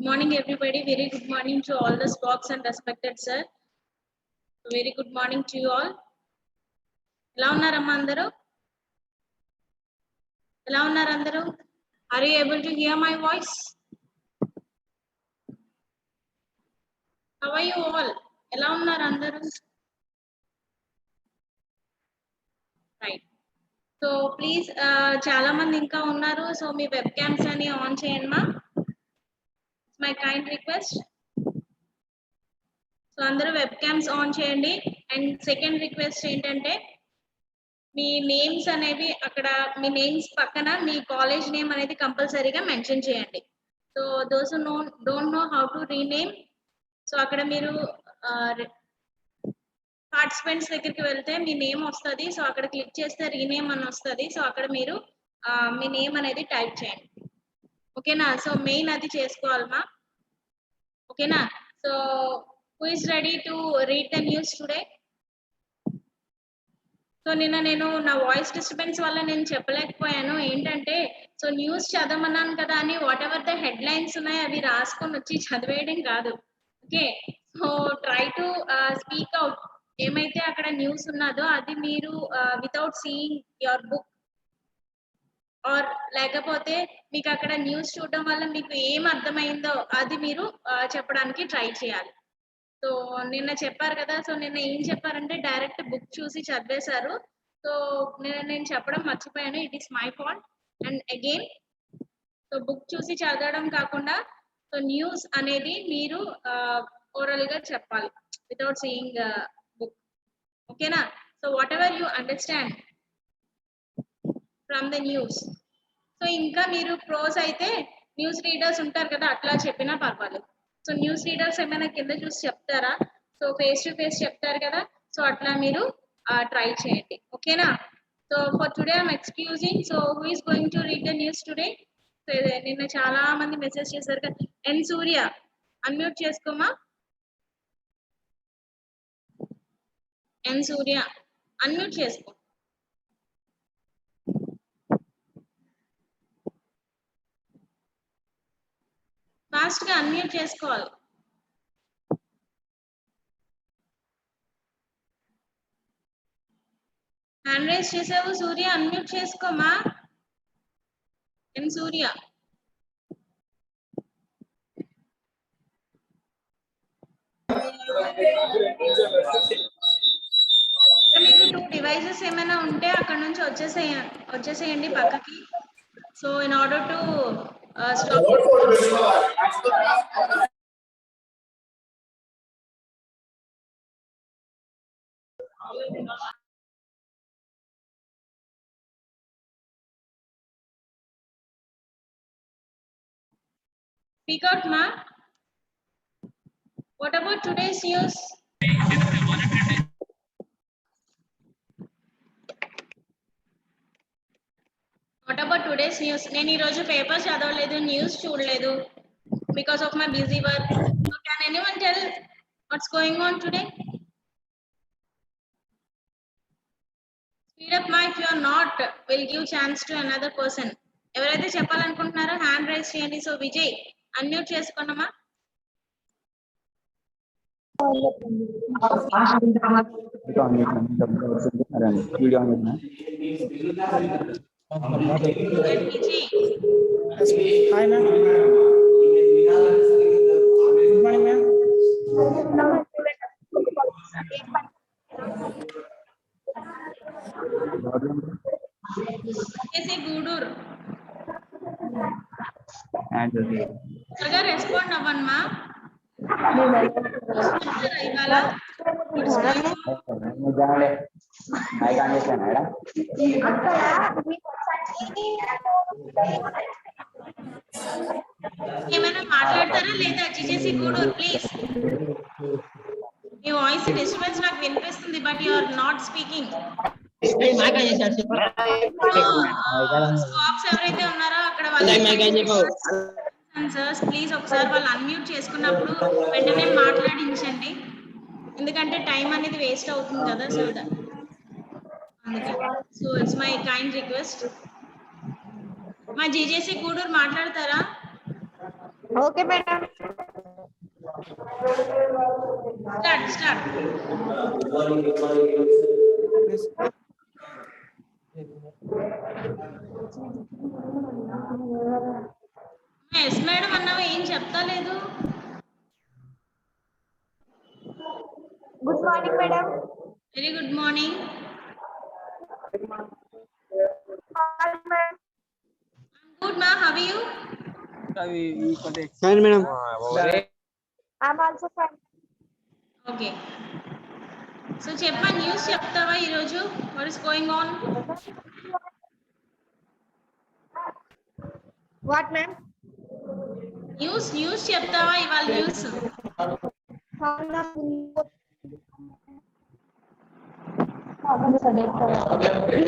Good morning, everybody. Very good morning to all the stocks and respected sir. Very good morning to you all. ఎలా ఉన్నారమ్మా అందరూ? ఎలా ఉన్నారు అందరూ? Are you able to hear my voice? How are you all? ఎలా ఉన్నారు అందరూ? Right. So please చాలా మంది ఇంకా ఉన్నారు. సో మీ వెబ్ క్యామ్స్ అని ఆన్ చేయండి మా. It's my kind request. So అందరూ వెబ్ క్యామ్స్ ఆన్ చేయండి. అండ్ సెకండ్ రిక్వెస్ట్ ఏంటంటే మీ నేమ్స్ అనేవి అక్కడ మీ నేమ్స్ పక్కన మీ కాలేజ్ నేమ్ అనేది కంపల్సరీగా మెన్షన్ చేయండి. So those don't know how to rename, so అక్కడ మీరు పార్టిసిపెంట్స్ దగ్గరికి వెళ్తే మీ నేమ్ వస్తుంది. సో అక్కడ క్లిక్ చేస్తే రీనేమ్ అని వస్తుంది. సో అక్కడ మీరు మీ నేమ్ అనేది టైప్ చేయండి. ఓకేనా? సో మెయిన్ అది చేసుకోవాలమ్మా. ఓకేనా? So who is ready to read the news today? So నిన్న నేను నా వాయిస్ డిస్టర్బెన్స్ వల్ల నేను చెప్పలేకపోయాను. ఏంటంటే సో న్యూస్ చదవమన్నాను కదా అని what ever the head lines ఉన్నాయో అవి రాసుకొని వచ్చి చదివేయడం కాదు. Okay, so try to speak out. ఏమైతే అక్కడ న్యూస్ ఉన్నదో అది మీరు without seeing your book or లేకపోతే మీకు అక్కడ న్యూస్ చూడడం వల్ల మీకు ఏం అర్థమైందో అది మీరు చెప్పడానికి ట్రై చేయాలి. సో నిన్న చెప్పారు కదా, సో నిన్న ఏం చెప్పారంటే డైరెక్ట్ బుక్ చూసి చదివేశారు. సో నేను చెప్పడం మర్చిపోయాను, it is my fault. And again so book చూసి చదవడం కాకుండా సో న్యూస్ అనేది మీరు ఓరల్ గా చెప్పాలి వితౌట్ సీయింగ్ బుక్. ఓకేనా? So whatever you understand from the news. So ఇంకా మీరు ప్రోస్ అయితే న్యూస్ రీడర్స్ ఉంటారు కదా, అట్లా చెప్పినా పర్వాలేదు. సో న్యూస్ రీడర్స్ ఏమైనా కింద చూసి చెప్తారా? సో ఫేస్ టు ఫేస్ చెప్తారు కదా, సో అట్లా మీరు ట్రై చేయండి. ఓకేనా? So for today I'm excusing. So who is going to read the news today? So నిన్న చాలా మంది మెసేజ్ చేశారు కదా. ఎన్ సూర్య అన్మ్యూట్ చేసుకోమా. ఎన్ సూర్య అన్మ్యూట్ చేసుకో. ఫాస్ట్ గా అన్మ్యూట్ చేసుకోవాలి. హ్యాండ్ రైజ్ చేసావు సూర్య, అన్మ్యూట్ చేసుకోమా. ఎన్ సూర్య మీకు 2 డివైసెస్ ఏమైనా ఉంటే అక్కడ నుంచి వచ్చేసేయండి పక్కకి. So in order to stop. Speak out, ma. What about today's news? What about today's news? నేను ఈ రోజు పేపర్ చదవలేదు, న్యూస్ చూడలేదు because of my busy work. So can anyone tell what's going on today? Speed up, ma. If you are not, we'll give chance to another person. ఎవరైతే చెప్పాలనుకుంటున్నారో hand raise చేయండి. So Vijay unmute చేసుకోండమ్మా. Hi ma'am. Good morning ma'am. Gudur త్వరగా respond అవ్వమ్మా. ఇవాళ ఏమైనా మాట్లాడతారా లేదా? GJC Gudur please. మీ వాయిస్ డిస్టర్బెన్స్ నాకు వినిపిస్తుంది, but you are not speaking. స్టాక్స్ ఎవరైతే ఉన్నారో అక్కడ సార్స్ ప్లీజ్ ఒకసారి వాళ్ళు అన్మ్యూట్ చేసుకున్నప్పుడు వెంటనే మాట్లాడించండి, ఎందుకంటే టైం అనేది వేస్ట్ అవుతుంది కదా. సో అందుకే so it's my kind request. మా జీజేసి గూడూరు మాట్లాడతారా? Okay, madam. Start. Yes. Yes madam అన్నావు ఏం చెప్తాలేదు. Good morning, madam. Very good morning. Hi, madam. Good మా, how are you? Fine, madam. I'm also fine. Okay, so చెప్పా, news చెప్తావా ఈరోజు? What is going on? What, ma'am? News చెప్తావా ఇవాళ? News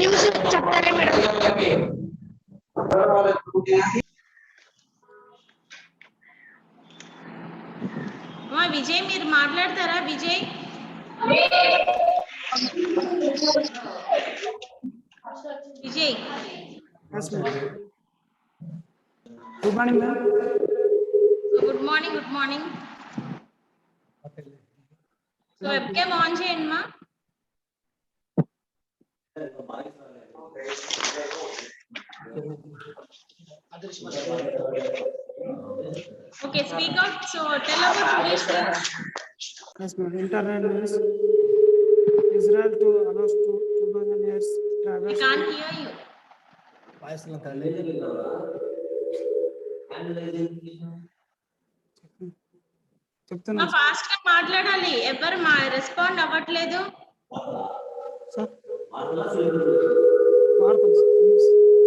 news చెప్తారా మేడం? మా విజయ్ మీరు మాట్లాడతారా? Vijay Vijay Yes, madam. Good morning, ma'am. Good morning. So webcam on చేయండి మా. Okay, speak out. So tell about today's news. Yes, madam. Internet news. Israel to allows to 2000 years We travels. can't hear you. చెప్తున్నా మా fast గా మాట్లాడాలి, ఎవరు మా respond అవ్వట్లేదు. Sir వాడతాం sir.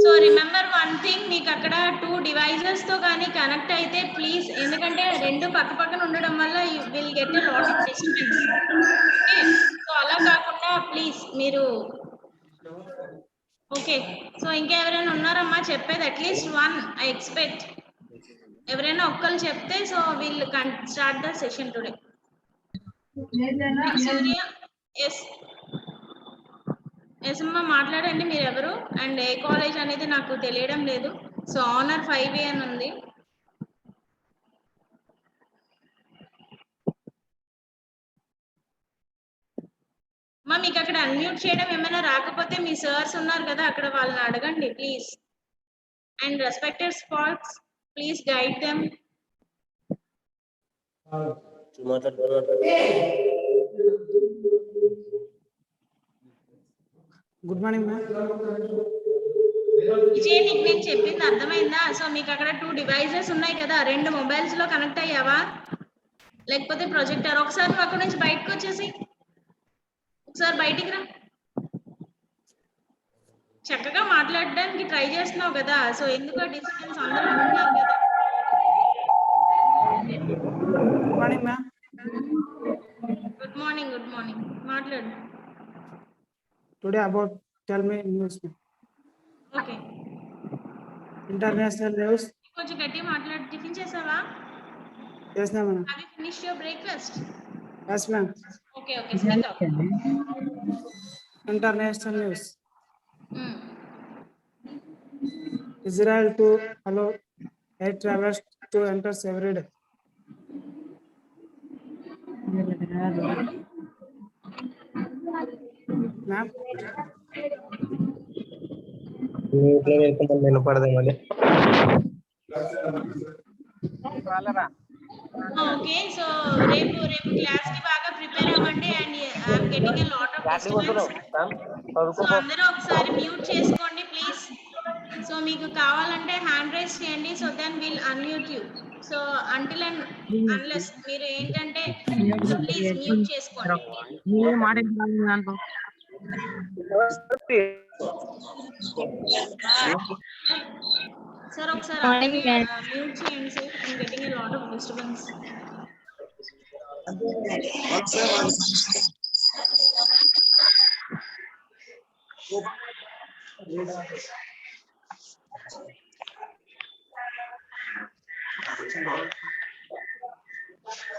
So remember one thing, మీకు అక్కడ 2 డివైజెస్ తో కానీ కనెక్ట్ అయితే ప్లీజ్, ఎందుకంటే రెండు పక్క పక్కన ఉండడం వల్ల you will get a lot of disturbance. Okay, so అలా కాకుండా ప్లీజ్ మీరు. ఓకే, సో ఇంకా ఎవరైనా ఉన్నారమ్మా చెప్పేది? At least one I expect. ఎవరైనా ఒక్కరు చెప్తే so will start the session today. Surya, yes yes అమ్మా మాట్లాడండి, మీరు ఎవరు అండ్ ఏ కాలేజ్ అనేది నాకు తెలియడం లేదు. సో ఆనర్ 5A అని ఉంది. మా మీకు అక్కడ అన్మ్యూట్ చేయడం ఏమైనా రాకపోతే మీ సర్స్ ఉన్నారు కదా అక్కడ, వాళ్ళని అడగండి please. And respected spots please guide them. Good morning ma'am. Vijay, నీకు నేను చెప్పింది అర్థమైందా? సో మీకు అక్కడ 2 డివైజెస్ ఉన్నాయి కదా, 2 మొబైల్స్ లో కనెక్ట్ అయ్యావా? లేకపోతే ప్రొజెక్టర్? ఒకసారి నువ్వు అక్కడ నుంచి బయటకు వచ్చేసి ఒకసారి బయటికి రా. చక్కగా మాట్లాడడానికి ట్రై చేస్తున్నావు కదా, సో ఎందుకు డిస్టర్బెన్స్? అందరూ వింటున్నారు కదా. Good morning ma'am. Good morning మాట్లాడు. Today about tell me news. Okay, international news. కొంచెం గట్టిగా మాట్లాడు. టిఫిన్ చేసావా? Yes, ma'am. Have you finished your breakfast? Yes, ma'am. Okay, speak up. International news. Israel to allow air travelers to enter every day. Ma'am. Okay, so రేపు class కి బాగా prepare అవ్వండి. And I'm getting a lot of disturbance. So అందరూ ఒకసారి mute చేసుకోండి please. So మీకు కావాలంటే hand raise చేయండి, so then will unmute you. So until and unless మీరు ఏంటంటే ప్లీజ్ మ్యూట్ చేసుకోండి. సార్ ఒకసారి మ్యూట్ చేయండి sir, I'm getting a lot of disturbance.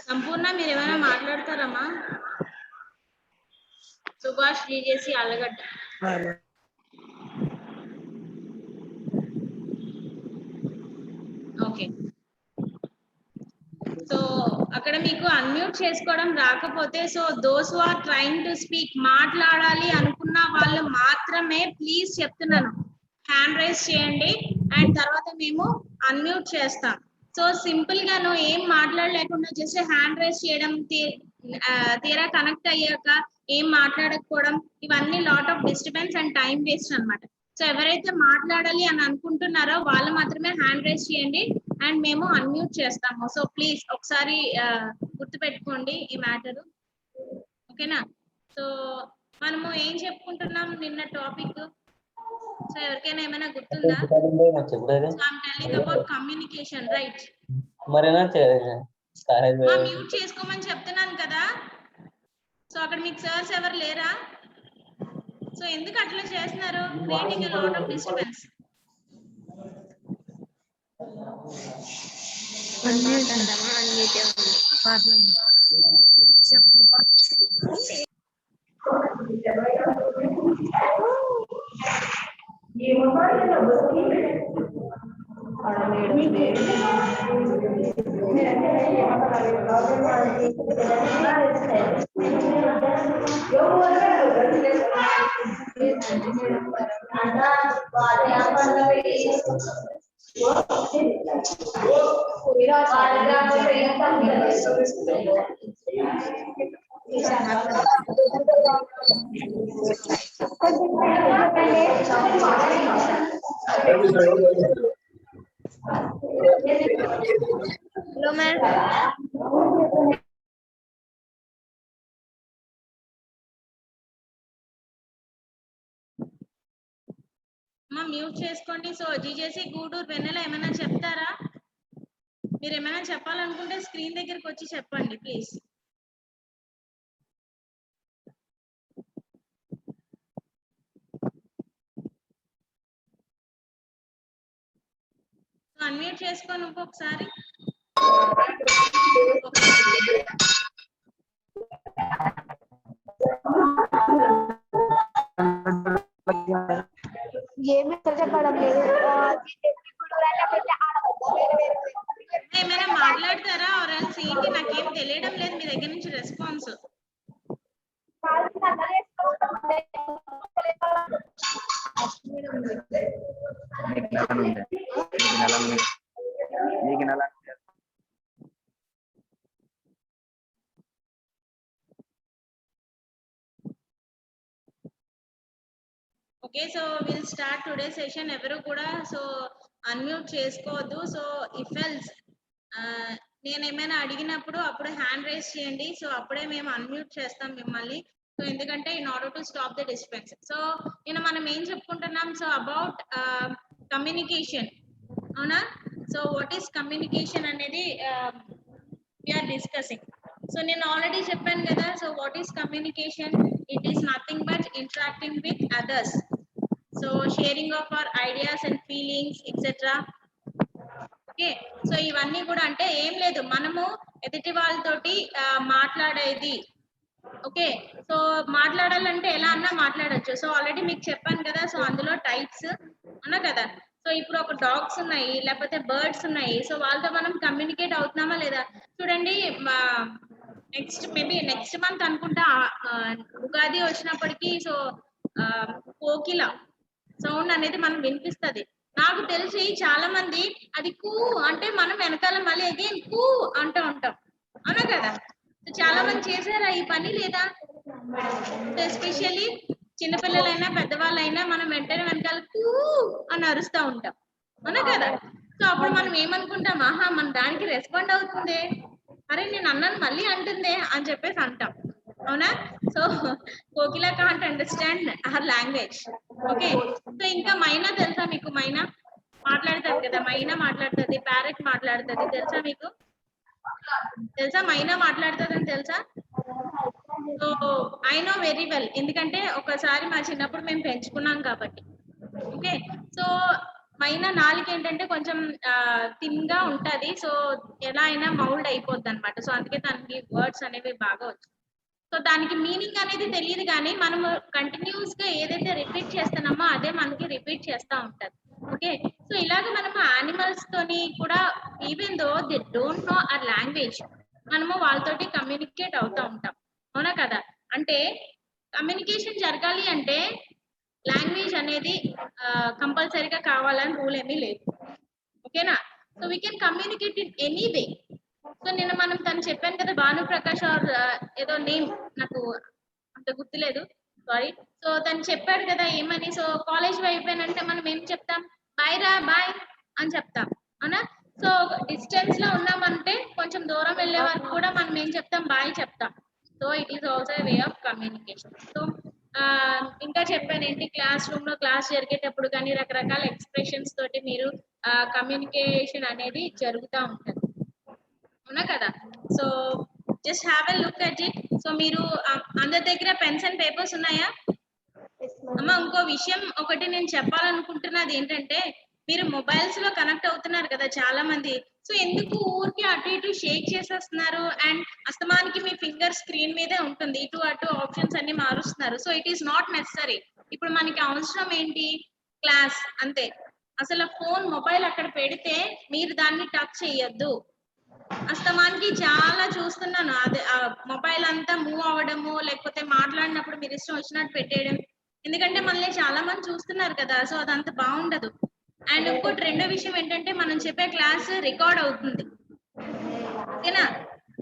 Sampoorna, మీరు ఏమైనా మాట్లాడతారమ్మా? Subhash GJC Allagadda. Okay, so అక్కడ మీకు అన్మ్యూట్ చేసుకోవడం రాకపోతే so those who are trying to speak మాట్లాడాలి అనుకున్న వాళ్ళు మాత్రమే ప్లీజ్ చెప్తున్నాను హ్యాండ్ రైజ్ చేయండి అండ్ తర్వాత మేము అన్మ్యూట్ చేస్తాం. సో సింపుల్ గాను ఏం మాట్లాడలేకుండా జస్ట్ హ్యాండ్ రైజ్ చేయడం తీరా కనెక్ట్ అయ్యాక ఏం మాట్లాడకపోవడం ఇవన్నీ lot of disturbance and time waste అన్నమాట. సో ఎవరైతే మాట్లాడాలి అని అనుకుంటున్నారో వాళ్ళు మాత్రమే హ్యాండ్ రైజ్ చేయండి అండ్ మేము అన్మ్యూట్ చేస్తాము. సో ప్లీజ్ ఒకసారి గుర్తుపెట్టుకోండి ఈ మ్యాటర్, ఓకేనా? సో మనము ఏం చెప్పుకుంటున్నాం నిన్న టాపిక్? సో ఎవరికైనా ఏమైనా గుర్తుందా? I'm telling about communication, right? Mute చేసుకోమని చెప్తున్నాను కదా. సో అక్కడ మీకు సర్స్ ఎవరు లేరా? సో ఎందుకు అట్లా చేస్తున్నారు? Creating a lot of disturbance. Hello, ma'am. Mute చేసుకోండి. సో జీజేసి గూడూరు వెన్నెల ఏమైనా చెప్తారా? మీరు ఏమైనా చెప్పాలనుకుంటే స్క్రీన్ దగ్గరికి వచ్చి చెప్పండి ప్లీజ్. అన్మ్యూట్ చేసుకొని ఇంకొకసారి. ఏమి చెప్పడం లేదు. ఏమైనా మాట్లాడతారా? ఆర్ఎల్స్ ఏంటి నాకేం తెలియడం లేదు మీ దగ్గర నుంచి response. Okay, so will start today session. ఎవరు కూడా సో అన్మ్యూట్ చేసుకోవద్దు. సో ఇఫ్ ఎల్స్ నేను ఏమైనా అడిగినప్పుడు అప్పుడు హ్యాండ్ రైజ్ చేయండి. సో అప్పుడే మేము అన్మ్యూట్ చేస్తాం మిమ్మల్ని. సో ఎందుకంటే in order to stop the disturbance. So నేను మనం ఏం చెప్పుకుంటున్నాం? సో అబౌట్ కమ్యూనికేషన్, అవునా? సో వాట్ ఈస్ కమ్యూనికేషన్ అనేది వీఆర్ డిస్కసింగ్. సో నేను ఆల్రెడీ చెప్పాను కదా. So what is communication? It is nothing but interacting with others. So sharing of our ideas and feelings etcetera. Okay, so ఇవన్నీ కూడా అంటే ఏం లేదు, మనము ఎదుటి వాళ్ళతోటి మాట్లాడేది. ఓకే, సో మాట్లాడాలంటే ఎలా అన్నా మాట్లాడొచ్చు. సో ఆల్రెడీ మీకు చెప్పాను కదా. సో అందులో టైప్స్ ఉన్నా కదా. సో ఇప్పుడు ఒక డాగ్స్ ఉన్నాయి, లేకపోతే బర్డ్స్ ఉన్నాయి. సో వాళ్ళతో మనం కమ్యూనికేట్ అవుతున్నామా లేదా చూడండి. నెక్స్ట్ మంత్ అనుకుంటా ఉగాది వచ్చినప్పటికీ సో కోకిల సౌండ్ అనేది మనం వినిపిస్తుంది. నాకు తెలిసి చాలా మంది అది కూ అంటే మనం వెనకాల మళ్ళీ అగైన్ కూ అంటూ ఉంటాం, అవునా కదా? చాలా మంది చేశారా ఈ పని లేదా? ఎస్పెషల్లీ చిన్నపిల్లలైనా పెద్దవాళ్ళైనా మనం వెంటనే వెనకాల కూ అని అరుస్తూ ఉంటాం, అవునా కదా? సో అప్పుడు మనం ఏమనుకుంటాం, ఆహా మన దానికి రెస్పాండ్ అవుతుంది, అరే నేను అన్నాను మళ్ళీ అంటుందే అని చెప్పేసి అంటాం, అవునా? So Kokila can't understand our language. Okay, so ఇంకా మైనా తెలుసా మీకు? మైనా మాట్లాడుతుంది కదా, మైనా మాట్లాడుతుంది, ప్యారెట్ మాట్లాడుతుంది, తెలుసా మీకు? తెలుసా మైనా మాట్లాడుతుంది అని తెలుసా? So I know very well, ఎందుకంటే ఒకసారి మా చిన్నప్పుడు మేము పెంచుకున్నాం కాబట్టి. ఓకే, సో మైనా నాలుగు ఏంటంటే కొంచెం థిన్ గా ఉంటది. సో ఎలా అయినా మౌల్డ్ అయిపోద్ది అనమాట. సో అందుకే దానికి వర్డ్స్ అనేవి బాగా వచ్చు. సో దానికి మీనింగ్ అనేది తెలియదు, కానీ మనము కంటిన్యూస్ గా ఏదైతే రిపీట్ చేస్తున్నామో అదే మనకి రిపీట్ చేస్తూ ఉంటది. ఓకే. సో ఇలాగ మనము యానిమల్స్ తోని కూడా even though they don't know hour language మనము వాళ్ళతోటి కమ్యూనికేట్ అవుతా ఉంటాం. అవునా కదా? అంటే కమ్యూనికేషన్ జరగాలి అంటే లాంగ్వేజ్ అనేది కంపల్సరీగా కావాలని రూల్ ఏమీ లేదు. ఓకేనా? So we can communicate in any way. So నిన్న మనం తను చెప్పాను కదా భానుప్రకాష్ ఆర్ ఏదో నేమ్ నాకు అంత గుర్తులేదు, సారీ. సో తను చెప్పాడు కదా ఏమని, సో కాలేజ్ అయిపోయానంటే మనం ఏం చెప్తాం, బాయ్ రా బాయ్ అని చెప్తాం, అవునా? సో డిస్టెన్స్ లో ఉన్నామంటే కొంచెం దూరం వెళ్ళే వరకు కూడా మనం ఏం చెప్తాం, బాయ్ చెప్తాం. So it is also way of communication. So ఇంకా చెప్పాను ఏంటి, క్లాస్ రూమ్ లో క్లాస్ జరిగేటప్పుడు కానీ రకరకాల ఎక్స్ప్రెషన్స్ తోటి మీరు కమ్యూనికేషన్ అనేది జరుగుతూ ఉంటుంది, అవునా కదా? So just have a look at it. So మీరు అందరి దగ్గర పెన్స్ అండ్ పేపర్స్ ఉన్నాయా? అమ్మ ఇంకో విషయం ఒకటి నేను చెప్పాలనుకుంటున్నది ఏంటంటే, మీరు మొబైల్స్ లో కనెక్ట్ అవుతున్నారు కదా చాలా మంది. సో ఎందుకు ఊరికి అటు ఇటు షేక్ చేసేస్తున్నారు అండ్ అస్తమానికి మీ ఫింగర్ స్క్రీన్ మీదే ఉంటుంది, ఇటు అటు ఆప్షన్స్ అన్ని మారుస్తున్నారు. So it is not necessary. ఇప్పుడు మనకి అవసరం ఏంటి, క్లాస్ అంతే. అసలు ఫోన్ మొబైల్ అక్కడ పెడితే మీరు దాన్ని టచ్ చేయొద్దు. అస్తమానికి చాలా చూస్తున్నాను, అదే మొబైల్ అంతా మూవ్ అవ్వడము, లేకపోతే మాట్లాడినప్పుడు మీరు ఇష్టం వచ్చినట్టు పెట్టేయడం. ఎందుకంటే మనల్ని చాలా మంది చూస్తున్నారు కదా, సో అదంత బాగుండదు. అండ్ ఇంకోటి రెండో విషయం ఏంటంటే, మనం చెప్పే క్లాస్ రికార్డ్ అవుతుంది, ఓకేనా?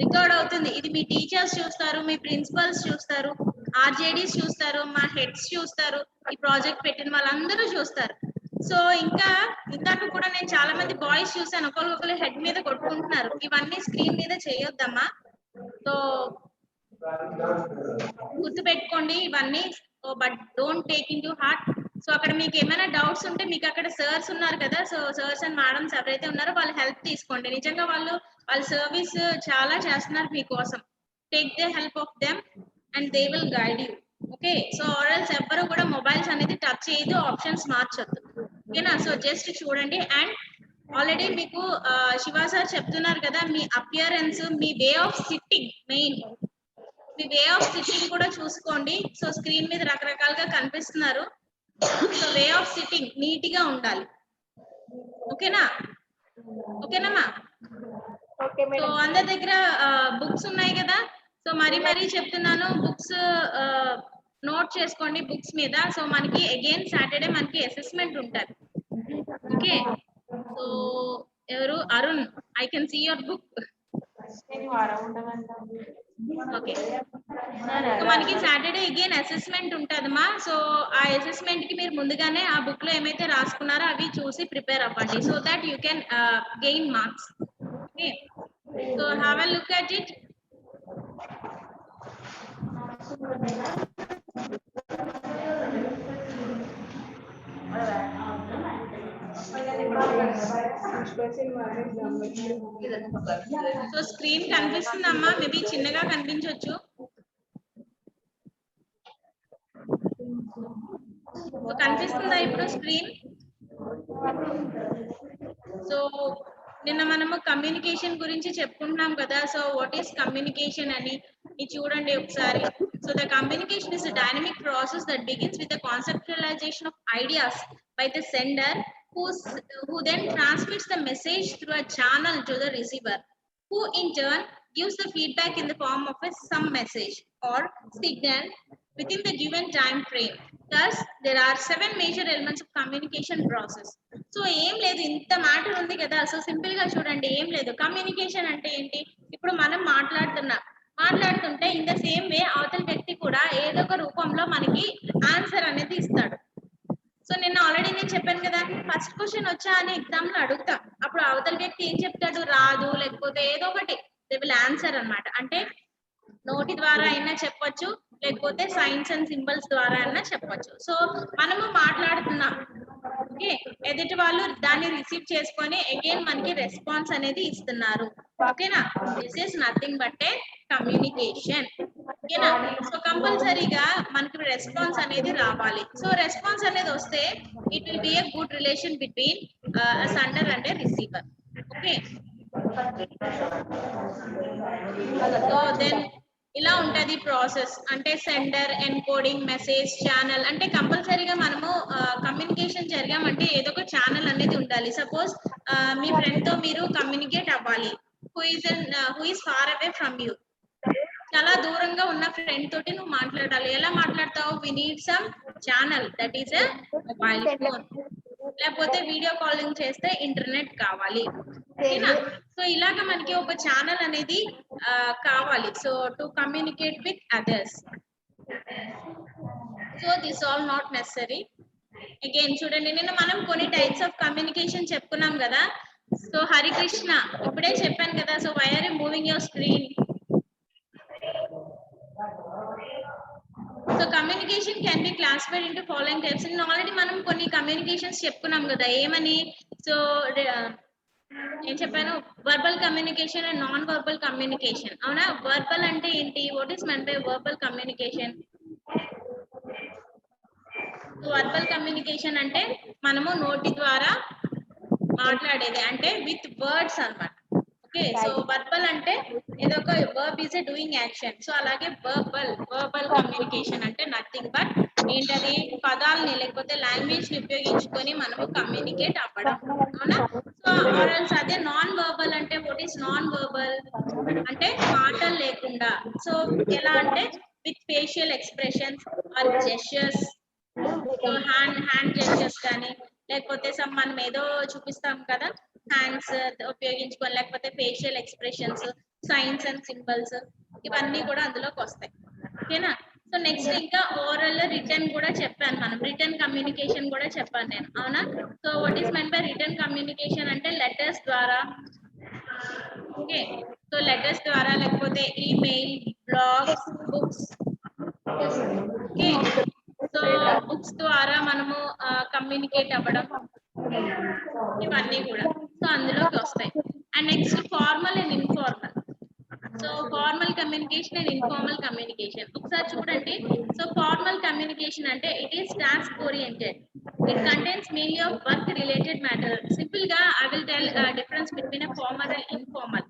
రికార్డ్ అవుతుంది. ఇది మీ టీచర్స్ చూస్తారు, మీ ప్రిన్సిపల్స్ చూస్తారు, ఆర్జేడీస్ చూస్తారు, మా హెడ్స్ చూస్తారు, ఈ ప్రాజెక్ట్ పెట్టిన వాళ్ళందరూ చూస్తారు. సో ఇంకా ఇందాక కూడా నేను చాలా మంది బాయ్స్ చూసాను, ఒకరికొకరు హెడ్ మీద కొట్టుకుంటున్నారు. ఇవన్నీ స్క్రీన్ మీద చేయొద్దమ్మా. సో గుర్తు పెట్టుకోండి ఇవన్నీ. But don't take in to heart. So అక్కడ మీకు ఏమైనా డౌట్స్ ఉంటే, మీకు అక్కడ సర్స్ ఉన్నారు కదా, సో సర్స్ అండ్ మేడమ్స్ ఎవరైతే ఉన్నారో వాళ్ళ హెల్ప్ తీసుకోండి. నిజంగా వాళ్ళ సర్వీస్ చాలా చేస్తున్నారు మీకోసం. Take the help of them and they will guide you. Okay. So ఆర్ఎల్స్ ఎవ్వరు కూడా మొబైల్స్ అనేది టచ్ చేయదు, ఆప్షన్స్ మార్చొద్దు, ఓకేనా? సో జస్ట్ చూడండి. అండ్ ఆల్రెడీ మీకు శివ సార్ చెప్తున్నారు కదా, మీ అపియరెన్స్, మీ వే ఆఫ్ సిట్టింగ్, మెయిన్ మీ వే ఆఫ్ సిట్టింగ్ కూడా చూసుకోండి. సో స్క్రీన్ మీద రకరకాలుగా కనిపిస్తున్నారు. So way of sitting neat గా ఉండాలి, ఓకేనా? ఓకేనమ్మా? Okay so madam. అందరి దగ్గర బుక్స్ ఉన్నాయి కదా, సో మరీ చెప్తున్నాను, బుక్స్ నోట్ చేసుకోండి బుక్స్ మీద. సో మనకి అగైన్ సాటర్డే మనకి అసెస్మెంట్ ఉంటుంది, ఓకే? సో ఎవరు, Arun, I can see your book. Okay. So మనకి సాటర్డే అగైన్ అసెస్మెంట్ ఉంటదమ్మా. సో ఆ అసెస్మెంట్ కి మీరు ముందుగానే ఆ బుక్ లో ఏమైతే రాసుకున్నారో అవి చూసి ప్రిపేర్ అవ్వండి, so that you can gain marks. Okay. So have a look at it. So screen కనిపిస్తుందమ్మా, మేబీ చిన్నగా కనిపించవచ్చు. సో కనిపిస్తుందా ఇప్పుడు స్క్రీన్? సో నిన్న మనము కమ్యూనికేషన్ గురించి చెప్పుకుంటున్నాం కదా, సో వాట్ ఈస్ కమ్యూనికేషన్ అని ఇది చూడండి ఒకసారి. So the communication is a dynamic process that begins with the conceptualization of ideas by the sender, who then transmits the message through a channel to the receiver, who in turn gives the feedback in the form of some message or signal within the given time frame. Thus, there are 7 major elements of communication process. So ఏం లేదు, ఇంత matter ఉంది కదా, so simple గా చూడండి. ఏం లేదు, communication అంటే ఏంటి, ఇప్పుడు మనం మాట్లాడుతుంటే ఇన్ ద సేమ్ వే అవతల వ్యక్తి కూడా ఏదో ఒక రూపంలో మనకి ఆన్సర్ అనేది ఇస్తాడు. సో నిన్న ఆల్రెడీ నేను చెప్పాను కదా, ఫస్ట్ క్వశ్చన్ వచ్చా అని ఎగ్జామ్ లో అడుగుతాం, అప్పుడు అవతల వ్యక్తి ఏం చెప్తాడు, రాదు, లేకపోతే ఏదో ఒకటి దే విల్ ఆన్సర్ అన్నమాట. అంటే నోటి ద్వారా అయినా చెప్పొచ్చు, లేకపోతే సైన్స్ అండ్ సింబల్స్ ద్వారా అయినా చెప్పొచ్చు. సో మనము మాట్లాడుతున్నాం, ఓకే, ఎదుటి వాళ్ళు దాన్ని రిసీవ్ చేసుకొని అగైన్ మనకి రెస్పాన్స్ అనేది ఇస్తున్నారు, ఓకేనా? This is nothing but a communication, ఓకేనా? సో కంపల్సరీగా మనకి రెస్పాన్స్ అనేది రావాలి. సో రెస్పాన్స్ అనేది వస్తే it will be a good relation between sender and receiver, okay? So then ఇలా ఉంటది ప్రాసెస్. అంటే సెండర్, ఎన్కోడింగ్, మెసేజ్, ఛానల్ అంటే కంపల్సరీగా మనము కమ్యూనికేషన్ జరిగామంటే ఏదో ఒక ఛానల్ అనేది ఉండాలి. సపోజ్ మీ ఫ్రెండ్ తో మీరు కమ్యూనికేట్ అవ్వాలి. Who is far away from you. చాలా దూరంగా ఉన్న ఫ్రెండ్ తోటి నువ్వు మాట్లాడాలి. ఎలా మాట్లాడతావు? We need some channel, that is a mobile phone. లేకపోతే వీడియో కాలింగ్ చేస్తే ఇంటర్నెట్ కావాలి. ఓకేనా? సో ఇలాగ మనకి ఒక ఛానల్ అనేది కావాలి. So to communicate with others. So this all not necessary. Again చూడండి, నిన్న మనం కొన్ని టైప్స్ ఆఫ్ కమ్యూనికేషన్ చెప్పుకున్నాం కదా. సో హరికృష్ణ ఇప్పుడే చెప్పాను కదా. So why are you moving your screen? So communication can be classified into following types. నేను ఆల్రెడీ మనం కొన్ని కమ్యూనికేషన్స్ చెప్పుకున్నాం కదా. ఏమని? సో ఏం చెప్పాను? Verbal communication and non verbal communication. అవునా? వర్బల్ అంటే ఏంటి? What is mean by verbal communication? Verbal communication అంటే మనము నోటి ద్వారా మాట్లాడేది, అంటే విత్ వర్డ్స్ అన్నమాట. ఓకే, సో వర్బల్ అంటే ఏదో ఒక verb is a doing action. So అలాగే వర్బల్ కమ్యూనికేషన్ అంటే నథింగ్ బట్ ఏంటది? పదాలని లేకపోతే లాంగ్వేజ్ ని ఉపయోగించుకొని మనము కమ్యూనికేట్ అవ్వడం. అవునా? సో ఆర్ఎల్స్ అదే నాన్ వర్బల్ అంటే వాట్ ఈస్ నాన్ వర్బల్ అంటే మాటలు లేకుండా. సో ఎలా అంటే with facial expressions or gestures. Hand gestures కానీ లేకపోతే మనం ఏదో చూపిస్తాం కదా, హ్యాండ్స్ ఉపయోగించుకొని, లేకపోతే facial expressions, signs and symbols, ఇవన్నీ కూడా అందులోకి వస్తాయి. ఓకేనా? సో నెక్స్ట్ ఇంకా ఓరల్, రిటర్న్ కూడా చెప్పాను మనం. రిటర్న్ కమ్యూనికేషన్ కూడా చెప్పాను నేను. అవునా? So what is mean by written communication అంటే లెటర్స్ ద్వారా. ఓకే, సో లెటర్స్ ద్వారా లేకపోతే email, blogs, books. Okay, so books ద్వారా మనము కమ్యూనికేట్ అవ్వడం, ఇవన్నీ కూడా సో అందులోకి వస్తాయి. And next formal and informal. So formal communication and informal communication ఒకసారి చూడండి. సో ఫార్మల్ కమ్యూనికేషన్ అంటే it is task oriented. It contains mainly of work related matter. Simple గా I will tell difference between formal and informal.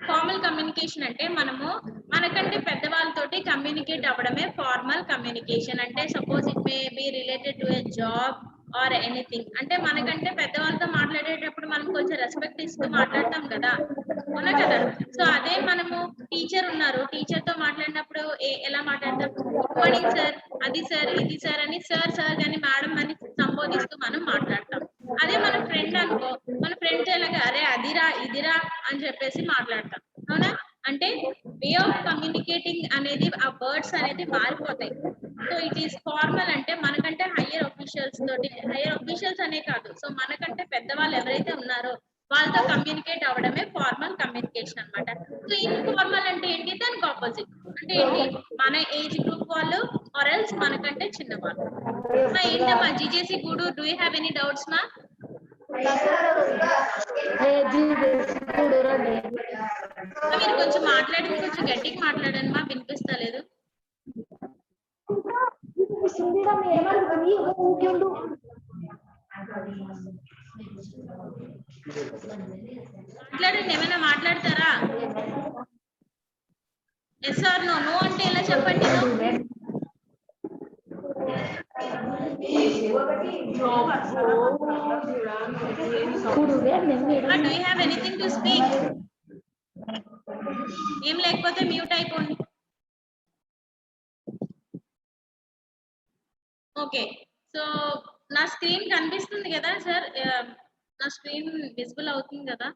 Formal communication అంటే మనము మనకంటే పెద్దవాళ్ళతోటి communicate అవ్వడమే formal communication. అంటే suppose it may be related to a job or anything. అంటే మనకంటే పెద్దవాళ్ళతో మాట్లాడేటప్పుడు మనం కొంచెం రెస్పెక్ట్ ఇస్తూ మాట్లాడతాం కదా, అవునా కదా? సో అదే మనము టీచర్ ఉన్నారు, టీచర్ తో మాట్లాడినప్పుడు ఎలా మాట్లాడతాం? గుడ్ మార్నింగ్ సార్, అది సార్, ఇది సార్ అని సార్ కానీ మేడం అని సంబోధిస్తూ మనం మాట్లాడతాం. అదే మన ఫ్రెండ్ అనుకో, మన ఫ్రెండ్ ఎలాగా అరే అదిరా ఇదిరా అని చెప్పేసి మాట్లాడతాం. అవునా? అంటే వే ఆఫ్ కమ్యూనికేటింగ్ అనేది ఆ వర్డ్స్ అనేది మారిపోతాయి. సో ఇట్ ఈస్ ఫార్మల్ అంటే మనకంటే హయ్యర్ అఫీషియల్స్ తోటి, హయ్యర్ అఫీషియల్స్ అనే కాదు, సో మనకంటే పెద్దవాళ్ళు ఎవరైతే ఉన్నారో వాళ్ళతో కమ్యూనికేట్ అవ్వడమే ఫార్మల్ కమ్యూనికేషన్ అన్నమాట. సో ఇన్ఫార్మల్ అంటే ఏంటి? దానికి ఆపోజిట్. అంటే ఏంటి? మన ఏజ్ గ్రూప్ వాళ్ళు ఆర్ ఎల్స్ మనకంటే చిన్నవాళ్ళు. ఏంటమ్మా జీజేసి గుడు, do you have any doubts మా? మీరు కొంచెం మాట్లాడి, కొంచెం గట్టిగా మాట్లాడండి మా, వినిపిస్తలేదు. మాట్లాడండి, ఏమైనా మాట్లాడతారా? Yes or no? నో అంటే ఎలా చెప్పండి? Do you have anything to speak? ఏం లేకపోతే మ్యూట్ అయిపోండి. ఓకే, సో నా స్క్రీన్ కనిపిస్తుంది కదా సార్? నా స్క్రీన్ విజిబుల్ అవుతుంది కదా?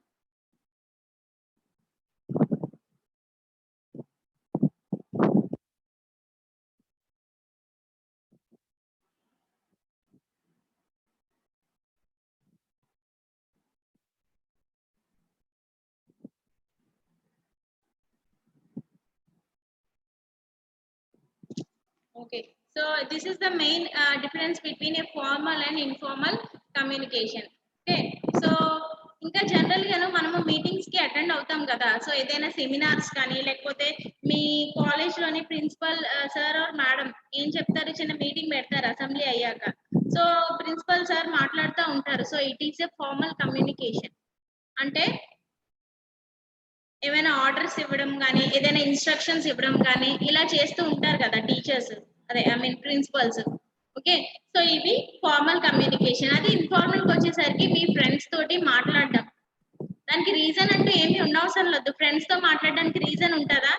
Okay, so this is the main difference between a formal and informal communication. Okay, so ఇంకా జనరల్ గాను మనము మీటింగ్స్ కి అటెండ్ అవుతాం కదా. సో ఏదైనా సెమినార్స్ కానీ లేకపోతే మీ కాలేజ్ లోని ప్రిన్సిపల్ సార్ ఆర్ మేడం ఏం చెప్తారు? చిన్న మీటింగ్ పెడతారు అసెంబ్లీ అయ్యాక. సో ప్రిన్సిపల్ సార్ మాట్లాడుతూ ఉంటారు. So it is a formal communication. అంటే ఏమైనా ఆర్డర్స్ ఇవ్వడం కానీ ఏదైనా ఇన్స్ట్రక్షన్స్ ఇవ్వడం కానీ ఇలా చేస్తూ ఉంటారు కదా టీచర్స్, అదే I mean principals. Okay, so ఇవి ఫార్మల్ కమ్యూనికేషన్. అది ఇన్ఫార్మల్ కి వచ్చేసరికి మీ ఫ్రెండ్స్ తోటి మాట్లాడడం. దానికి రీజన్ అంటూ ఏమి ఉండవసరం లేదు. ఫ్రెండ్స్ తో మాట్లాడడానికి రీజన్ ఉంటుందా?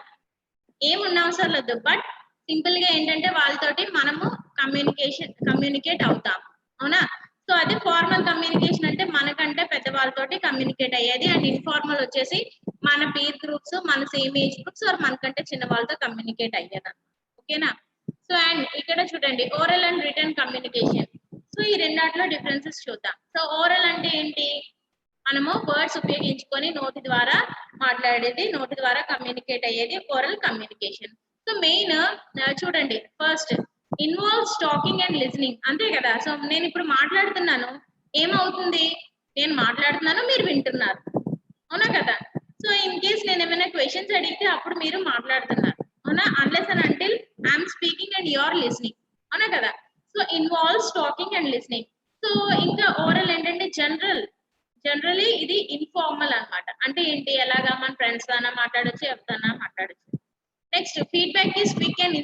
ఏమి ఉండవసరం లేదు. బట్ సింపుల్ గా ఏంటంటే వాళ్ళతోటి మనము కమ్యూనికేట్ అవుతాం, అవునా? సో అది ఫార్మల్ కమ్యూనికేషన్, అంటే మనకంటే పెద్దవాళ్ళతోటి కమ్యూనికేట్ అయ్యేది. అండ్ ఇన్ఫార్మల్ వచ్చేసి మన పీర్ గ్రూప్స్, మన సేమ్ ఏజ్ గ్రూప్స్ ఆర్ మనకంటే చిన్న వాళ్ళతో కమ్యూనికేట్ అయ్యేది. ఓకేనా? సో అండ్ ఇక్కడ చూడండి oral and return communication. So ఈ రెండాట్లో డిఫరెన్సెస్ చూద్దాం. సో ఓరల్ అంటే ఏంటి? మనము వర్డ్స్ ఉపయోగించుకొని నోటి ద్వారా మాట్లాడేది, నోటి ద్వారా కమ్యూనికేట్ అయ్యేది ఓరల్ కమ్యూనికేషన్. సో మెయిన్ చూడండి, first involves talking and listening, అంతే కదా? సో నేను ఇప్పుడు మాట్లాడుతున్నాను, ఏమవుతుంది? నేను మాట్లాడుతున్నాను, మీరు వింటున్నారు, అవునా కదా? సో ఇన్ కేస్ నేను ఏమైనా క్వశ్చన్స్ అడిగితే అప్పుడు మీరు మాట్లాడుతున్నారు, అవునా? Unless and until I'm speaking and you are listening, అవునా కదా? So involves talking and listening. So ఇంకా ఓరల్ ఏంటంటే జనరలీ ఇది ఇన్ఫార్మల్ అన్నమాట. అంటే ఏంటి? ఎలాగా మన ఫ్రెండ్స్ తోనా మాట్లాడొచ్చు, ఎవరితోనా మాట్లాడొచ్చు. Next feedback is quick and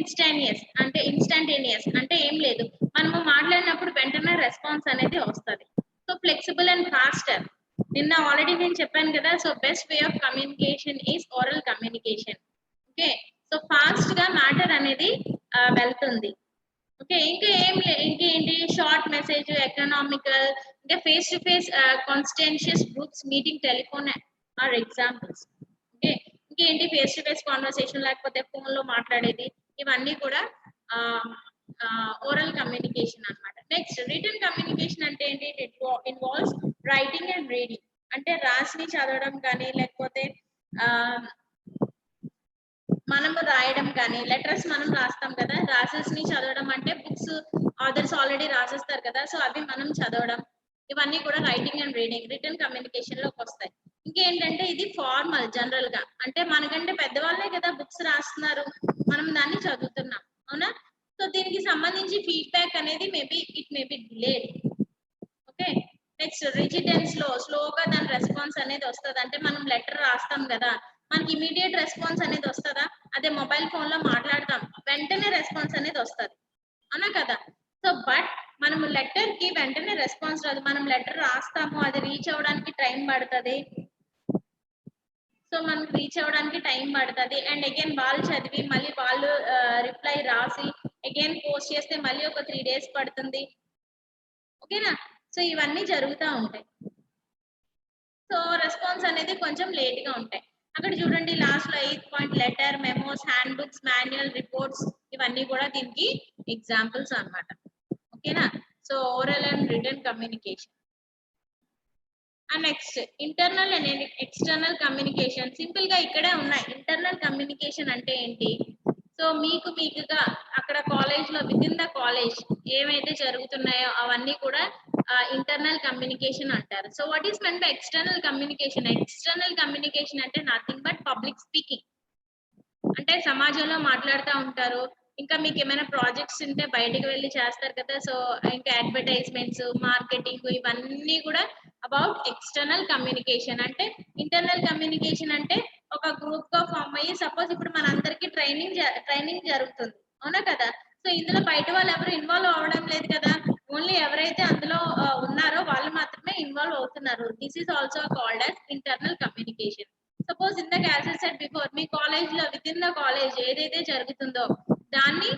instantaneous అంటే ఏం లేదు, మనము మాట్లాడినప్పుడు వెంటనే రెస్పాన్స్ అనేది వస్తుంది. So flexible and faster. నిన్న ఆల్రెడీ నేను చెప్పాను కదా, so best way of communication is oral communication. Okay, so fast గా మ్యాటర్ అనేది వెళ్తుంది. ఓకే, ఇంకేంటి? షార్ట్ మెసేజ్, ఎకనామికల్, ఇంకా face to face conscientious groups meeting, telephone are examples. Okay, ఇంకేంటి? ఫేస్ టు ఫేస్ కాన్వర్సేషన్, లేకపోతే ఫోన్ లో మాట్లాడేది, ఇవన్నీ కూడా ఓరల్ కమ్యూనికేషన్ అన్నమాట. నెక్స్ట్ రిటన్ కమ్యూనికేషన్ అంటే ఏంటి? It involves writing and reading, అంటే రాసి చదవడం కానీ, లేకపోతే మనము రాయడం కానీ, లెటర్స్ మనం రాస్తాం కదా, రాసెస్ ని చదవడం అంటే బుక్స్ ఆథర్స్ ఆల్రెడీ రాసేస్తారు కదా, సో అవి మనం చదవడం, ఇవన్నీ కూడా writing and reading return communication లోకి వస్తాయి. ఇంకేంటంటే ఇది ఫార్మల్, జనరల్ గా, అంటే మనకంటే పెద్దవాళ్ళే కదా బుక్స్ రాస్తున్నారు, మనం దాన్ని చదువుతున్నాం, అవునా? సో దీనికి సంబంధించి ఫీడ్బ్యాక్ అనేది it may B delayed. Okay, next rigid and స్లోగా దాని రెస్పాన్స్ అనేది వస్తుంది. అంటే మనం లెటర్ రాస్తాం కదా, మనకి ఇమీడియట్ రెస్పాన్స్ అనేది వస్తుందా? అదే మొబైల్ ఫోన్ లో మాట్లాడతాం, వెంటనే రెస్పాన్స్ అనేది వస్తుంది, అవునా కదా? సో బట్ మనము లెటర్ కి వెంటనే రెస్పాన్స్ రాదు. మనం లెటర్ రాస్తాము, అది రీచ్ అవ్వడానికి టైం పడుతుంది. సో మనకి రీచ్ అవ్వడానికి టైం పడుతుంది. అండ్ అగైన్ వాళ్ళు చదివి మళ్ళీ వాళ్ళు రిప్లై రాసి అగైన్ పోస్ట్ చేస్తే మళ్ళీ ఒక 3 days పడుతుంది. ఓకేనా? సో ఇవన్నీ జరుగుతూ ఉంటాయి. సో రెస్పాన్స్ అనేది కొంచెం లేట్ గా ఉంటాయి. అక్కడ చూడండి లాస్ట్ లో 8th point letter, memos, hand books, manual, reports, ఇవన్నీ కూడా దీనికి ఎగ్జాంపుల్స్ అన్నమాట. ఓకేనా? So oral and written communication. And next internal and external communication. Simple గా ఇక్కడే ఉన్నాయి. ఇంటర్నల్ కమ్యూనికేషన్ అంటే ఏంటి? సో మీకుగా అక్కడ కాలేజ్ లో విత్ ఇన్ ద కాలేజ్ ఏమైతే జరుగుతున్నాయో అవన్నీ కూడా ఇంటర్నల్ కమ్యూనికేషన్ అంటారు. So what is mean by external communication? External communication అంటే నథింగ్ బట్ పబ్లిక్ స్పీకింగ్. అంటే సమాజంలో మాట్లాడుతూ ఉంటారు. ఇంకా మీకు ఏమైనా ప్రాజెక్ట్స్ ఉంటే బయటకు వెళ్ళి చేస్తారు కదా, సో ఇంకా అడ్వర్టైజ్మెంట్స్, మార్కెటింగ్, ఇవన్నీ కూడా అబౌట్ ఎక్స్టర్నల్ కమ్యూనికేషన్. అంటే ఇంటర్నల్ కమ్యూనికేషన్ అంటే ఒక గ్రూప్ గా ఫామ్ అయ్యి, సపోజ్ ఇప్పుడు మనందరికి ట్రైనింగ్ జరుగుతుంది, అవునా కదా? సో ఇందులో బయట వాళ్ళు ఎవరు ఇన్వాల్వ్ అవ్వడం లేదు కదా, ఓన్లీ ఎవరైతే అందులో ఉన్నారో వాళ్ళు మాత్రమే ఇన్వాల్వ్ అవుతున్నారు. This is also called as internal communication. Suppose ఇందాక యాజ్ ఐ సెడ్ బిఫోర్, మీ కాలేజ్ లో విత్ ఇన్ ద కాలేజ్ ఏదైతే జరుగుతుందో దాన్ని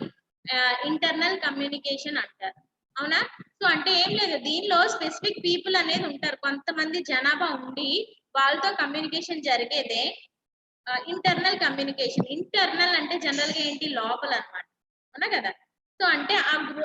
ఇంటర్నల్ కమ్యూనికేషన్ అంటారు, అవునా? సో అంటే ఏం లేదు, దీనిలో స్పెసిఫిక్ పీపుల్ అనేది ఉంటారు, కొంతమంది జనాభా ఉండి వాళ్ళతో కమ్యూనికేషన్ జరిగేదే ఇంటర్నల్ కమ్యూనికేషన్. ఇంటర్నల్ అంటే జనరల్ గా ఏంటి? లోపల అన్నమాట, అవునా కదా? సో అంటే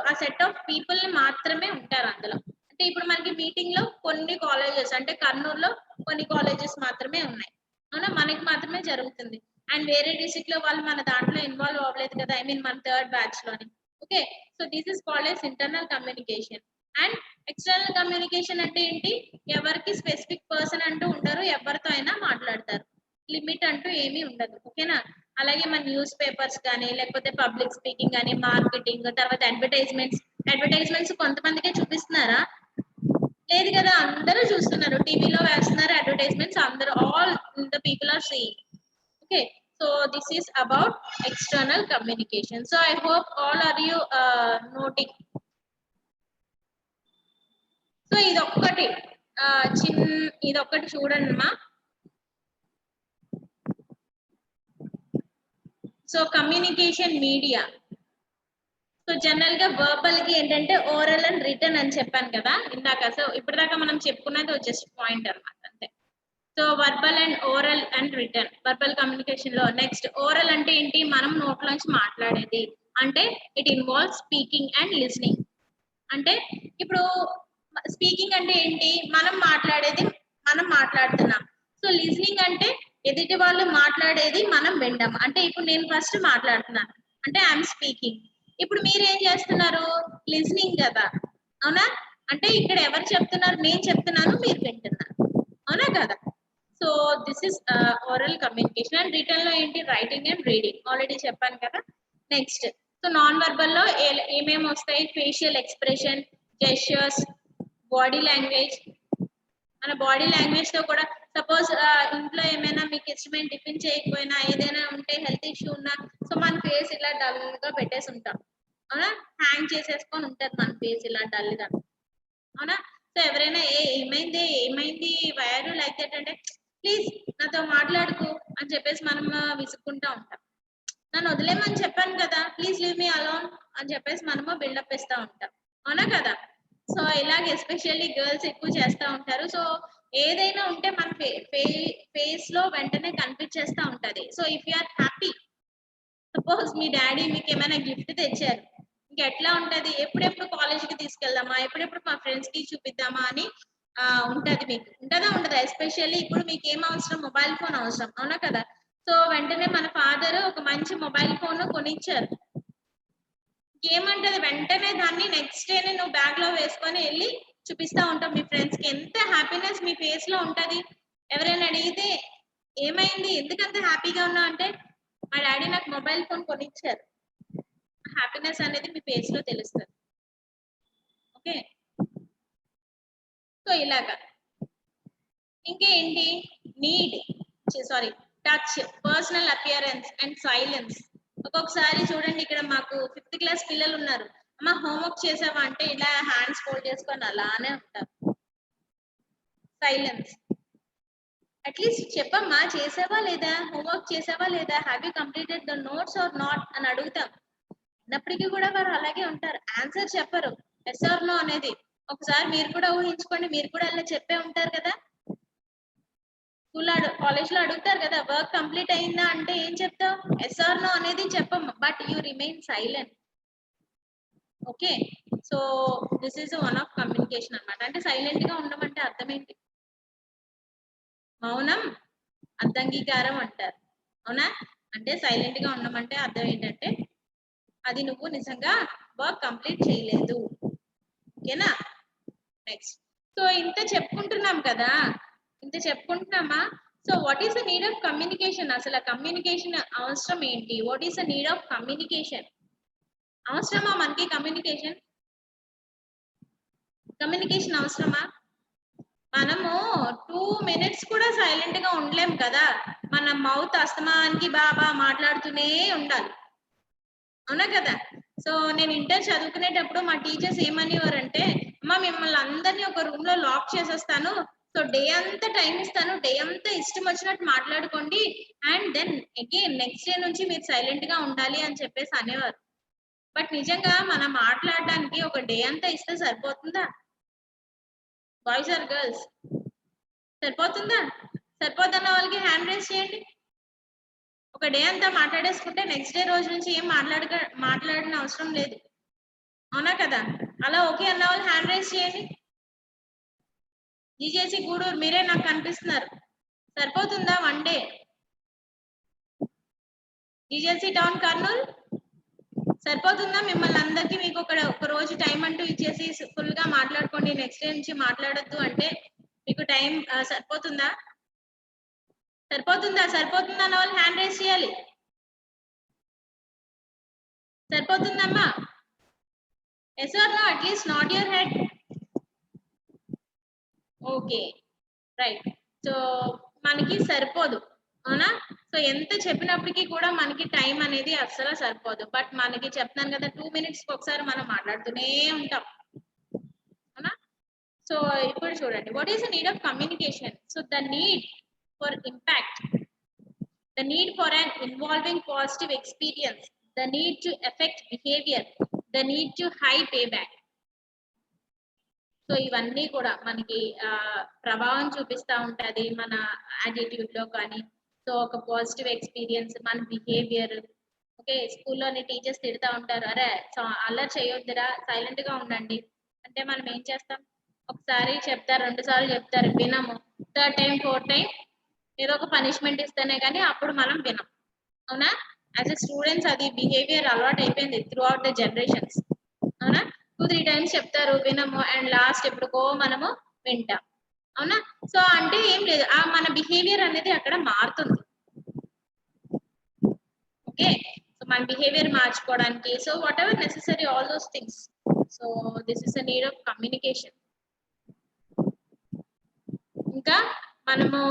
ఆ సెట్ ఆఫ్ పీపుల్ మాత్రమే ఉంటారు అందులో. అంటే ఇప్పుడు మనకి మీటింగ్ లో కొన్ని కాలేజెస్, అంటే కర్నూలులో కొన్ని కాలేజెస్ మాత్రమే ఉన్నాయి, అవునా? మనకి మాత్రమే జరుగుతుంది. అండ్ వేరే డిస్ట్రిక్ట్ లో వాళ్ళు మన దాంట్లో ఇన్వాల్వ్ అవ్వలేదు కదా, ఐ మీన్ మన 3rd batch లోని. Okay, so this is called as internal communication. And external communication అంటే ఏంటి? ఎవరికి స్పెసిఫిక్ పర్సన్ అంటూ ఉంటారు, ఎవరితో అయినా మాట్లాడతారు, లిమిట్ అంటూ ఏమీ ఉండదు. ఓకేనా? అలాగే మన న్యూస్ పేపర్స్ కానీ, లేకపోతే పబ్లిక్ స్పీకింగ్ కానీ, మార్కెటింగ్, తర్వాత అడ్వర్టైజ్మెంట్స్ కొంతమందికే చూపిస్తున్నారా? లేదు కదా, అందరూ చూస్తున్నారు, టీవీలో వేస్తున్నారు అడ్వర్టైజ్మెంట్స్, అందరూ all the people are seeing. Okay, so this is about external communication. So I hope all are you noting. So ఇదొక్కటి ఇదొక్కటి చూడండి అమ్మా. So communication media. So general గా వర్బల్ కి ఏంటంటే ఓరల్ అండ్ రిటర్న్ అని చెప్పాను కదా ఇందాక. సో ఇప్పటిదాకా మనం చెప్పుకున్నది జస్ట్ పాయింట్ అన్నమాట అంతే. So verbal and oral and return, verbal communication లో. నెక్స్ట్ ఓరల్ అంటే ఏంటి? మనం నోట్లోంచి మాట్లాడేది, అంటే it involve speaking and listening. అంటే ఇప్పుడు స్పీకింగ్ అంటే ఏంటి? మనం మాట్లాడేది మనం మాట్లాడుతున్నాం. సో లిజనింగ్ అంటే ఎదుటి వాళ్ళు మాట్లాడేది మనం వినడం. అంటే ఇప్పుడు నేను ఫస్ట్ మాట్లాడుతున్నాను అంటే ఐఎమ్ స్పీకింగ్. ఇప్పుడు మీరు ఏం చేస్తున్నారు? లిజనింగ్ కదా, అవునా? అంటే ఇక్కడ ఎవరు చెప్తున్నారు? నేను చెప్తున్నాను, మీరు వింటున్నారు, అవునా కదా? So this is oral communication. And return లో ఏంటి? రైటింగ్ అండ్ రీడింగ్, ఆల్రెడీ చెప్పాను కదా. నెక్స్ట్ సో నాన్ వర్బల్ లో ఏమేమి వస్తాయి? Facial expression, gestures, body language. మన బాడీ లాంగ్వేజ్ తో కూడా సపోజ్ ఇంట్లో ఏమైనా మీకు ఇష్టమైన టిఫిన్ చేయకపోయినా, ఏదైనా ఉంటే హెల్త్ ఇష్యూ ఉన్నా, సో మన ఫేస్ ఇలా డల్ గా పెట్టేసి ఉంటాం, అవునా? హ్యాంగ్ చేసేసుకొని ఉంటారు మన ఫేస్ ఇలా డల్ గా, అవునా? సో ఎవరైనా ఏమైంది ఏమైంది వయరు లైక్ దట్ అంటే, ప్లీజ్ నాతో మాట్లాడుకో అని చెప్పేసి మనం విసుక్కుంటా ఉంటాం. నన్ను వదిలేమని చెప్పాను కదా, ప్లీజ్ లీవ్ మీ అలోన్ అని చెప్పేసి మనము బిల్డప్ ఇస్తా ఉంటాం, అవునా కదా? సో ఇలాగ ఎస్పెషల్లీ గర్ల్స్ ఎక్కువ చేస్తూ ఉంటారు. సో ఏదైనా ఉంటే మన ఫేస్ లో వెంటనే కనిపించేస్తా ఉంటది. So if you are happy, suppose మీ డాడీ మీకు ఏమైనా గిఫ్ట్ తెచ్చారు, ఇంకెట్లా ఉంటది? ఎప్పుడెప్పుడు కాలేజ్ కి తీసుకెళ్దామా, ఎప్పుడెప్పుడు మా ఫ్రెండ్స్ కి చూపిద్దామా అని ఉంటది. మీకు ఉంటదా ఉండదా? ఎస్పెషల్లీ ఇప్పుడు మీకు ఏం అవసరం? మొబైల్ ఫోన్ అవసరం, అవునా కదా? సో వెంటనే మన ఫాదర్ ఒక మంచి మొబైల్ ఫోన్ కొనిచ్చారు, ఏమంటది? వెంటనే దాన్ని నెక్స్ట్ డేనే నువ్వు బ్యాగ్ లో వేసుకొని వెళ్ళి చూపిస్తా ఉంటావు మీ ఫ్రెండ్స్ కి. ఎంత హ్యాపీనెస్ మీ ఫేస్ లో ఉంటది. ఎవరైనా అడిగితే ఏమైంది, ఎందుకంత హ్యాపీగా ఉన్నావు అంటే, మా డాడీ నాకు మొబైల్ ఫోన్ కొనిచ్చారు. హ్యాపీనెస్ అనేది మీ ఫేస్ లో తెలుస్తుంది. ఓకే, సో ఇలాగా. ఇంకేంటి? Need, sorry, touch, personal appearance and silence. ఒక్కొక్కసారి చూడండి, ఇక్కడ మాకు 5th క్లాస్ పిల్లలు ఉన్నారు. అమ్మ హోంవర్క్ చేసావా అంటే ఇలా హ్యాండ్స్ ఫోల్డ్ చేసుకొని అలానే ఉంటారు. సైలెన్స్. అట్లీస్ట్ చెప్పమ్మా, చేసావా లేదా, హోంవర్క్ చేసావా లేదా, have you completed the notes or not అని అడుగుతాం. అన్నప్పటికీ కూడా వారు అలాగే ఉంటారు, ఆన్సర్ చెప్పరు, ఎస్ ఆర్ నో అనేది. ఒకసారి మీరు కూడా ఊహించుకోండి, మీరు కూడా అలా చెప్పే ఉంటారు కదా. స్కూల్లో కాలేజ్ లో అడుగుతారు కదా, వర్క్ కంప్లీట్ అయిందా అంటే ఏం చెప్తావు? ఎస్ ఆర్ నో అనేది చెప్పమ్మా, but you remain silent. Okay, so this is one of communication అన్నమాట. అంటే సైలెంట్ గా ఉండమంటే అర్థం ఏంటి? మౌనం అర్ధంగీకారం అంటారు, అవునా? అంటే సైలెంట్ గా ఉండమంటే అర్థం ఏంటంటే, అది నువ్వు నిజంగా వర్క్ కంప్లీట్ చేయలేదు. ఓకేనా? నెక్స్ట్, సో ఇంత చెప్పుకుంటున్నాం కదా, ఇంత చెప్పుకుంటున్నామా? So what is the need of communication? అసలు కమ్యూనికేషన్ అవసరం ఏంటి? What is the need of communication? అవసరమా మనకి కమ్యూనికేషన్? కమ్యూనికేషన్ అవసరమా? మనము 2 minutes కూడా సైలెంట్ గా ఉండలేం కదా. మన మౌత్ అస్తమానికి బాబా మాట్లాడుతూనే ఉండాలి, అవునా కదా? సో నేను ఇంటర్ చదువుకునేటప్పుడు మా టీచర్స్ ఏమనేవారంటే, అమ్మ మిమ్మల్ని అందరినీ ఒక రూమ్ లో లాక్ చేసేస్తాను, సో డే అంతా టైం ఇస్తాను, డే అంతా ఇష్టం వచ్చినట్టు మాట్లాడుకోండి, and then again next day నుంచి మీరు సైలెంట్ గా ఉండాలి అని చెప్పేసి అనేవారు. బట్ నిజంగా మనం మాట్లాడడానికి ఒక డే అంతా ఇస్తే సరిపోతుందా? బాయ్స్ ఆర్ గర్ల్స్, సరిపోతుందా? సరిపోతున్న వాళ్ళకి హ్యాండ్ రేస్ చేయండి. ఒక డే అంతా మాట్లాడేసుకుంటే నెక్స్ట్ డే రోజు నుంచి ఏం మాట్లాడిన అవసరం లేదు, అవునా కదా? అలా ఓకే అన్న వాళ్ళు హ్యాండ్ రేస్ చేయండి. జీజేసి గూడూరు, మీరే నాకు కనిపిస్తున్నారు. సరిపోతుందా వన్ డే? జీజేసి టౌన్ కర్నూలు, సరిపోతుందా? మిమ్మల్ని అందరికీ మీకు ఒక రోజు టైం అంటూ ఇచ్చేసి ఫుల్ గా మాట్లాడుకోండి, నెక్స్ట్ డే నుంచి మాట్లాడొద్దు అంటే మీకు టైం సరిపోతుందా? సరిపోతుందా? సరిపోతుందా అన్న వాళ్ళు హ్యాండ్ రేస్ చేయాలి. సరిపోతుందమ్మా? Yes or no? At least not your head. Okay, right. So మనకి సరిపోదు, అవునా? సో ఎంత చెప్పినప్పటికీ కూడా మనకి టైం అనేది అస్సలు సరిపోదు. బట్ మనకి చెప్తాను కదా 2 minutes ఒకసారి మనం మాట్లాడుతూనే ఉంటాం, అవునా? సో ఇప్పుడు చూడండి, what is the need of communication? So the need for impact, the need for an involving positive experience, the need to affect behavior, the need to high payback. So ఇవన్నీ కూడా మనకి ప్రభావం చూపిస్తా ఉంటది మన యాటిట్యూడ్ లో కానీ. సో ఒక పాజిటివ్ ఎక్స్పీరియన్స్, మన బిహేవియర్. ఓకే, స్కూల్లోని టీచర్స్ తిడతా ఉంటారు, అరే అల్లరి చేయొద్దురా, సైలెంట్ గా ఉండండి అంటే మనం ఏం చేస్తాం? ఒకసారి చెప్తారు, 2 సార్లు చెప్తారు, వినము. 3rd time 4th time ఏదో ఒక పనిష్మెంట్ ఇస్తేనే కానీ అప్పుడు మనం వినం, అవునా? యాజ్ ఎ స్టూడెంట్స్ అది బిహేవియర్ అలవాటు అయిపోయింది త్రూ అవుట్ ద జనరేషన్స్, అవునా? 2-3 టైమ్స్ చెప్తారు, వినము, అండ్ లాస్ట్ ఎప్పుడుకో మనము వింటాం, అవునా? సో అంటే ఏం లేదు, మన బిహేవియర్ అనేది అక్కడ మారుతుంది. ఓకే, సో మన బిహేవియర్ మార్చుకోవడానికి, so what ever necessary, all those things. So this is the need of communication. ఇంకా మనము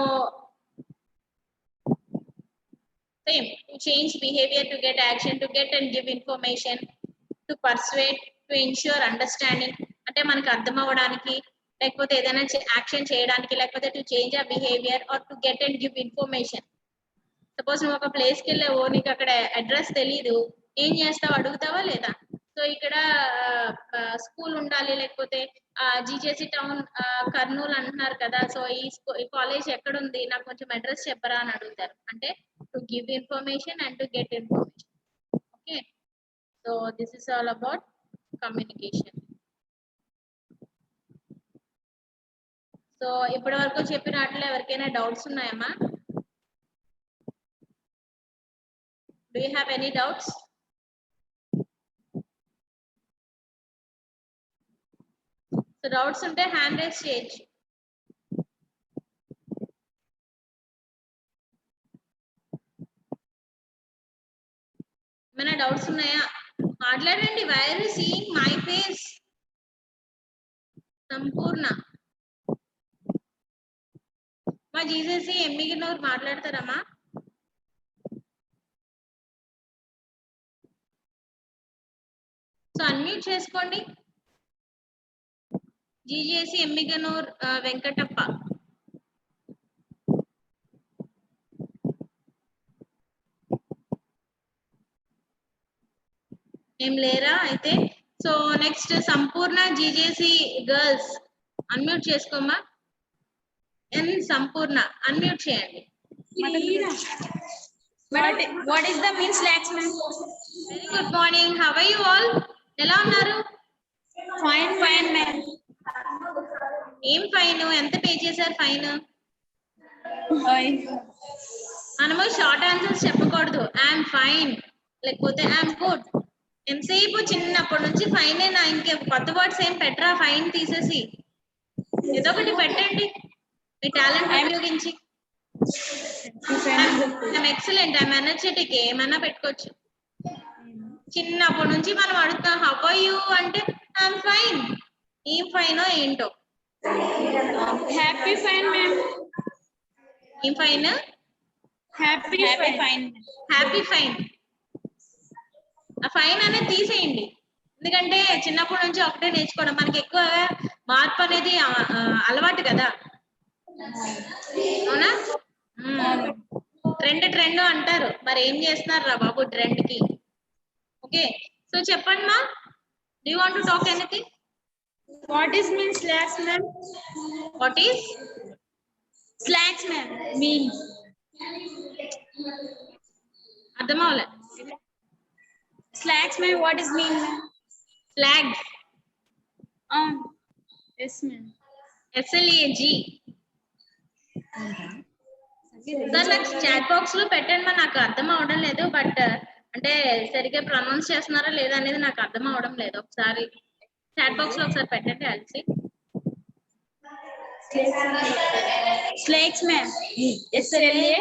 same, to change behavior, to get action, to get and give information, to persuade, to ensure understanding, అంటే మనకు అర్థం అవ్వడానికి, లేకపోతే ఏదైనా action చేయడానికి, లేకపోతే to change a behaviour, or to get and give information. Suppose నువ్వు ఒక ప్లేస్కి వెళ్ళావు, నీకు అక్కడ అడ్రస్ తెలీదు, ఏం చేస్తావు? అడుగుతావా లేదా? సో ఇక్కడ స్కూల్ ఉండాలి, లేకపోతే జీజేసి టౌన్ కర్నూలు అంటున్నారు కదా, సో ఈ కాలేజ్ ఎక్కడ ఉంది, నాకు కొంచెం అడ్రస్ చెప్పరా అని అడుగుతారు. అంటే to give information and to get information. Okay, so this is all about communication. So ఇప్పటి వరకు చెప్పినట్లు ఎవరికైనా డౌట్స్ ఉన్నాయమ్మా? Do you have any doubts? So doubts unte hand raise cheyochu. ఏమైనా డౌట్స్ ఉన్నాయా? మాట్లాడండి. why are you seeing my face? సంపూర్ణ మా GCC ఎమ్మిగినోరు మాట్లాడతారమ్మా? So unmute చేసుకోండి. జీజేసి ఎమ్మిగనూర్ వెంకటప్ప. ఏం లేరా అయితే? సో నెక్స్ట్ సంపూర్ణ జీజేసి గర్ల్స్ అన్మ్యూట్ చేసుకోమ్మా. ఎన్ సంపూర్ణ అన్మ్యూట్ చేయండి. What is the mean slacks, ma'am? Very good morning, how are you all? ఎలా ఉన్నారు? Fine, ma'am. ఏం ఫైన్? ఎంత పే చేశారు ఫైన్? మనము షార్ట్ ఆన్సర్స్ చెప్పకూడదు. ఐఎమ్ ఫైన్ లేకపోతే ఐఎమ్ గుడ్. ఎంతసేపు చిన్నప్పటి నుంచి ఫైన్ అయినా, ఇంకే కొత్త వర్డ్స్ ఏం పెట్టరా? ఫైన్ తీసేసి ఏదో ఒకటి పెట్టండి మీ టాలెంట్ ఉపయోగించి. ఐఎమ్ ఎక్సలెంట్, ఐఎమ్ ఎనర్జెటిక్, ఏమన్నా పెట్టుకోవచ్చు. చిన్నప్పటి నుంచి మనం అడుగుతాం హౌ ఆర్ యు అంటే ఐఎమ్ ఫైన్. ఏం ఫైనో ఏంటో. Happy fine, ma'am. ఏం fine? Happy fine. Happy fine. ఆ ఫైన్ అనేది తీసేయండి, ఎందుకంటే చిన్నప్పటి నుంచి ఒకటే నేర్చుకోవడం. మనకి ఎక్కువ మార్పు అనేది అలవాటు కదా, అవునా? ట్రెండ్ అంటారు, మరి ఏం చేస్తున్నారు రా బాబు ట్రెండ్ కి? ఓకే, సో చెప్పండి మా, do you want to talk anything? What is mean slacks, ma'am? What is Slacks, ma'am. Means. అర్థం అవ్వలే. Slacks, ma'am. What is mean, ma'am? Flag. Yes, ma'am. SLAG. Sir నాకు చాట్ బాక్స్ లో పెట్టండి మా, నాకు అర్థం అవడం లేదు. బట్ అంటే సరిగ్గా ప్రొనౌన్స్ చేస్తున్నారా లేదా అనేది నాకు అర్థం అవడం లేదు. ఒకసారి చాట్ బాక్స్ లో ఒకసారి పెట్టండి అలసి. Slacks, ma'am. SLA.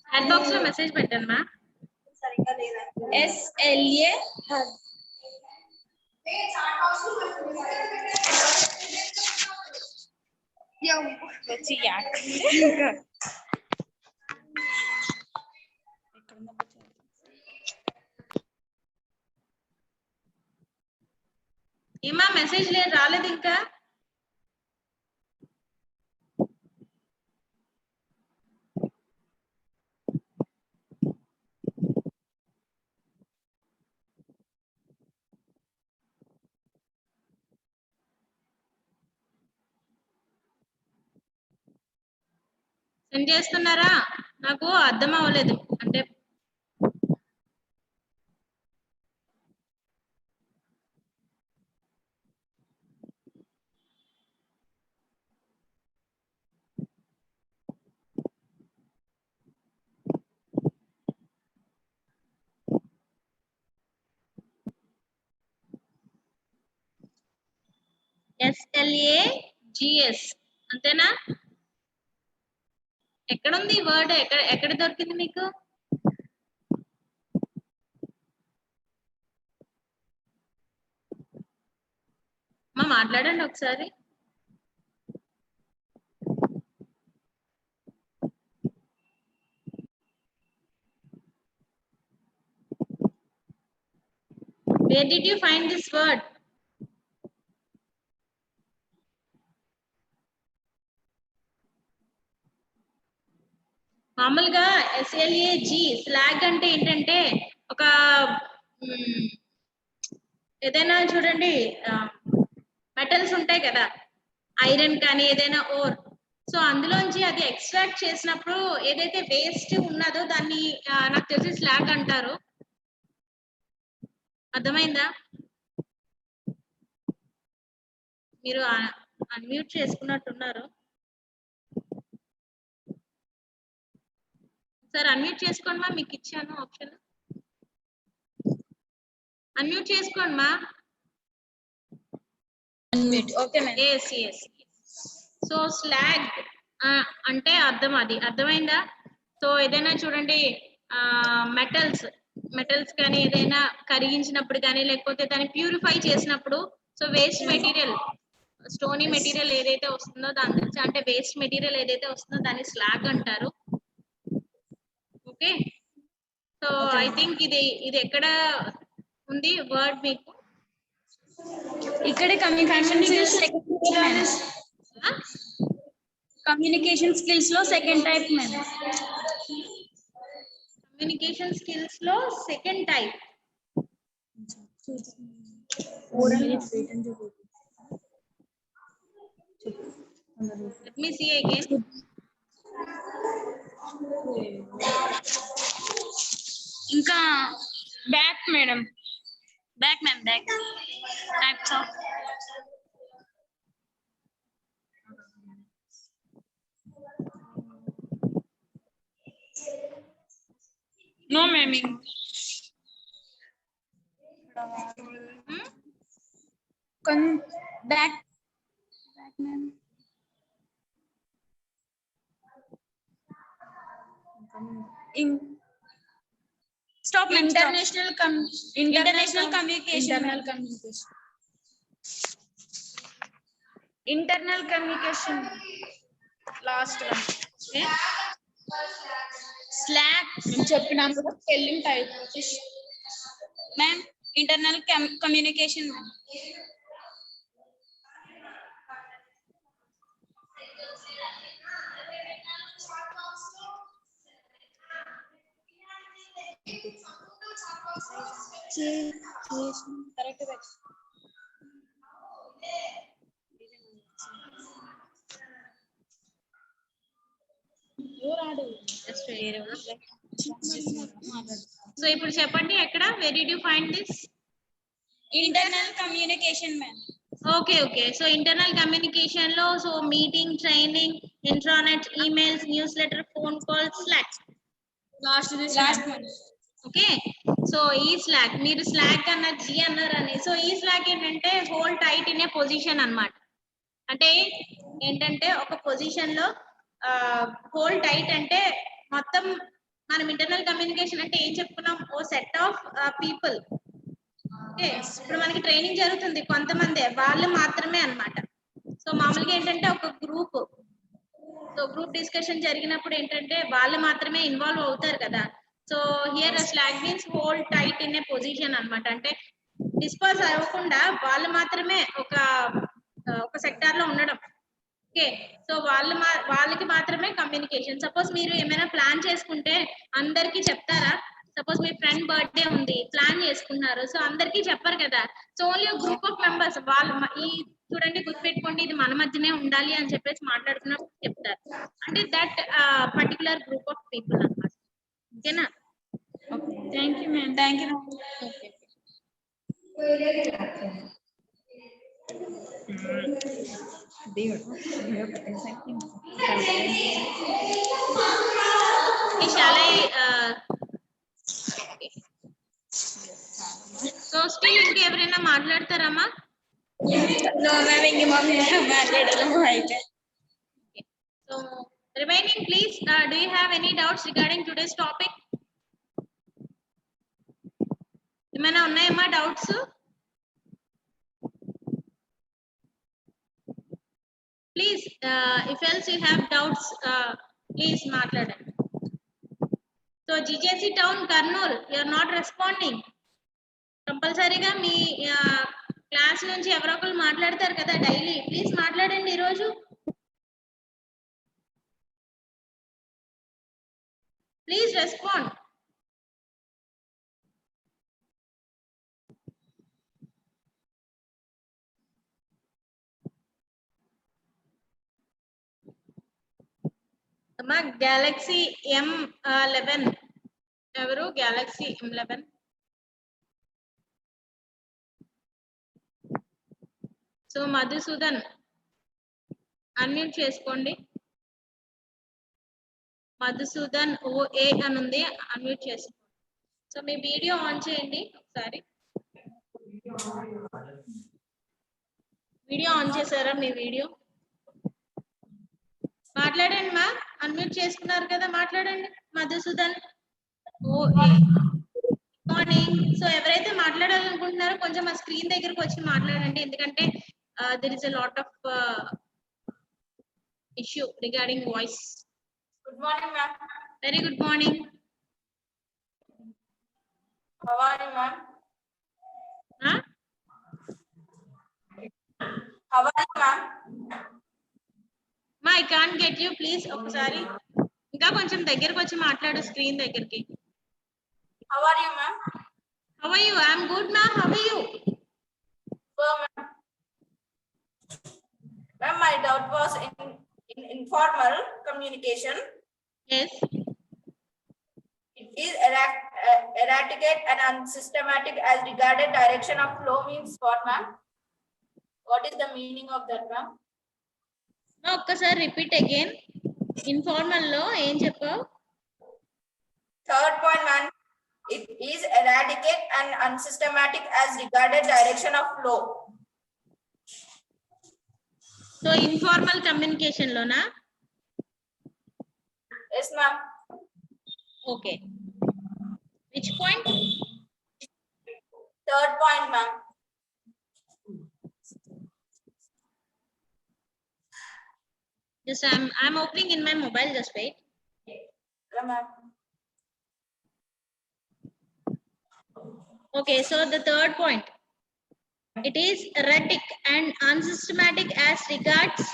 Chat box లో మెసేజ్ పెట్టండి మా. SLA. వచ్చి యాక్ ఏమా మెసేజ్ లేదు, రాలేదు ఇంకా. సెండ్ చేస్తున్నారా? నాకు అర్థం అవ్వలేదు. అంటే SLAGS అంతేనా? ఎక్కడుంది ఈ వర్డ్? ఎక్కడ దొరికింది మీకు? మాట్లాడండి ఒకసారి. Where did you find this word? మామూలుగా SLAG స్లాగ్ అంటే ఏంటంటే ఒక ఏదైనా చూడండి, మెటల్స్ ఉంటాయి కదా, ఐరన్ కానీ ఏదైనా ఓర్, సో అందులోంచి అది ఎక్స్ట్రాక్ట్ చేసినప్పుడు ఏదైతే వేస్ట్ ఉన్నదో దాన్ని నాకు తెలిసి స్లాగ్ అంటారు. అర్థమైందా? మీరు అన్మ్యూట్ చేసుకున్నట్టున్నారు. సార్ అన్మ్యూట్ చేసుకోండి మా, మీకు ఇచ్చాను ఆప్షన్. అన్మ్యూట్ చేసుకోండి మా. Unmute. Okay madam. yes. So slag అంటే అర్థం, అది అర్థమైందా? సో ఏదైనా చూడండి, మెటల్స్ కానీ ఏదైనా కరిగించినప్పుడు కానీ లేకపోతే దాన్ని ప్యూరిఫై చేసినప్పుడు, so waste material, stony material ఏదైతే వస్తుందో దాని నుంచి, అంటే వేస్ట్ మెటీరియల్ ఏదైతే వస్తుందో దాన్ని స్లాగ్ అంటారు. ఓకే, సో ఐ థింక్ ఇది ఎక్కడ ఉంది వర్డ్ మీకు? ఇక్కడే కమ్యూనికేషన్ స్కిల్స్ లో second type madam. Communication skills లో second type. Let me see again. ఇంకా back madam, back ma'am, back types of no ma'am. Back ma'am. Stop. International communication. Internal communication. Last one. Okay. Slack. చెప్పినాం కదా spelling type. Ma'am internal communication ma'am. Correct. So ఇప్పుడు చెప్పండి, ఎక్కడ? where did you find this? Internal communication ma'am. Okay. So internal communication లో, so meeting, training, intranet, emails, news letter, phone call, Slack. Last okay, so ఈ Slack, మీరు Slack అన్నారు, జీ అన్నారని. So ఈ స్లాక్ ఏంటంటే hold tight in a position అన్నమాట. అంటే ఏంటంటే ఒక పొజిషన్ లో హోల్ టైట్ అంటే మొత్తం మనం ఇంటర్నల్ కమ్యూనికేషన్ అంటే ఏం చెప్పుకున్నాం? ఓ సెట్ ఆఫ్ పీపుల్. ఓకే, ఇప్పుడు మనకి ట్రైనింగ్ జరుగుతుంది, కొంతమంది వాళ్ళు మాత్రమే అన్నమాట. సో సో మామూలుగా ఏంటంటే ఒక గ్రూప్, సో గ్రూప్ డిస్కషన్ జరిగినప్పుడు ఏంటంటే వాళ్ళు మాత్రమే ఇన్వాల్వ్ అవుతారు కదా. So here slag means hold tight in a position అన్నమాట. అంటే డిస్పర్స్ అవ్వకుండా వాళ్ళు మాత్రమే ఒక సెక్టార్ లో ఉండడం. ఓకే, సో వాళ్ళకి మాత్రమే కమ్యూనికేషన్. సపోజ్ మీరు ఏమైనా ప్లాన్ చేసుకుంటే అందరికి చెప్తారా? సపోజ్ మీ ఫ్రెండ్ బర్త్డే ఉంది, ప్లాన్ చేసుకున్నారు, సో అందరికి చెప్పరు కదా. So only group of members వాళ్ళు చూడండి, గుర్తుపెట్టుకోండి, ఇది మన మధ్యనే ఉండాలి అని చెప్పేసి మాట్లాడుకున్నప్పుడు చెప్తారు. అంటే that particular group of people అన్నమాట. ఓకేనా? Thank you ma'am. Thank you. Shall I so still ఇంకెవరైనా మాట్లాడతారమ్మా? నో మ్యామ్, ఇంక మాట్లాడము అయితే. So remaining please, do you have any doubts regarding today's topic? ఏమైనా ఉన్నాయమ్మా doubts? Please if else you have doubts please మాట్లాడండి. So GJC town Kurnool, you are not responding. కంపల్సరీగా మీ క్లాస్ నుంచి ఎవరో ఒకరు మాట్లాడతారు కదా డైలీ, ప్లీజ్ మాట్లాడండి ఈరోజు. Please respond. అమ్మా గెలాక్సీ M11 ఎవరు? Galaxy M11. So Madhusudan unmute చేసుకోండి. మధుసూదన్ OA అని ఉంది, అన్మ్యూట్ చేసుకోండి. సో మీ వీడియో ఆన్ చేయండి ఒకసారి. వీడియో ఆన్ చేశారా? మీ వీడియో మాట్లాడండి మా, అన్మ్యూట్ చేసుకున్నారు కదా, మాట్లాడండి. Madhusudan OA, morning. సో ఎవరైతే మాట్లాడాలనుకుంటున్నారో కొంచెం ఆ స్క్రీన్ దగ్గరకు వచ్చి మాట్లాడండి, ఎందుకంటే there is a lot of issue regarding voice. Good morning, ma'am. Very good morning. How are you, ma'am? Huh? How are you, ma'am? Ma, I can't get you, please. ఒకసారి ఇంకా కొంచెం దగ్గరకు వచ్చి మాట్లాడు స్క్రీన్ దగ్గరికి. How are you, ma'am? How are you? I'm good, ma. How are you? So, ma'am. Ma'am, my doubt was in informal communication. Yes. It is erratic and unsystematic as regarded direction of flow means what, ma'am? What is the meaning of that, ma'am? మా ఒక్కసారి repeat again. Informal లో ఏం చెప్పావు? Third point, ma'am. It is erratic and unsystematic as regarded direction of flow. So informal communication లోనా? Yes, ma'am. Okay, which point? Third point, ma'am. Just I'm opening in my mobile, just wait. Yeah, ma'am. Okay, so the third point, it is erratic and unsystematic as regards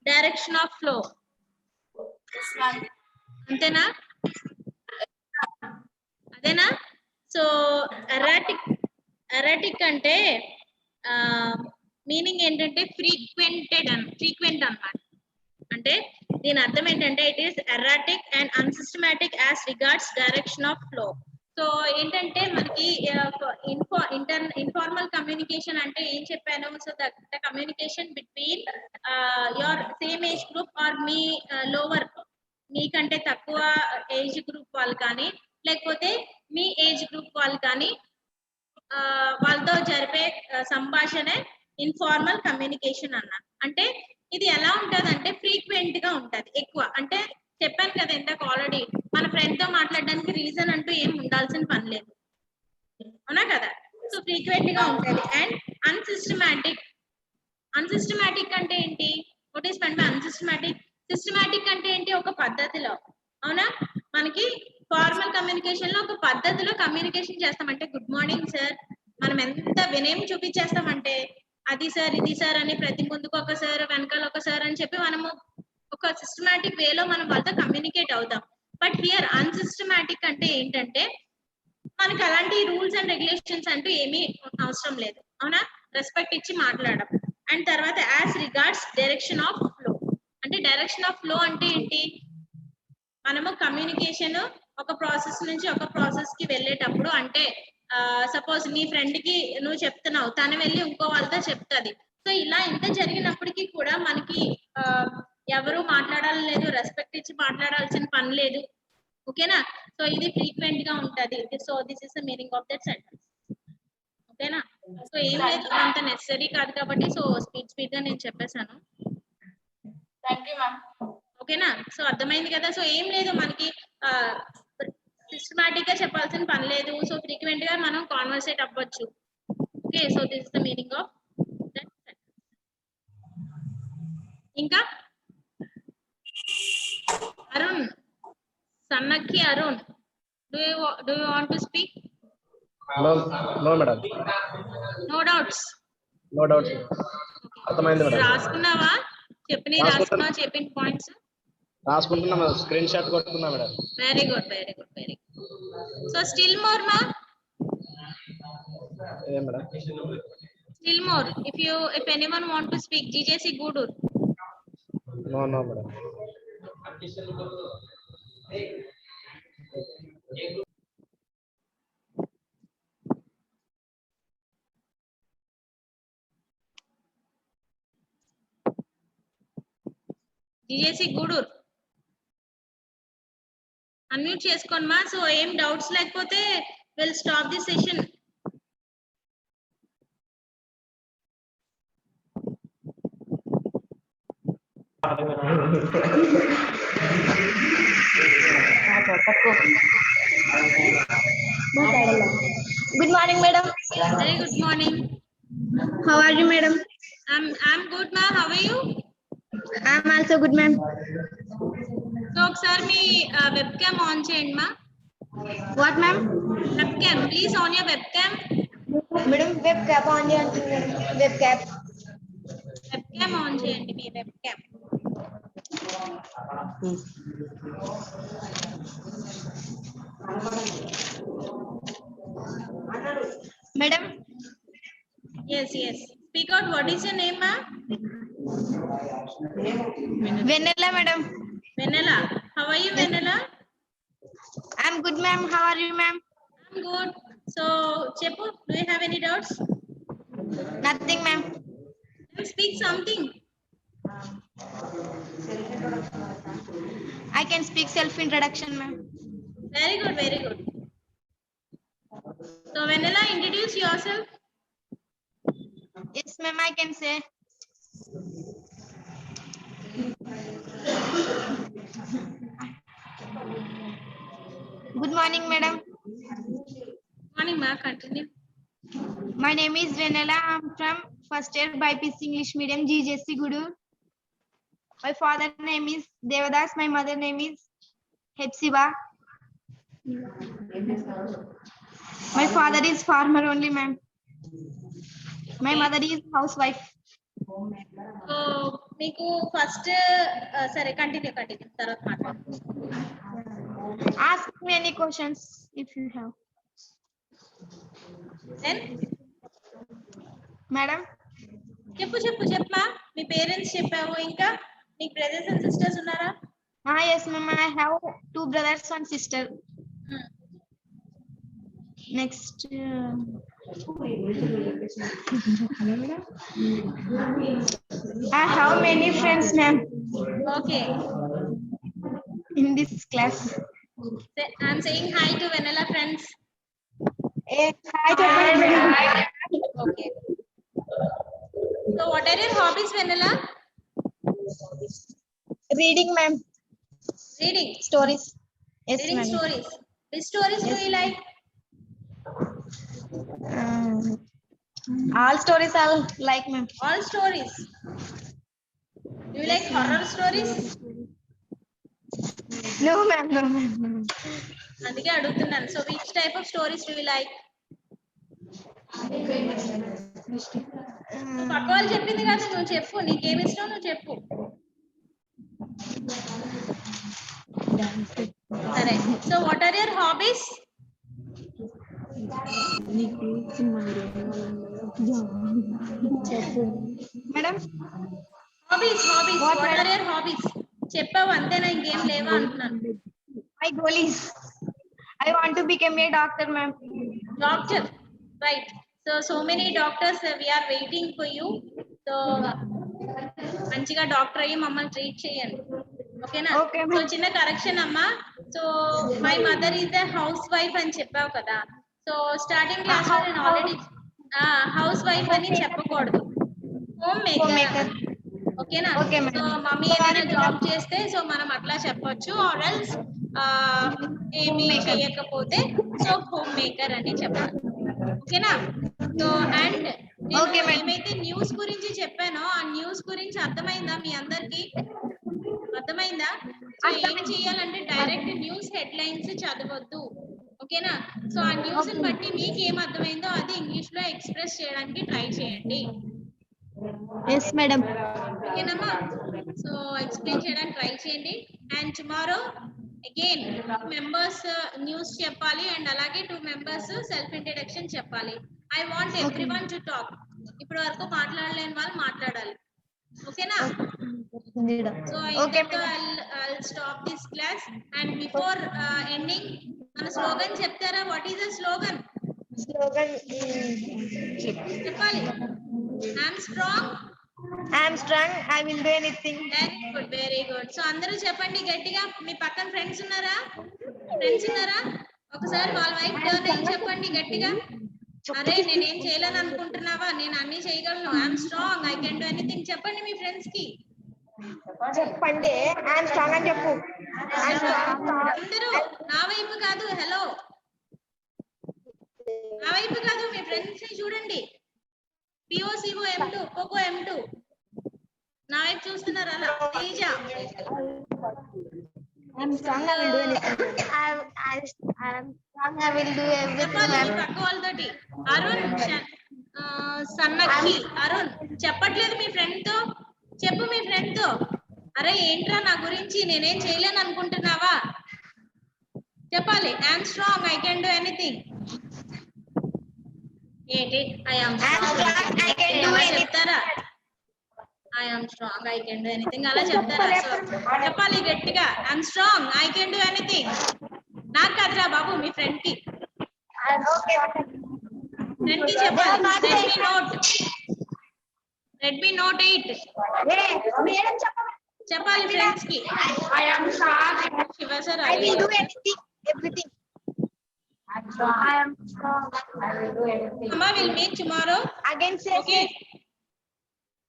direction of flow. Yes, ma'am. అంతేనా? అదేనా? So erratic అంటే meaning ఏంటంటే frequent అన్నమాట. అంటే దీని అర్థం ఏంటంటే it is erratic and unsystematic as regards direction of flow. So ఏంటంటే మనకి ఇన్ఫార్మల్ కమ్యూనికేషన్ అంటే ఏం చెప్పాను? So the communication between your same age group or మీ లోవర్, మీకంటే తక్కువ ఏజ్ గ్రూప్ వాళ్ళు కానీ, లేకపోతే మీ ఏజ్ గ్రూప్ వాళ్ళు కానీ వాళ్ళతో జరిపే సంభాషణే ఇన్ఫార్మల్ కమ్యూనికేషన్ అన్న. అంటే ఇది ఎలా ఉంటది అంటే ఫ్రీక్వెంట్ గా ఉంటది, ఎక్కువ. అంటే చెప్పాను కదా ఇందాక ఆల్రెడీ, మన ఫ్రెండ్ తో మాట్లాడడానికి రీజన్ అంటూ ఏం ఉండాల్సిన పని లేదు, అవునా కదా? సో ఫ్రీక్వెంట్ గా ఉంటది. అండ్ అన్సిస్టమాటిక్ అంటే ఏంటి? What is meant by unsystematic? Systematic అంటే ఏంటి? ఒక పద్ధతిలో, అవునా? మనకి ఫార్మల్ కమ్యూనికేషన్ లో ఒక పద్ధతిలో కమ్యూనికేషన్ చేస్తామంటే గుడ్ మార్నింగ్ సార్, మనం ఎంత వినయం చూపించేస్తామంటే అది సార్ ఇది సార్ అని ప్రతి ముందుకు ఒక సార్ వెనకాల ఒక సార్ అని చెప్పి మనము ఒక సిస్టమాటిక్ వేలో మనం వాళ్ళతో కమ్యూనికేట్ అవుతాం. బట్ హియర్ అన్సిస్టమాటిక్ అంటే ఏంటంటే మనకి అలాంటి రూల్స్ అండ్ రెగ్యులేషన్స్ అంటూ ఏమీ అవసరం లేదు, అవునా? రెస్పెక్ట్ ఇచ్చి మాట్లాడడం. అండ్ తర్వాత as regards direction of flow, అంటే డైరెక్షన్ ఆఫ్ ఫ్లో అంటే ఏంటి? మనము కమ్యూనికేషన్ ఒక ప్రాసెస్ నుంచి ఒక ప్రాసెస్ కి వెళ్ళేటప్పుడు, అంటే సపోజ్ నీ ఫ్రెండ్ కి నువ్వు చెప్తున్నావు, తను వెళ్ళి ఇంకో వాళ్ళతో చెప్తుంది. సో ఇలా ఇంత జరిగినప్పటికీ కూడా మనకి ఎవరు మాట్లాడాలి లేదు, రెస్పెక్ట్ ఇచ్చి మాట్లాడాల్సిన పని లేదు, ఓకేనా? సో ఇది ఫ్రీక్వెంట్ గా ఉంటది. So this is the meaning of that sentence, ఓకేనా? సో ఏం లేదు, అంత నెసరీ కాదు కాబట్టి సో స్పీడ్ గా నేను చెప్పేశాను. Thank you ma'am. ఓకేనా? సో అర్థమైంది కదా? సో ఏం లేదు, మనకి సిస్టమాటిక్ గా చెప్పాల్సిన పని లేదు. సో ఫ్రీక్వెంట్ గా మనం కాన్వర్సేట్ అవ్వచ్చు. Okay, so this is the meaning of that sentence. ఇంకా అరుణ్, సన్నక్కి Arun, do you want to speak? No madam, No doubts. no doubt. అర్థమైంది మేడం. రాసుకున్నావా? రాసుకున్నావా చెప్పిన పాయింట్స్? రాసుకుంటున్నా మేడం, స్క్రీన్ షాట్ కొట్టుకున్నా madam. Very good, very good, very good. So still more మా, ఏం madam? still more, if anyone want to speak, GJC Gudur. No madam. GJC Gudur, unmute చేసుకోండి మా. సో ఏం డౌట్స్ లేకపోతే will stop the session. Good morning, madam. Very good morning. How are you, madam? I'm good ma. How are you? I'm also good, ma'am. సో ఒకసారి మీ web cam on చేయండి మా. What, ma'am? Web cam please on your web cam. Madam, web cap on your web cap. Web cam on చేయండి, మీ web cam. Madam, Yes, yes. Speak out. What is your name, ma'am? Vanilla, madam. Vanilla. How are you, Vanilla? I'm good, ma'am. How are you, ma'am? I'm good. So, Chepu, do you have any doubts? Nothing, ma'am. Then speak something. I can speak self-introduction, ma'am. Very good, very good. So, Vanilla, introduce yourself. Yes, ma'am, I can say. Good morning, madam. Morning, ma. Continue. My name is Vanilla. I'm from first year BPC English Medium, GJC Gudur. My father name is Devadas. My mother name is Hepsiba. My father is farmer only, ma'am. My mother is housewife. So, మీకు first సరే continue తర్వాత మాట్లాడు. Ask me any questions if you have. Then Madam, చెప్పమ్మా. మీ parents చెప్పావు, ఇంకా నీకు brothers and sisters ఉన్నారా? yes, ma'am. I have 2 brothers and sister. Next, I have many friends, ma'am, Okay. in this class. I'm saying hi to Vanilla friends. Hi, చెప్పండి. Okay. So what are your hobbies, Vanilla? Reading, ma'am. Reading. Stories. Yes, Reading ma'am. stories. Which stories do you like? All stories I like, ma'am. All stories. Do you like horror stories? No, ma'am. No, ma'am. No. అందుకే అడుగుతున్నాను. So which type of stories do you like? పక్క వాళ్ళు చెప్పింది కాదు, నువ్వు చెప్పు, నీకేమి ఇష్టం నువ్వు చెప్పు. సరే, so what are your hobbies? Madam, hobbies hobbies What, what are madam? Your hobbies? చెప్పావు అంతేనా, ఇంకేం లేవా అంటున్నాను. my goal is I want to become a doctor, ma'am. Doctor, right. So many doctors we are waiting for you. So మంచిగా doctor అయ్యి మమ్మల్ని treat చేయండి, ఓకేనా? Okay, so ma'am. చిన్న కరెక్షన్ అమ్మా. So my mother is a housewife అని చెప్పావు కదా. సో స్టార్టింగ్ క్లాస్ లో నేను ఆల్రెడీ హౌస్ వైఫ్ అని చెప్పకూడదు, హోమ్ మేకర్. Homemaker. ఓకేనా? Okay, ma'am. సో మమ్మీ ఏదైనా జాబ్ చేస్తే సో మనం అట్లా చెప్పొచ్చు, ఆర్ ఎల్స్ ఏమి చేయకపోతే సో హోమ్ మేకర్ అని చెప్పాలి, ఓకేనా? So and Okay, ma'am. ఏమైతే న్యూస్ గురించి చెప్పానో ఆ న్యూస్ గురించి అర్థమైందా మీ అందరికి? అర్థమైందా? సో ఏం చేయాలంటే డైరెక్ట్ న్యూస్ హెడ్లైన్స్ చదవద్దు, ఓకేనా? సో ఆ న్యూస్ బట్టి మీకు ఏం అర్థమైందో అది ఇంగ్లీష్ లో ఎక్స్ప్రెస్ చేయడానికి ట్రై చేయండి, Yes, madam. ఓకేనమ్మా? సో ఎక్స్ప్లెయిన్ చేయడానికి ట్రై చేయండి. And tomorrow again members news చెప్పాలి అండ్ అలాగే 2 మెంబర్స్ సెల్ఫ్ ఇంట్రడక్షన్ చెప్పాలి. I want everyone to talk. ఇప్పటి వరకు మాట్లాడలేని వాళ్ళు మాట్లాడాలి, ఓకేనా? So Okay, I'll stop this class and before ending మన స్లోగన్ చెప్తారా? What is the slogan? Slogan. చెప్పాలి. I'm strong. I am strong. I will do anything. Very good, very good. So అందరూ చెప్పండి గట్టిగా. మీ పక్కన ఫ్రెండ్స్ ఉన్నారా? ఫ్రెండ్స్ ఉన్నారా? ఒకసారి వాళ్ళ వైపు టర్న్ అయ్యి చెప్పండి గట్టిగా. అరే నేనేం చేయలేను అనుకుంటున్నావా? నేను అన్ని చేయగలను. I'm strong, I can do anything. చెప్పండి మీ ఫ్రెండ్స్ కి. చెప్పండి I am strong అని చెప్పు. I am strong. అందరూ నా వైపు కాదు, హలో, నా వైపు కాదు, మీ ఫ్రెండ్స్ ని చూడండి. POCO M2, POCO M2 నా వైపు చూస్తున్నారు అలా. Teja, I am strong. I will do anything. I am strong. I will do everything. చెప్పాలి మీ పక్క వాళ్ళతోటి. అరుణ్, సన్నకి అరుణ్ చెప్పట్లేదు మీ ఫ్రెండ్ తో. చెప్పు మీ ఫ్రెండ్ తో. అరే ఏంట్రా నా గురించి, నేనేం చేయలేను అనుకుంటున్నావా? చెప్పాలి. I'm strong, I can do anything. ఏంటి I am strong I can do అలా anything. చెప్తారా? I am strong, I can do anything అలా చెప్తారా? సో చెప్పాలి గట్టిగా. I'm strong, I can do anything. నాకు కాదురా బాబు, మీ ఫ్రెండ్ కి. Okay. ఫ్రెండ్ కి చెప్పాలి. రెడ్మీ నోట్ 8 చెప్పాలి ఫ్రెండ్స్ కి. I am strong. Shiva sir I will do anything. Everything. I am strong. I will do anything. అమ్మా will meet tomorrow. Again say. Okay.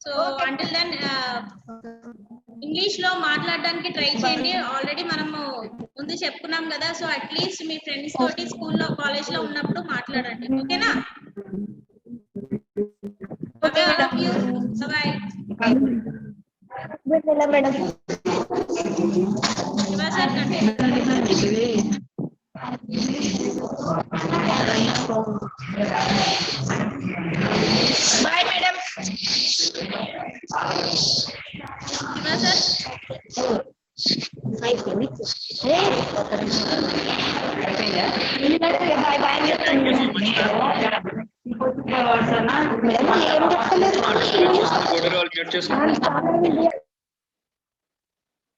So until then English లో మాట్లాడడానికి try చేయండి. Already మనము ముందు చెప్పుకున్నాం కదా. సో అట్లీస్ట్ మీ friends తోటి స్కూల్లో కాలేజ్ లో ఉన్నప్పుడు మాట్లాడండి, ఓకేనా? Okay, all of you by. Madam. Shiva sir continue. Bye, madam. Shiva sir. Bye, bye.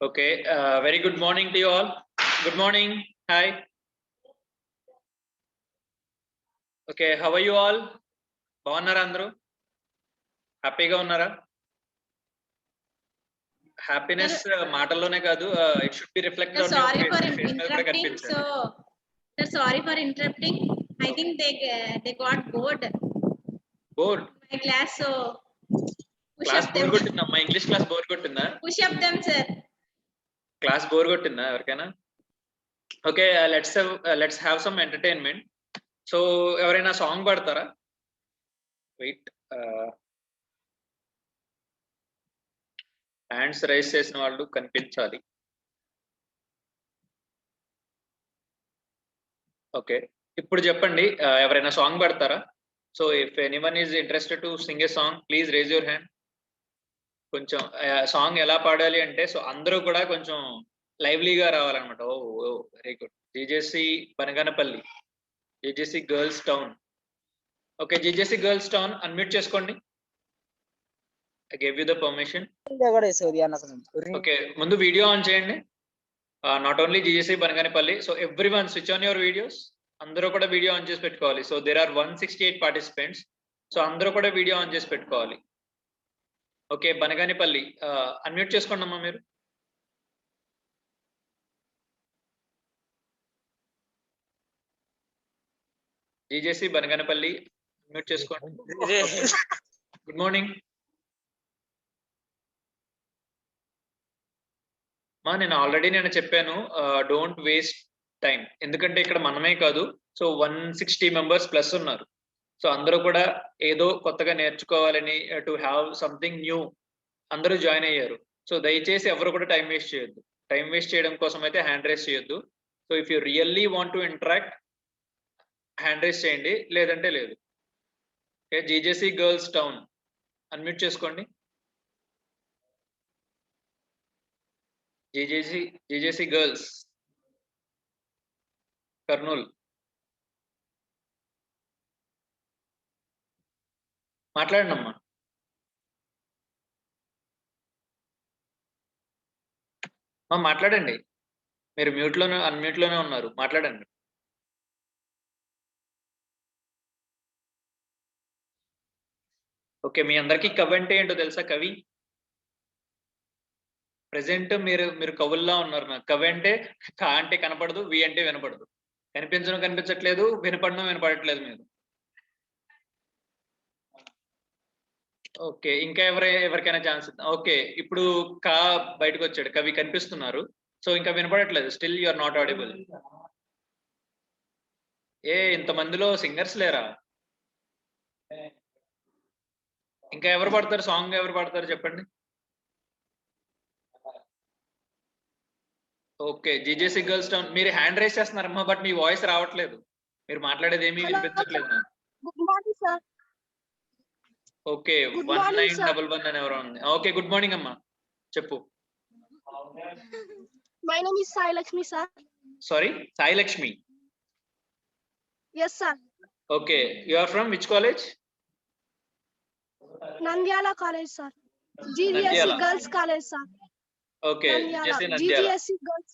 Okay, very good morning to you all. Good morning. Hi. Okay, how are you all? బాగున్నారా అందరూ? హ్యాపీగా ఉన్నారా? హ్యాపీనెస్ మాటల్లోనే కాదు, it should be reflected on sorry for your face మీద కూడా interrupting. కనిపించాలి. So sir sorry for interrupting. I think they got bored bored my class. So class bore కొట్టిందా? మా ఇంగ్లీష్ క్లాస్ బోర్ కొట్టిందా? Push up them sir. Class bore కొట్టిందా ఎవరికైనా? Okay, let's have some entertainment. So ఎవరైనా song పాడతారా? Wait. Hands raise చేసిన వాళ్ళు కనిపించాలి. ఓకే, ఇప్పుడు చెప్పండి, ఎవరైనా సాంగ్ పాడతారా? So if anyone is interested to sing a song, please raise your hand. కొంచెం సాంగ్ ఎలా పాడాలి అంటే, సో అందరూ కూడా కొంచెం లైవ్లీగా రావాలన్నమాట. Oh very good. GJC Banaganapalli, GJC girls town. Okay, GJC girls town unmute చేసుకోండి. I gave you the permission. Okay, ముందు వీడియో ఆన్ చేయండి. Not only GJC Banaganapalli, so everyone switch on your videos. అందరూ కూడా వీడియో ఆన్ చేసి పెట్టుకోవాలి. So there are 168 participants. So అందరూ కూడా video on చేసి పెట్టుకోవాలి. ఓకే, బనగానపల్లి అన్మ్యూట్ చేసుకోండి అమ్మా మీరు. జీజేసి బనగానపల్లి అన్మ్యూట్ చేసుకోండి. గుడ్ మార్నింగ్ మా. నేను ఆల్రెడీ చెప్పాను, డోంట్ వేస్ట్ టైం. ఎందుకంటే ఇక్కడ మనమే కాదు, సో 160 మెంబర్స్ ప్లస్ ఉన్నారు. సో అందరూ కూడా ఏదో కొత్తగా నేర్చుకోవాలని, టు హ్యావ్ సంథింగ్ న్యూ అందరూ జాయిన్ అయ్యారు. సో దయచేసి ఎవరు కూడా టైం వేస్ట్ చేయొద్దు. టైం వేస్ట్ చేయడం కోసం అయితే హ్యాండ్ రైజ్ చేయొద్దు. So if you really want to interact, hand raise చేయండి, లేదంటే లేదు. Okay, GJC girls town unmute చేసుకోండి. జీజేసి గర్ల్స్ కర్నూలు మాట్లాడండి అమ్మా. మాట్లాడండి, మీరు అన్మ్యూట్ లోనే ఉన్నారు, మాట్లాడండి. ఓకే, మీ అందరికీ కవి అంటే ఏంటో తెలుసా? కవి ప్రెసెంట్ మీరు కవుల్లా ఉన్నారు. నాకు కవి అంటే కా అంటే కనపడదు, వి అంటే వినపడదు. కనిపించట్లేదు, వినపడట్లేదు మీరు. ఓకే, ఇంకా ఎవరికైనా ఛాన్స్? ఓకే, ఇప్పుడు కా బయటకు వచ్చాడు, కవి కనిపిస్తున్నారు. సో ఇంకా వినపడట్లేదు, still you are not audible. ఇంతమందిలో సింగర్స్ లేరా? ఇంకా ఎవరు పాడతారు సాంగ్? ఎవరు పాడతారు చెప్పండి. ఓకే, జీజేసి గర్ల్స్ టౌన్ మీరు హ్యాండ్ రైజ్ చేస్తున్నారమ్మా, బట్ మీ వాయిస్ రావట్లేదు. మీరు మాట్లాడేది ఏమీ వినిపించట్లేదు నాకు. Good morning sir. ఓకే, 1911 అని ఎవరో ఉంది. ఓకే, గుడ్ మార్నింగ్ అమ్మా, చెప్పు. My name is Sai Lakshmi sir. Sorry, Sai Lakshmi. Yes sir. Okay, you are from which college? Nandyala college sir. GGSC Nandyala. girls college sir. Okay, Nandyala. Nandyala. GGSC girls.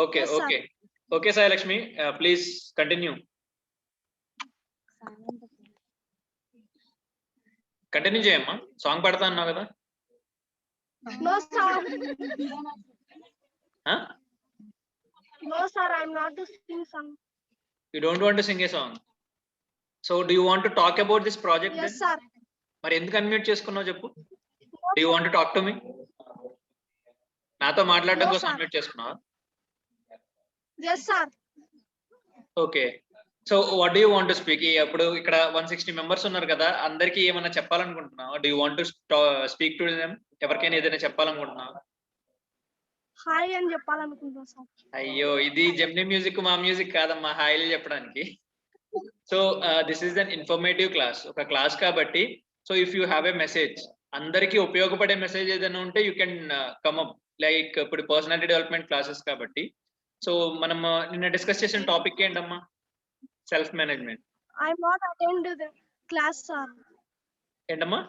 Okay Yes, sir. Okay okay Sai Lakshmi, please continue. Continue చేయమ్మా, song పాడతా అన్నావు కదా. No sir. Huh? No sir, I'm not to sing song. You don't want to sing a song. So do you want to talk about this project Yes then? sir. మరి ఎందుకు unmute చేసుకున్నావు చెప్పు. Do you want to talk to me? నాతో మాట్లాడడం No, కోసం sir. అన్మ్యూట్ చేసుకున్నావా? Yes sir. Okay, so what do you want to speak? అప్పుడు ఇక్కడ 160 మెంబర్స్ ఉన్నారు కదా, అందరికీ ఏమైనా చెప్పాలనుకుంటున్నావా? Do you want to speak to them? ఎవరికైనా ఏదైనా చెప్పాలనుకుంటున్నావా? హాయ్ అని చెప్పాలనుకుంటున్నా సార్. అయ్యో, ఇది జెమినీ మ్యూజిక్ మా మ్యూజిక్ కాదమ్మా హాయిలు చెప్పడానికి. So this is an informative class, ఒక క్లాస్ కాబట్టి. So if you have a message, అందరికీ ఉపయోగపడే మెసేజ్ ఏదైనా ఉంటే you can come up. Like ఇప్పుడు పర్సనాలిటీ డెవలప్మెంట్ క్లాసెస్ కాబట్టి. సో మనం నిన్న డిస్కస్ చేసిన టాపిక్ ఏంటమ్మా? Self management. I'm not attend the class sir. ఏంటమ్మా?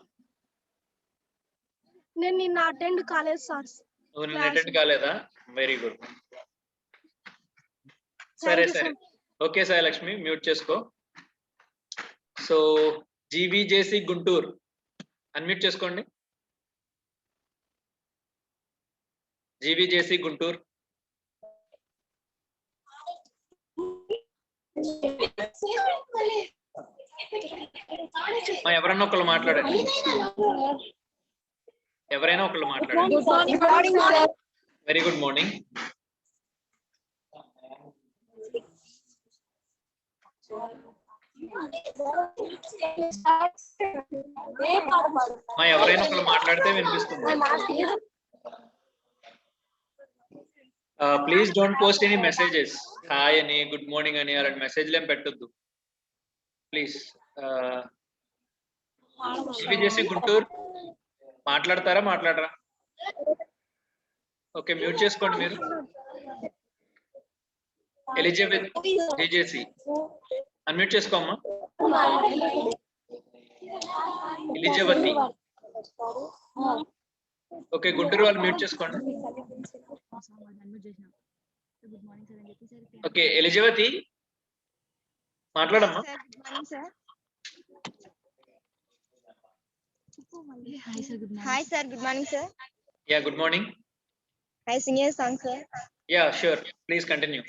నేను నిన్న అటెండ్ కాలేదు సార్. నువ్వు నిన్న అటెండ్ కాలేదా? Very good. సరే you, సరే, sir. Okay Sai Lakshmi, mute చేసుకో. సో జీవీజేసి గుంటూరు అన్మ్యూట్ చేసుకోండి. జీవీజేసి గుంటూరు. ఎవరన్నా ఒకళ్ళు మాట్లాడండి, ఎవరైనా ఒకళ్ళు మాట్లాడండి. Very good morning. మా ఎవరైనా ఒకరు మాట్లాడితే వినిపిస్తుంది. Please don't post any messages. Hi అని, గుడ్ మార్నింగ్ అని అలాంటి మెసేజ్లు ఏం పెట్టొద్దు ప్లీజ్. ఇవి చేసి గుంటూరు మాట్లాడతారా, మాట్లాడరా? ఓకే, మ్యూట్ చేసుకోండి మీరు. ఎలిజబెత్ జీజేసి అన్మ్యూట్ చేసుకోమ్మా. ఎలిజబెత్. ఓకే, గుంటూరు వాళ్ళు మ్యూట్ చేసుకోండి. ఓకే, ఎలిజబెత్ మాట్లాడమ్మా. Hi sir, good morning sir. Yeah, good morning. I sing a song sir. Yeah, sure, please continue.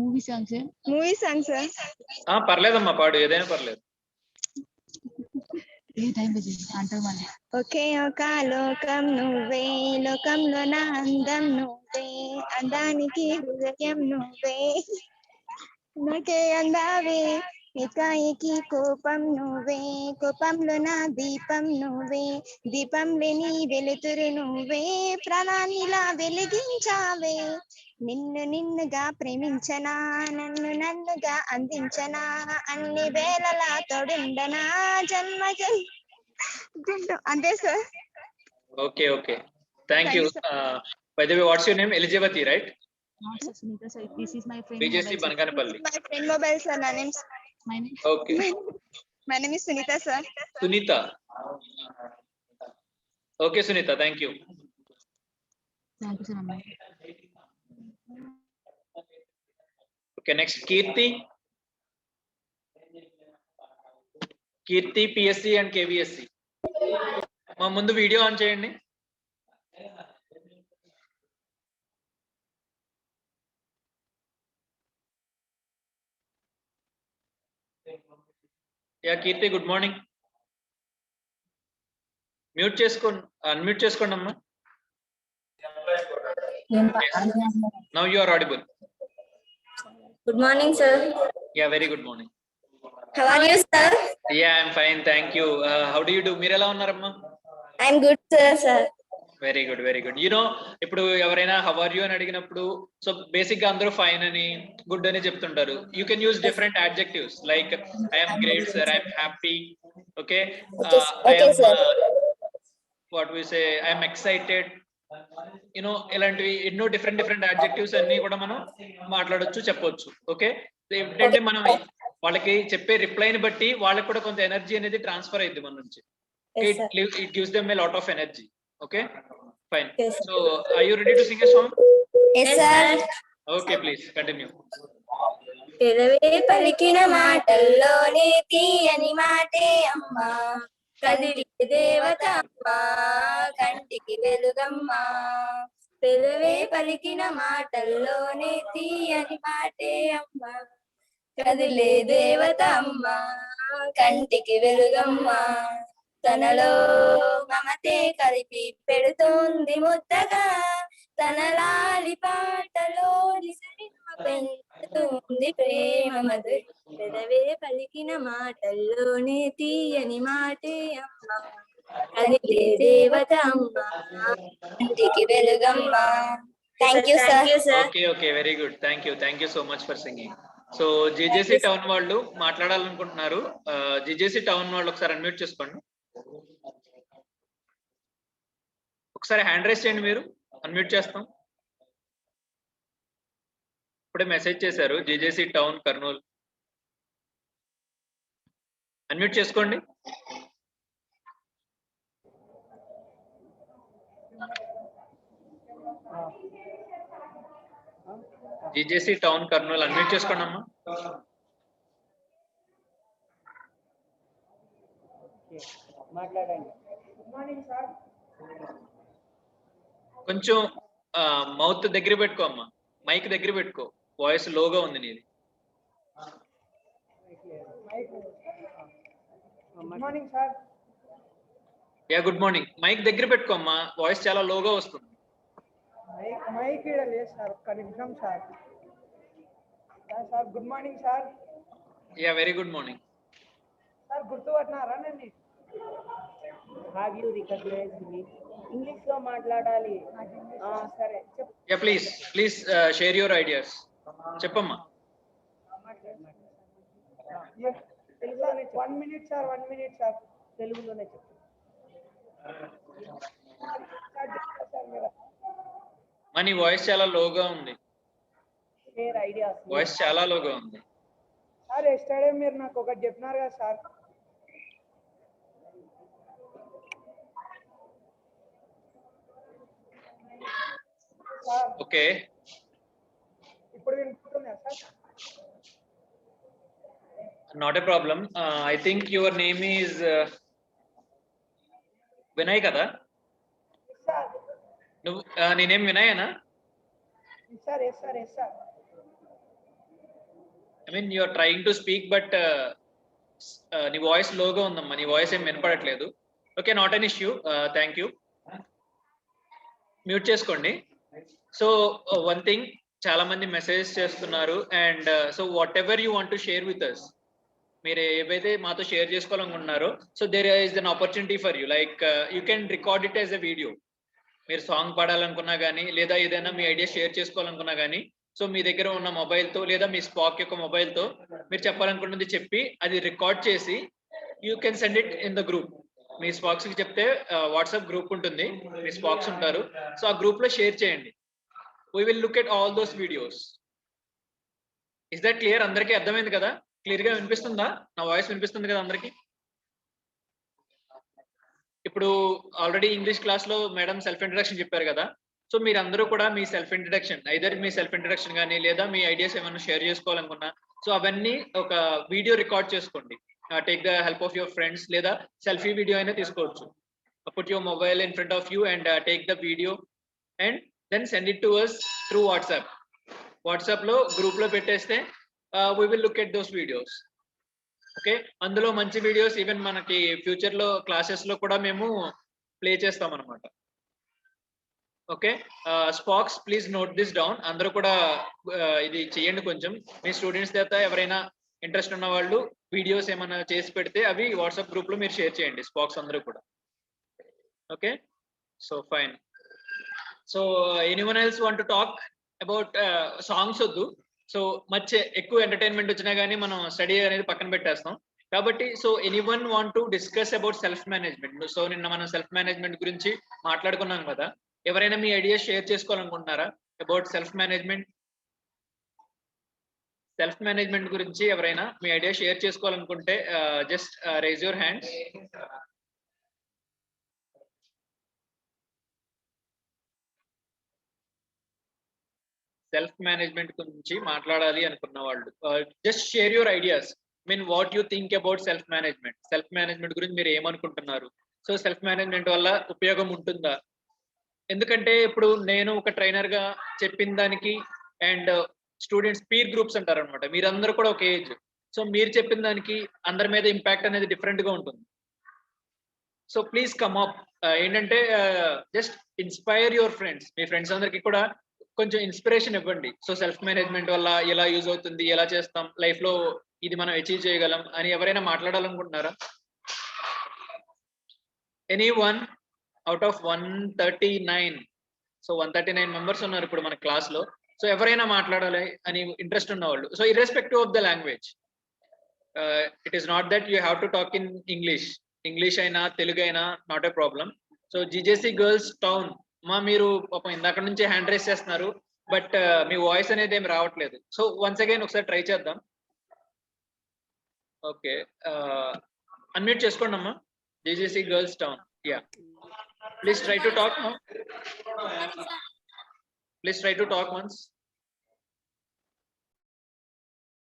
Movie song sir. Movie song sir. పర్లేదమ్మా, పాడు, ఏదైనా పర్లేదు. ఒకే ఒక లోకం నువ్వే, లోకంలో నా అందం నువ్వే, అందానికి హృదయం నువ్వే, నాకే అందావే, ఏకాయికి కోపం నువ్వే, కోపంలో నా దీపం నువ్వే, దీపంలో నీ వెలుతురు నువ్వే, ప్రాణాన్నిలా వెలిగించావే, నిన్ను నిన్నుగా ప్రేమించనా, నన్ను నన్నుగా అందించనా, అన్ని వేళలా తోడుండనా, జన్మ జన్మ. అంతే sir. Okay okay, thank you. By the way, what's your name? Elizabeth, right? Sunita sir, this is my friend. BJC Bankanapalli. My friend mobile sir, Okay. My name is Sunita sir. Sunita. Okay, Sunita, thank you. Thank you, sir. Okay, next Kirti. Kirti, PSC and KVSC. మా ముందు video on చేయండి. Yeah Keerthi, good morning. మ్యూట్ చేసుకోండి, అన్మ్యూట్ చేసుకోండి అమ్మా. Now you are audible. Good morning, sir. Yeah, very good morning. How are you, sir? Yeah, I'm fine, thank you. How do you do? మీరు ఎలా ఉన్నారమ్మా? I'm good, sir. Very good, very good. You know, ఇప్పుడు ఎవరైనా how are you అని అడిగినప్పుడు, so basic గా అందరూ fine అని, గుడ్ అని చెప్తుంటారు. You can use different adjectives like I'm great sir, I'm happy, okay, I'm what we say, I'm excited, you know, ఇలాంటివి ఎన్నో డిఫరెంట్ అడ్జెక్టివ్స్ అన్ని కూడా మనం మాట్లాడొచ్చు, చెప్పొచ్చు. ఓకే, ఏంటంటే మనం వాళ్ళకి చెప్పే రిప్లైని బట్టి వాళ్ళకి కూడా కొంత ఎనర్జీ అనేది ట్రాన్స్ఫర్ అయ్యింది మన నుంచి. It gives them A lot of energy. Okay, fine. Yes. So, are you ready to sing a song? Yes, sir. Okay, please continue. పెదవే పలికిన మాటల్లోనే తీయని మాటే అమ్మా, కదిలి దేవత అమ్మా, కంటికి వెలుగమ్మా. పెదవే పలికిన మాటల్లోనే తీయని మాటే అమ్మా, కదిలే దేవత అమ్మా, కంటికి వెలుగమ్మా. తనలో మమతే కలిపి పెడుతోంది ముద్దగా, తన లాలి పాటలోని పెంచుతుంది ప్రేమ మధురి. పెదవే పలికిన మాటల్లోనే తీయని మాటే అమ్మ, కదిలే దేవత అమ్మ, ఇంటికి వెలుగమ్మ. Thank you sir. Okay, very good. Thank you so much for singing. So GJC town వాళ్ళు మాట్లాడాలనుకుంటున్నారు. జీజేసీ టౌన్ వాళ్ళు ఒకసారి అన్మ్యూట్ చేసుకోండి. ఒకసారి హ్యాండ్ రైస్ చేయండి, మీరు అన్మ్యూట్ చేస్తాం. ఇప్పుడే మెసేజ్ చేశారు జీజేసీ టౌన్ కర్నూలు. అన్మ్యూట్ చేసుకోండి. జీజేసీ టౌన్ కర్నూలు అన్మ్యూట్ చేసుకోండి అమ్మా. కొంచెం మౌత్ దగ్గర పెట్టుకో అమ్మా, మైక్ దగ్గర పెట్టుకో, వాయిస్ లోగా ఉంది నీది. Yeah, good morning. మైక్ దగ్గర పెట్టుకో అమ్మా, వాయిస్ చాలా లోగా వస్తుంది. మైక్ లేదు సార్, ఒక్క నిమిషం sir. Sir good morning sir. Yeah, very good morning. Sir గుర్తుపట్టినారా నన్ను? Have you recognised me? English లో మాట్లాడాలి. సరే చెప్పు. Yeah, please share your ideas. Cheppamma. తెలుగులోనే 1 minute సార్ తెలుగులోనే చెప్పు. Mani voice chala loga undi. Share ideas. Voice chala loga undi. Sir yesterday మీరు నాకు ఒకటి చెప్పినారు కదా సార్. Okay. ఇప్పుడు వింటున్నా sir. Not a problem. I think your name is Vinay kada? Sir No, నీ name Vinay na? Sir yes sir. I mean, you are trying to speak, but నీ voice లోగా ఉందమ్మా, నీ వాయిస్ ఏం వినపడట్లేదు. Okay, not an issue. Thank you. Mute చేసుకోండి. So one thing, చాలా మంది మెసేజ్ చేస్తున్నారు, and so whatever you want to share with us, మీరు ఏవైతే మాతో షేర్ చేసుకోవాలనుకుంటున్నారో, so there is an opportunity for you. Like you can record it as a video. మీరు song పాడాలనుకున్నా కానీ, లేదా ఏదైనా మీ ఐడియా షేర్ చేసుకోవాలనుకున్నా కానీ, సో మీ దగ్గర ఉన్న మొబైల్తో లేదా మీ స్పాక్ యొక్క మొబైల్తో మీరు చెప్పాలనుకున్నది చెప్పి అది రికార్డ్ చేసి you can send it in the group. మీ స్పాక్స్కి చెప్తే వాట్సాప్ గ్రూప్ ఉంటుంది, మీ స్పాక్స్ ఉంటారు, సో ఆ గ్రూప్లో షేర్ చేయండి. We will look at all those videos. Is that clear? అందరికీ అర్థమైంది కదా? క్లియర్గా వినిపిస్తుందా? నా వాయిస్ వినిపిస్తుంది కదా అందరికీ? ఇప్పుడు ఆల్రెడీ ఇంగ్లీష్ క్లాస్లో మేడం సెల్ఫ్ ఇంట్రడక్షన్ చెప్పారు కదా, సో మీరందరూ కూడా మీ సెల్ఫ్ ఇంట్రడక్షన్, ఐదర్ మీ సెల్ఫ్ ఇంట్రడక్షన్ కానీ లేదా మీ ఐడియాస్ ఏమైనా షేర్ చేసుకోవాలనుకున్నా, సో అవన్నీ ఒక వీడియో రికార్డ్ చేసుకోండి. Take the help of your friends, లేదా సెల్ఫీ వీడియో అయినా తీసుకోవచ్చు. Put your mobile in front of you and take the video and then send it to us through WhatsApp. వాట్సాప్లో గ్రూప్లో పెట్టేస్తే we will look at those videos. Okay, అందులో మంచి videos even మనకి ఫ్యూచర్లో క్లాసెస్లో కూడా మేము ప్లే చేస్తాం అనమాట. Okay, SPOCs please note this down. అందరూ కూడా ఇది చేయండి కొంచెం. మీ స్టూడెంట్స్ చేత ఎవరైనా ఇంట్రెస్ట్ ఉన్న వాళ్ళు వీడియోస్ ఏమైనా చేసి పెడితే అవి వాట్సాప్ గ్రూప్లో మీరు షేర్ చేయండి, స్పాక్స్ అందరూ కూడా. Okay, so fine. So anyone else want to talk about songs? వద్దు. సో మచ్ ఎక్కువ ఎంటర్టైన్మెంట్ వచ్చినా కానీ మనం స్టడీ అనేది పక్కన పెట్టేస్తాం కాబట్టి, so anyone want to discuss about self management? So నిన్న మనం సెల్ఫ్ మేనేజ్మెంట్ గురించి మాట్లాడుకున్నాం కదా, ఎవరైనా మీ ఐడియాస్ షేర్ చేసుకోవాలనుకుంటున్నారా about self management? Self management గురించి ఎవరైనా మీ ఐడియా షేర్ చేసుకోవాలనుకుంటే just raise your hands. Self management గురించి మాట్లాడాలి అనుకున్న వాళ్ళు just share your ideas. Mean what you think about self management. Self management గురించి మీరు ఏమనుకుంటున్నారు? సో సెల్ఫ్ మేనేజ్మెంట్ వల్ల ఉపయోగం ఉంటుందా? ఎందుకంటే ఇప్పుడు నేను ఒక ట్రైనర్ గా చెప్పిన దానికి అండ్ స్టూడెంట్స్ పీర్ గ్రూప్స్ అంటారు అనమాట, మీరందరూ కూడా ఒక ఏజ్, సో మీరు చెప్పిన దానికి అందరి మీద ఇంపాక్ట్ అనేది డిఫరెంట్ గా ఉంటుంది. So please come up. ఏంటంటే జస్ట్ ఇన్స్పైర్ యువర్ ఫ్రెండ్స్. మీ ఫ్రెండ్స్ అందరికి కూడా కొంచెం ఇన్స్పిరేషన్ ఇవ్వండి. సో సెల్ఫ్ మేనేజ్మెంట్ వల్ల ఎలా యూజ్ అవుతుంది, ఎలా చేస్తాం లైఫ్ లో, ఇది మనం అచీవ్ చేయగలం అని ఎవరైనా మాట్లాడాలనుకుంటున్నారా? Anyone out of 139, so 139 members ఉన్నారు ఇప్పుడు మన క్లాస్ లో. సో ఎవరైనా మాట్లాడాలి అని ఇంట్రెస్ట్ ఉన్న వాళ్ళు, so irrespective of the language, it is not that you have to talk in English అయినా తెలుగు అయినా not a problem. So GJC girls town మా, మీరు పాపం ఇందాక నుంచి హ్యాండ్ రైస్ చేస్తున్నారు, బట్ మీ వాయిస్ అనేది ఏమి రావట్లేదు. సో వన్స్ అగైన్ ఒకసారి ట్రై చేద్దాం. ఓకే, అన్మ్యూట్ చేసుకోండి అమ్మా. GJC girls town, yeah. Please try to talk now. Please try to talk once.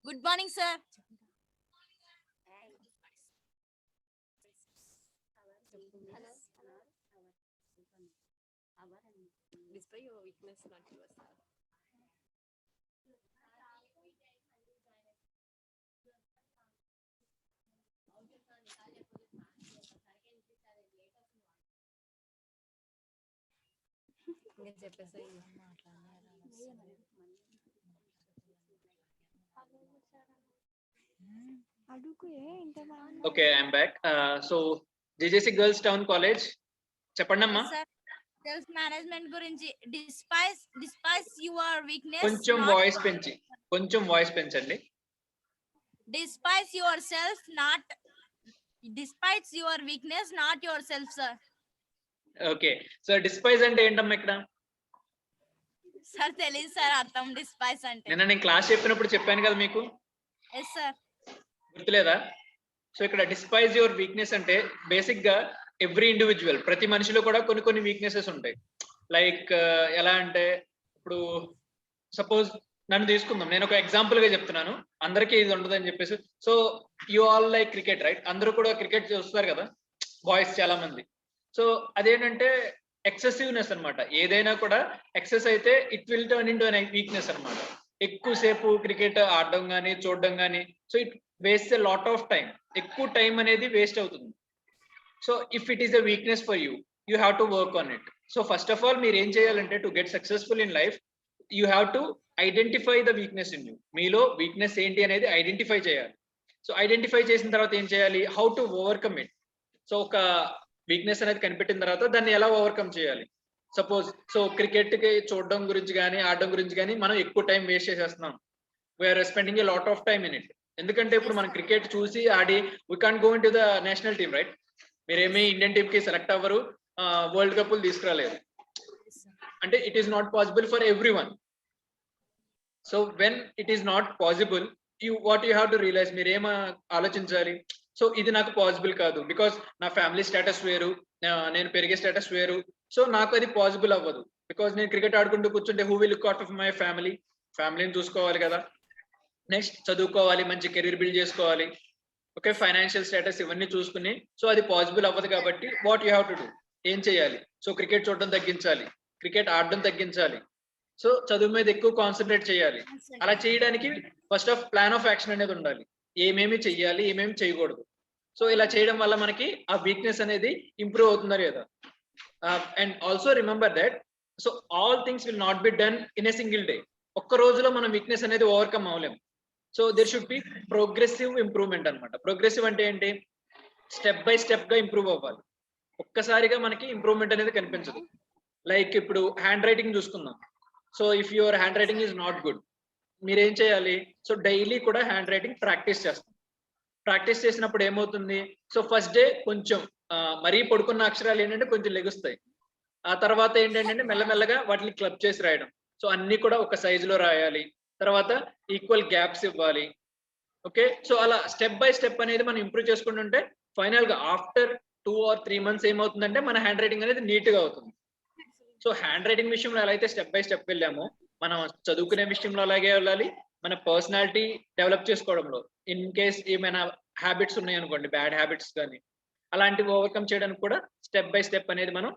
Good morning, sir. Display your weakness, not yourself. నేను చెప్పేసి okay, I'm back. So JJC girls town college, చెప్పండి అమ్మా. Sir self management గురించి despise your weakness, కొంచెం voice పెంచండి. Despise yourself, not despise your weakness, not yourself sir. Okay, so despise అంటే ఏంటమ్మా ఇక్కడ? సార్ తెలియదు సార్ అర్థం డిస్పైస్ అంటే. నిన్న నేను క్లాస్ చెప్పినప్పుడు చెప్పాను కదా మీకు, ఎస్ సార్. గుర్తులేదా? సో ఇక్కడ డిస్పైజ్ యువర్ వీక్నెస్ అంటే బేసిక్ గా ఎవ్రీ ఇండివిజువల్, ప్రతి మనిషిలో కూడా కొన్ని వీక్నెసెస్ ఉంటాయి. లైక్ ఎలా అంటే, ఇప్పుడు సపోజ్ నన్ను తీసుకుందాం, నేను ఒక ఎగ్జాంపుల్ గా చెప్తున్నాను, అందరికీ ఇది ఉండదు అని చెప్పేసి. So you all like cricket, right? అందరూ కూడా క్రికెట్ చూస్తారు కదా, బాయ్స్ చాలా మంది. సో అదేంటంటే ఎక్సెసివ్నెస్ అన్నమాట. ఏదైనా కూడా ఎక్సెస్ అయితే it will turn into an weakness అన్నమాట. ఎక్కువసేపు క్రికెట్ ఆడడం కానీ చూడడం కానీ, so it waste a lot of time. ఎక్కువ టైం అనేది వేస్ట్ అవుతుంది. So if it is a weakness for you, you have to work on it. So first of all మీరు ఏం చేయాలంటే, to get successful in life, you have to identify the weakness in you. మీలో weakness ఏంటి అనేది identify చేయాలి. So identify చేసిన తర్వాత ఏం చేయాలి? How to overcome it. So ఒక వీక్నెస్ అనేది కనిపెట్టిన తర్వాత దాన్ని ఎలా ఓవర్కమ్ చేయాలి? సపోజ్ సో క్రికెట్ కి చూడడం గురించి కానీ ఆడడం గురించి కానీ మనం ఎక్కువ టైం వేస్ట్ చేసేస్తున్నాం. We're spending a lot of time in it. ఎందుకంటే ఇప్పుడు మనం క్రికెట్ చూసి ఆడి we can't go into the national team, right? మీరేమీ ఇండియన్ టీమ్ కి సెలెక్ట్ అవ్వరు, వరల్డ్ కప్ తీసుకురాలేదు. అంటే it is not possible for everyone. So when it is not possible, what you have to realise, మీరు ఏం ఆలోచించాలి? So ఇది నాకు పాసిబుల్ కాదు, బికాస్ నా ఫ్యామిలీ స్టేటస్ వేరు, నేను పెరిగే స్టేటస్ వేరు. సో నాకు అది పాసిబుల్ అవ్వదు. బికాస్ నేను క్రికెట్ ఆడుకుంటూ కూర్చుంటే who will look out of my ఫ్యామిలీని చూసుకోవాలి కదా. నెక్స్ట్ చదువుకోవాలి, మంచి కెరీర్ బిల్డ్ చేసుకోవాలి, ఓకే, ఫైనాన్షియల్ స్టేటస్ ఇవన్నీ చూసుకుని. సో అది పాసిబుల్ అవ్వదు కాబట్టి what you have to do, ఏం చేయాలి? సో క్రికెట్ చూడడం తగ్గించాలి, క్రికెట్ ఆడడం తగ్గించాలి, సో చదువు మీద ఎక్కువ కాన్సన్ట్రేట్ చేయాలి. అలా చేయడానికి first of plan of action అనేది ఉండాలి. ఏమేమి చెయ్యాలి, ఏమేమి చేయకూడదు. సో ఇలా చేయడం వల్ల మనకి ఆ వీక్నెస్ అనేది ఇంప్రూవ్ అవుతుందా లేదా. And also remember that, so all things will not be done in a single day. ఒక్క రోజులో మనం వీక్నెస్ అనేది ఓవర్కమ్ అవ్వలేము. So there should be progressive improvement అనమాట. ప్రోగ్రెసివ్ అంటే ఏంటి? స్టెప్ బై స్టెప్ గా ఇంప్రూవ్ అవ్వాలి. ఒక్కసారిగా మనకి ఇంప్రూవ్మెంట్ అనేది కనిపించదు. లైక్ ఇప్పుడు హ్యాండ్ రైటింగ్ చూసుకుందాం. So if your handwriting is not good, మీరేం చేయాలి? సో డైలీ కూడా హ్యాండ్ రైటింగ్ ప్రాక్టీస్ చేస్తాం. ప్రాక్టీస్ చేసినప్పుడు ఏమవుతుంది? సో ఫస్ట్ డే కొంచెం మరీ పడుకున్న అక్షరాలు ఏంటంటే కొంచెం లెగుస్తాయి. ఆ తర్వాత ఏంటంటే మెల్లమెల్లగా వాటిని క్లబ్ చేసి రాయడం. సో అన్ని కూడా ఒక సైజులో రాయాలి. తర్వాత ఈక్వల్ గ్యాప్స్ ఇవ్వాలి. ఓకే, సో అలా స్టెప్ బై స్టెప్ అనేది మనం ఇంప్రూవ్ చేసుకుంటుంటే ఫైనల్ గా ఆఫ్టర్ 2 or 3 months ఏమవుతుందంటే మన హ్యాండ్ రైటింగ్ అనేది నీట్ గా అవుతుంది. సో హ్యాండ్ రైటింగ్ విషయంలో ఎలా అయితే స్టెప్ బై స్టెప్ వెళ్ళామో, మనం చదువుకునే విషయంలో అలాగే వెళ్ళాలి. మన పర్సనాలిటీ డెవలప్ చేసుకోవడంలో ఇన్ కేస్ ఏమైనా హ్యాబిట్స్ ఉన్నాయనుకోండి, బ్యాడ్ హ్యాబిట్స్ కానీ, అలాంటివి ఓవర్కమ్ చేయడానికి కూడా స్టెప్ బై స్టెప్ అనేది మనం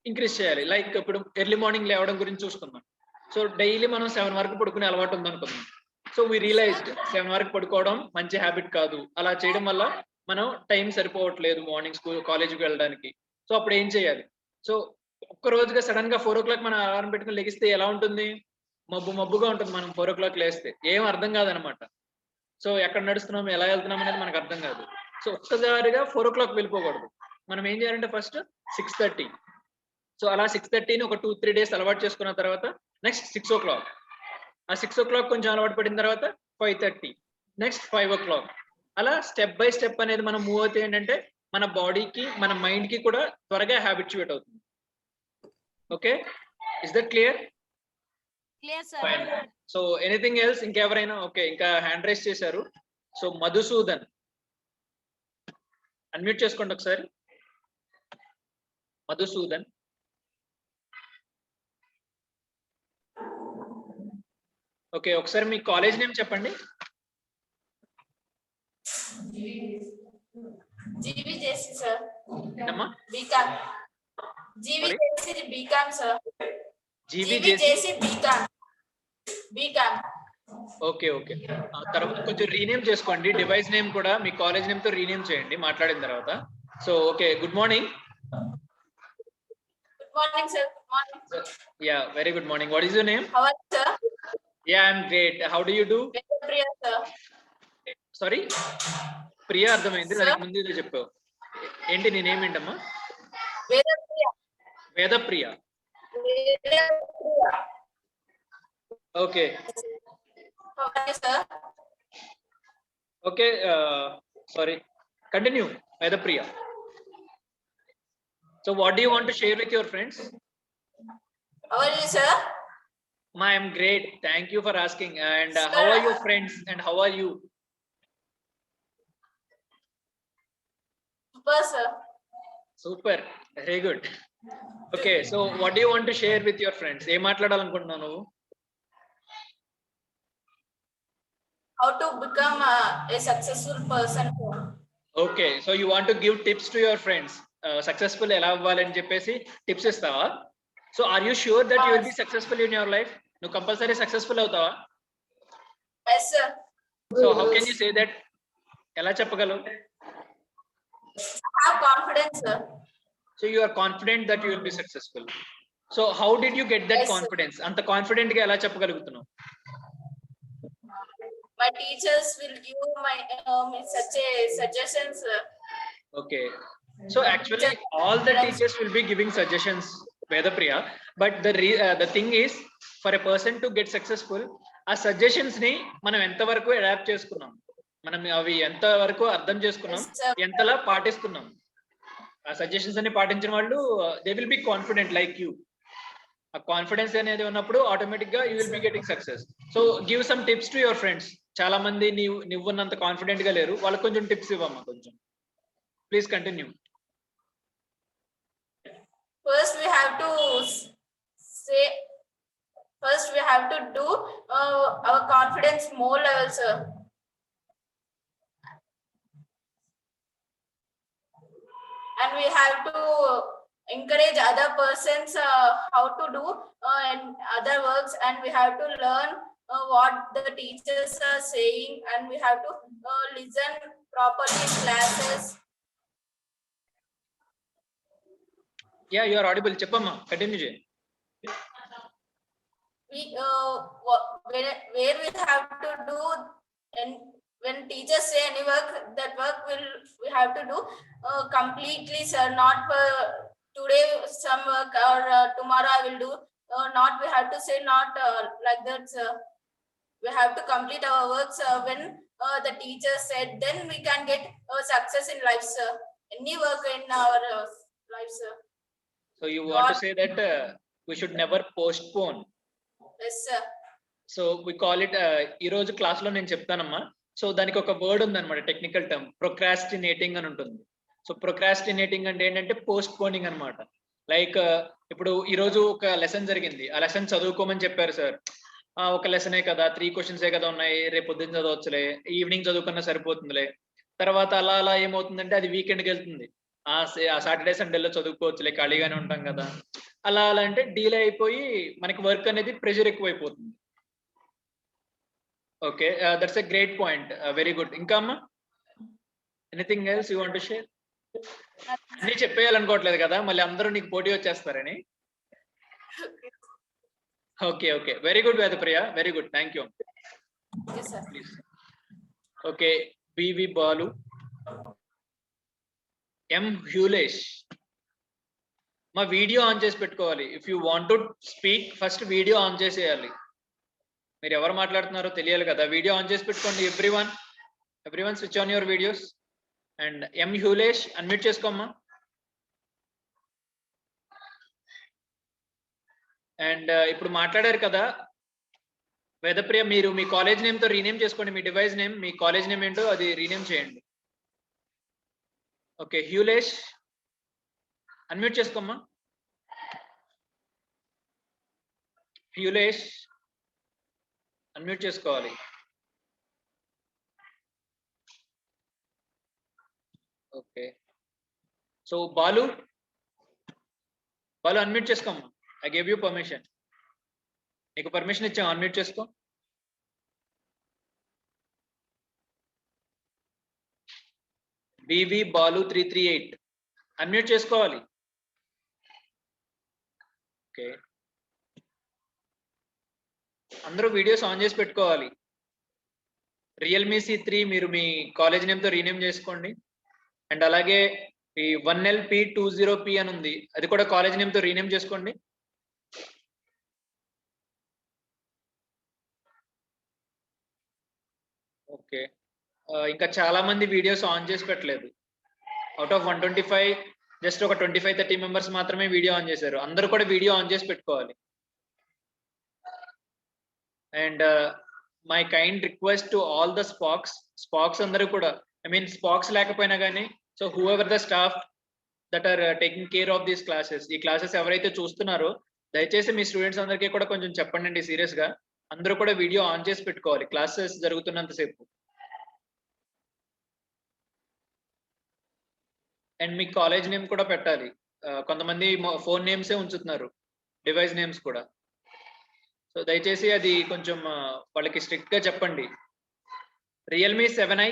ఇంక్రీజ్ చేయాలి. లైక్ ఇప్పుడు ఎర్లీ మార్నింగ్ లేవడం గురించి చూసుకుందాం. సో డైలీ మనం 7 వరకు పడుకునే అలవాటు ఉందనుకుందాం. సో వీ రియలైజ్డ్ 7 వరకు పడుకోవడం మంచి హ్యాబిట్ కాదు. అలా చేయడం వల్ల మనం టైం సరిపోవట్లేదు మార్నింగ్ స్కూల్ కాలేజీకి వెళ్ళడానికి. సో అప్పుడు ఏం చేయాలి? సో ఒక్క రోజుగా సడన్ గా 4 o'clock మనం అలారం పెట్టుకుని లెగిస్తే ఎలా ఉంటుంది? మబ్బుగా ఉంటుంది. మనం 4 o'clock లేస్తే ఏం అర్థం కాదనమాట. సో ఎక్కడ నడుస్తున్నాం, ఎలా వెళ్తున్నాం అనేది మనకు అర్థం కాదు. సో ఒక్కసారిగా 4 o'clock వెళ్ళిపోకూడదు. మనం ఏం చేయాలంటే ఫస్ట్ 6:30. సో అలా 6:30ని ఒక 2-3 days అలవాటు చేసుకున్న తర్వాత నెక్స్ట్ 6 o'clock. ఆ 6 o'clock కొంచెం అలవాటు పడిన తర్వాత 5:30, నెక్స్ట్ 5 o'clock. అలా స్టెప్ బై స్టెప్ అనేది మనం మూవ్ అవుతే ఏంటంటే మన బాడీకి మన మైండ్ కి కూడా త్వరగా హ్యాబిట్యుయేట్ అవుతుంది. Okay, is that clear? Clear sir. Fine. So anything else? ఇంకెవరైనా? ఓకే, ఇంకా హ్యాండ్ రైస్ చేశారు. సో మధుసూదన్, అన్మ్యూట్ చేసుకోండి ఒకసారి. మధుసూదన్. ఓకే, ఒకసారి మీ కాలేజ్ నేమ్ చెప్పండి. GVJC sir. ఏంటమ్మా? BCom. GVJC BCom sir. GVJC BCom. Okay okay. తర్వాత కొంచెం రీనేమ్ చేసుకోండి. డివైస్ నేమ్ కూడా మీ కాలేజ్ నేమ్ తో రీనేమ్ చేయండి మాట్లాడిన తర్వాత. So okay, good morning. Good morning, sir. Good morning. Yeah, very good morning. What is your name? How are you, sir? Yeah, I'm great. How do you do? Vedapriya, sir. Sorry Priya అర్థమైంది, Sir. దానికి ముందు ఇదే చెప్పావు. ఏంటి నీ name ఏంటమ్మా? Vedapriya. Vedapriya. Vedapriya. Okay Okay, sir. Okay sorry continue Vedapriya. So what do you want to share with your friends? How are you, sir? I am great. Thank you for asking. And how Sir. are your friends and how are you? Super, sir. Super. Very good. Okay, so what do you want to share with your friends? ఏం మాట్లాడాలనుకుంటున్నావు నువ్వు? How to become a successful person, sir. Okay, so you want to give tips to your friends, successful ఎలా అవ్వాలని చెప్పేసి tips ఇస్తావా? So are you sure that you will be successful in your life? నువ్వు compulsory successful అవుతావా? Yes, sir. So how can you say that? ఎలా చెప్పగలవు? Have confidence, sir. So you are confident that you will be successful. So how did you get that Yes, sir. Confidence? అంత confident గా ఎలా చెప్పగలుగుతున్నావు? My teachers will give me such a suggestions, sir. Okay, so actually all the teachers will be giving suggestions, Vedapriya, but the thing is, for a person to get successful, ఆ suggestions ని మనం ఎంత వరకు adapt చేసుకున్నాం, మనం అవి ఎంత వరకు అర్థం చేసుకున్నాం, Yes, sir. ఎంతలా పాటిస్తున్నాం. ఆ సజెషన్స్ అన్ని పాటించిన వాళ్ళు they will be confident like you. ఆ కాన్ఫిడెన్స్ అనేది ఉన్నప్పుడు ఆటోమేటిక్ గా you will be getting success. So give some tips to your friends. చాలా మంది నువ్వున్నంత కాన్ఫిడెంట్ గా లేరు, వాళ్ళకి కొంచెం టిప్స్ ఇవ్వమ్మా కొంచెం. Please continue. First, we have to say. First, we have to do our confidence more level, sir. And we have to encourage other persons how to do and other works, and we have to learn what the teachers are saying, and we have to listen properly in classes. Yeah you are audible. చెప్పమ్మా, continue చేయి. We where we have to do, and when teachers say any work, that work we have to do completely, sir. Not for today some work or tomorrow I will do. Not we have to say not like that, sir. We have to complete our works when the teacher said, then we can get success in life, sir. Any work in our life, sir. So you want to say that we should never postpone. Yes, sir. So we call it, ఈ రోజు class లో నేను చెప్తానమ్మా. So దానికి ఒక word ఉందన్నమాట, technical term, procrastinating అని ఉంటుంది. సో ప్రొక్రాస్టినేటింగ్ అంటే ఏంటంటే పోస్ట్ పోనింగ్ అనమాట. లైక్ ఇప్పుడు ఈ రోజు ఒక లెసన్ జరిగింది, ఆ లెసన్ చదువుకోమని చెప్పారు సార్. ఒక లెసనే కదా, 3 questions కదా ఉన్నాయి, రేపు పొద్దున్న చదవచ్చులే, ఈవినింగ్ చదువుకున్నా సరిపోతుందిలే. తర్వాత అలా అలా ఏమవుతుందంటే అది వీకెండ్కి వెళ్తుంది. ఆ సాటర్డే సండేలో చదువుకోవచ్చులే, ఖాళీగానే ఉంటాం కదా, అలా అలా అంటే డీలే అయిపోయి మనకి వర్క్ అనేది ప్రెషర్ ఎక్కువైపోతుంది. Okay, that's a great point, very good. ఇంకా అమ్మా, anything else you want to share? అన్ని చెప్పేయాలనుకోవట్లేదు కదా, మళ్ళీ అందరూ నీకు పోటీ వచ్చేస్తారని. Okay okay, very good Vedapriya, very good, thank you. Yes, sir. Please. Okay, BV Balu, M Hulesh. మా వీడియో ఆన్ చేసి పెట్టుకోవాలి. If you want to speak first video on చేసేయాలి. మీరు ఎవరు మాట్లాడుతున్నారో తెలియాలి కదా, వీడియో ఆన్ చేసి పెట్టుకోండి. Everyone switch on your videos. And M Hulesh unmute చేసుకోమ్మా. అండ్ ఇప్పుడు మాట్లాడారు కదా వేదప్రియ, మీరు మీ కాలేజ్ నేమ్ తో రీనేమ్ చేసుకోండి. మీ డివైస్ నేమ్, మీ కాలేజ్ నేమ్ ఏంటో అది రీనేమ్ చేయండి. ఓకే, హ్యూలేష్ అన్మ్యూట్ చేసుకోమ్మా. హ్యూలేష్ అన్మ్యూట్ చేసుకోవాలి. ఓకే, సో బాలు అన్మ్యూట్ చేసుకోమ్మా. I gave you permission. నీకు పర్మిషన్ ఇచ్చాం, అన్మ్యూట్ చేసుకో. బివి బాలు 338 అన్మ్యూట్ చేసుకోవాలి. ఓకే, అందరూ వీడియోస్ ఆన్ చేసి పెట్టుకోవాలి. రియల్మీ C3 మీరు మీ కాలేజ్ నేమ్ తో రీనేమ్ చేసుకోండి. అండ్ అలాగే ఈ 1LP20P అని ఉంది, అది కూడా కాలేజ్ నేమ్ తో రీనేమ్ చేసుకోండి. ఓకే, ఇంకా చాలా మంది వీడియోస్ ఆన్ చేసి పెట్టలేదు. అవుట్ ఆఫ్ 125 జస్ట్ ఒక 25-30 మెంబర్స్ మాత్రమే వీడియో ఆన్ చేశారు. అందరూ కూడా వీడియో ఆన్ చేసి పెట్టుకోవాలి. And my kind request to all the SPOCs అందరూ కూడా, ఐ మీన్ స్పాక్స్ లేకపోయినా కానీ, so whoever the staff that are taking care of these classes, ఈ క్లాసెస్ ఎవరైతే చూస్తున్నారో దయచేసి మీ స్టూడెంట్స్ అందరికీ కూడా కొంచెం చెప్పండి సీరియస్ గా. అందరూ కూడా వీడియో ఆన్ చేసి పెట్టుకోవాలి క్లాసెస్ జరుగుతున్నంతసేపు. అండ్ మీ కాలేజ్ నేమ్ కూడా పెట్టాలి. కొంతమంది ఫోన్ నేమ్సే ఉంచుతున్నారు, డివైస్ నేమ్స్ కూడా. సో దయచేసి అది కొంచెం వాళ్ళకి స్ట్రిక్ట్ గా చెప్పండి. రియల్మీ 7i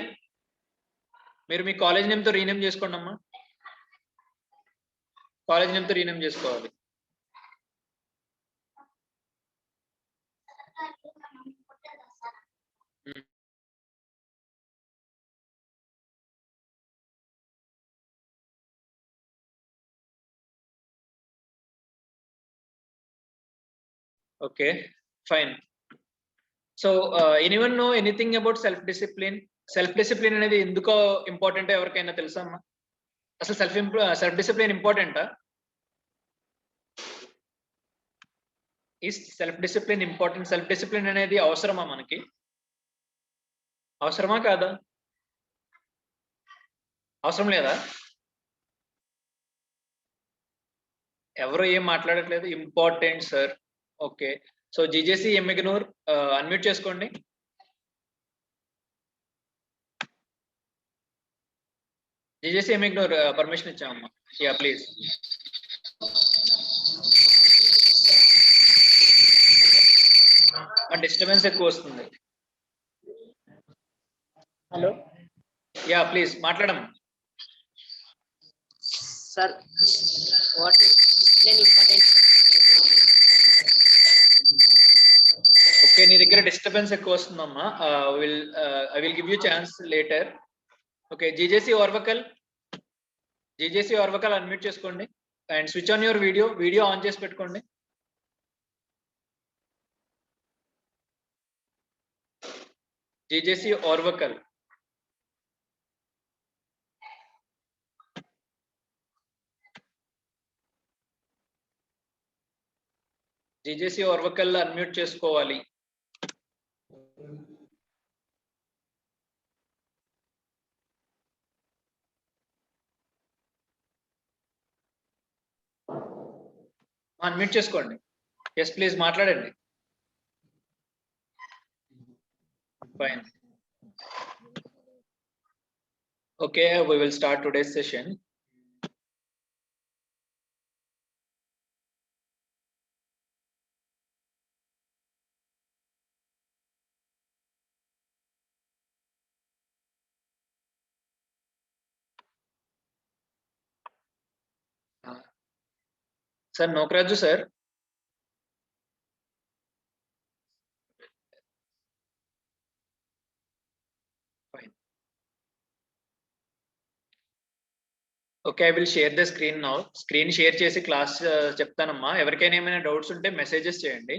మీరు మీ కాలేజ్ నేమ్ తో రీనేమ్ చేసుకోండి అమ్మా. కాలేజ్ నేమ్ తో రీనేమ్ చేసుకోవాలి. Okay, fine. So anyone know anything about self discipline? Self discipline అనేది ఎందుకో ఇంపార్టెంట్ ఎవరికైనా తెలుసా అమ్మా? అసలు సెల్ఫ్ డిసిప్లిన్ ఇంపార్టెంటా? ఈ self discipline important? Self discipline అనేది అవసరమా మనకి? అవసరమా కాదా? అవసరం లేదా? ఎవరు ఏం మాట్లాడట్లేదు. Important sir. Okay, so GJC Emmiganur unmute చేసుకోండి. జీజేసి ఎమ్మిగనూర్ పర్మిషన్ ఇచ్చామమ్మా. Yeah please. డిస్టర్బెన్స్ ఎక్కువ వస్తుంది. హలో, యా ప్లీజ్ మాట్లాడమ్మా. Sir what is discipline important? Okay, నీ దగ్గర డిస్టర్బెన్స్ ఎక్కువ వస్తుందమ్మా. I will give you chance later. Okay, GJC Orvakal unmute చేసుకోండి and switch on your video on చేసి పెట్టుకోండి. GJC Orvakal. GJC Orvakal unmute చేసుకోవాలి. అన్మ్యూట్ చేసుకోండి. ఎస్ ప్లీజ్ మాట్లాడండి. Fine. Okay, we will start today's session. Sir Nokaraju sir. Okay, I will share the screen now. Screen share చేసి class చెప్తానమ్మా. ఎవరికైనా ఏమైనా doubts ఉంటే మెసేజెస్ చేయండి.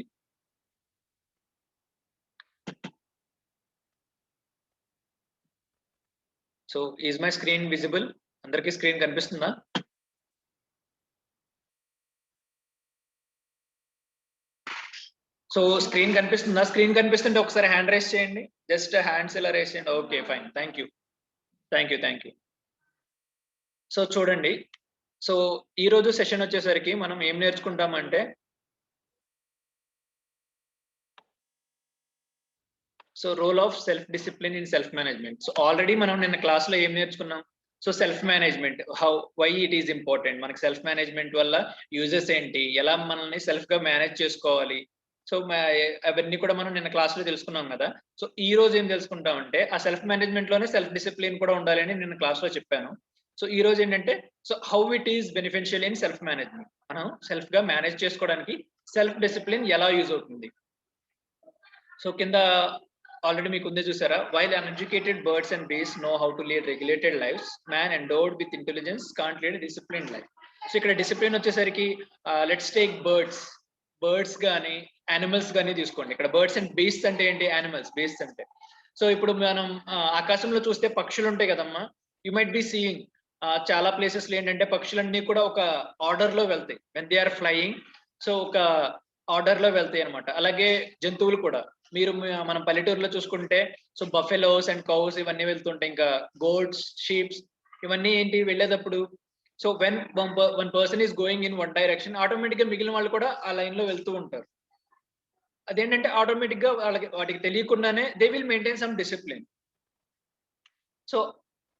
So is my screen visible? అందరికీ స్క్రీన్ కనిపిస్తుందా? సో స్క్రీన్ కనిపిస్తుందా? స్క్రీన్ కనిపిస్తుంటే ఒకసారి హ్యాండ్ రైస్ చేయండి. జస్ట్ హ్యాండ్స్ ఇలా రైస్ చేయండి. Okay fine, thank you. So చూడండి, సో ఈ రోజు సెషన్ వచ్చేసరికి మనం ఏం నేర్చుకుంటామంటే, so role of self discipline in self management. So already మనం నిన్న క్లాస్ లో ఏం నేర్చుకున్నాం? So self management, why it is important, మనకి సెల్ఫ్ మేనేజ్మెంట్ వల్ల యూజెస్ ఏంటి, ఎలా మనల్ని సెల్ఫ్ గా మేనేజ్ చేసుకోవాలి. సో అవన్నీ కూడా మనం నిన్న క్లాస్ లో తెలుసుకున్నాం కదా. సో ఈ రోజు ఏం తెలుసుకుంటామంటే, ఆ సెల్ఫ్ మేనేజ్మెంట్ లోనే సెల్ఫ్ డిసిప్లిన్ కూడా ఉండాలని నిన్న క్లాస్ లో చెప్పాను. సో ఈ రోజు ఏంటంటే, so how it is beneficial in self management, మనం సెల్ఫ్ గా మేనేజ్ చేసుకోవడానికి సెల్ఫ్ డిసిప్లిన్ ఎలా యూజ్ అవుతుంది. సో కింద ఆల్రెడీ మీకు ఉంది చూసారా, while uneducated birds and bees know how to lead regulated lifes, man endowed with intelligence can't lead discipline life. So ఇక్కడ డిసిప్లిన్ వచ్చేసరికి లెట్స్ టేక్ బర్డ్స్ కానీ యానిమల్స్ కానీ తీసుకోండి. ఇక్కడ బర్డ్స్ అండ్ బీస్ట్ అంటే ఏంటి, యానిమల్స్. బీస్ట్ అంటే సో ఇప్పుడు మనం ఆకాశంలో చూస్తే పక్షులు ఉంటాయి కదమ్మా, యు మైట్ బి సీయింగ్ చాలా ప్లేసెస్ లో ఏంటంటే పక్షులన్నీ కూడా ఒక ఆర్డర్ లో వెళ్తాయి when they are flying. So ఒక ఆర్డర్ లో వెళ్తాయి అనమాట. అలాగే జంతువులు కూడా మీరు మనం పల్లెటూరులో చూసుకుంటే సో బఫెలోస్ అండ్ కౌస్ ఇవన్నీ వెళ్తుంటాయి, ఇంకా గోడ్స్, షీప్స్ ఇవన్నీ ఏంటి వెళ్ళేటప్పుడు so when one person is going in one direction, automatic గా మిగిలిన వాళ్ళు కూడా ఆ లైన్ లో వెళ్తూ ఉంటారు. అదేంటంటే ఆటోమేటిక్ గా వాటికి తెలియకుండానే they will maintain some discipline. So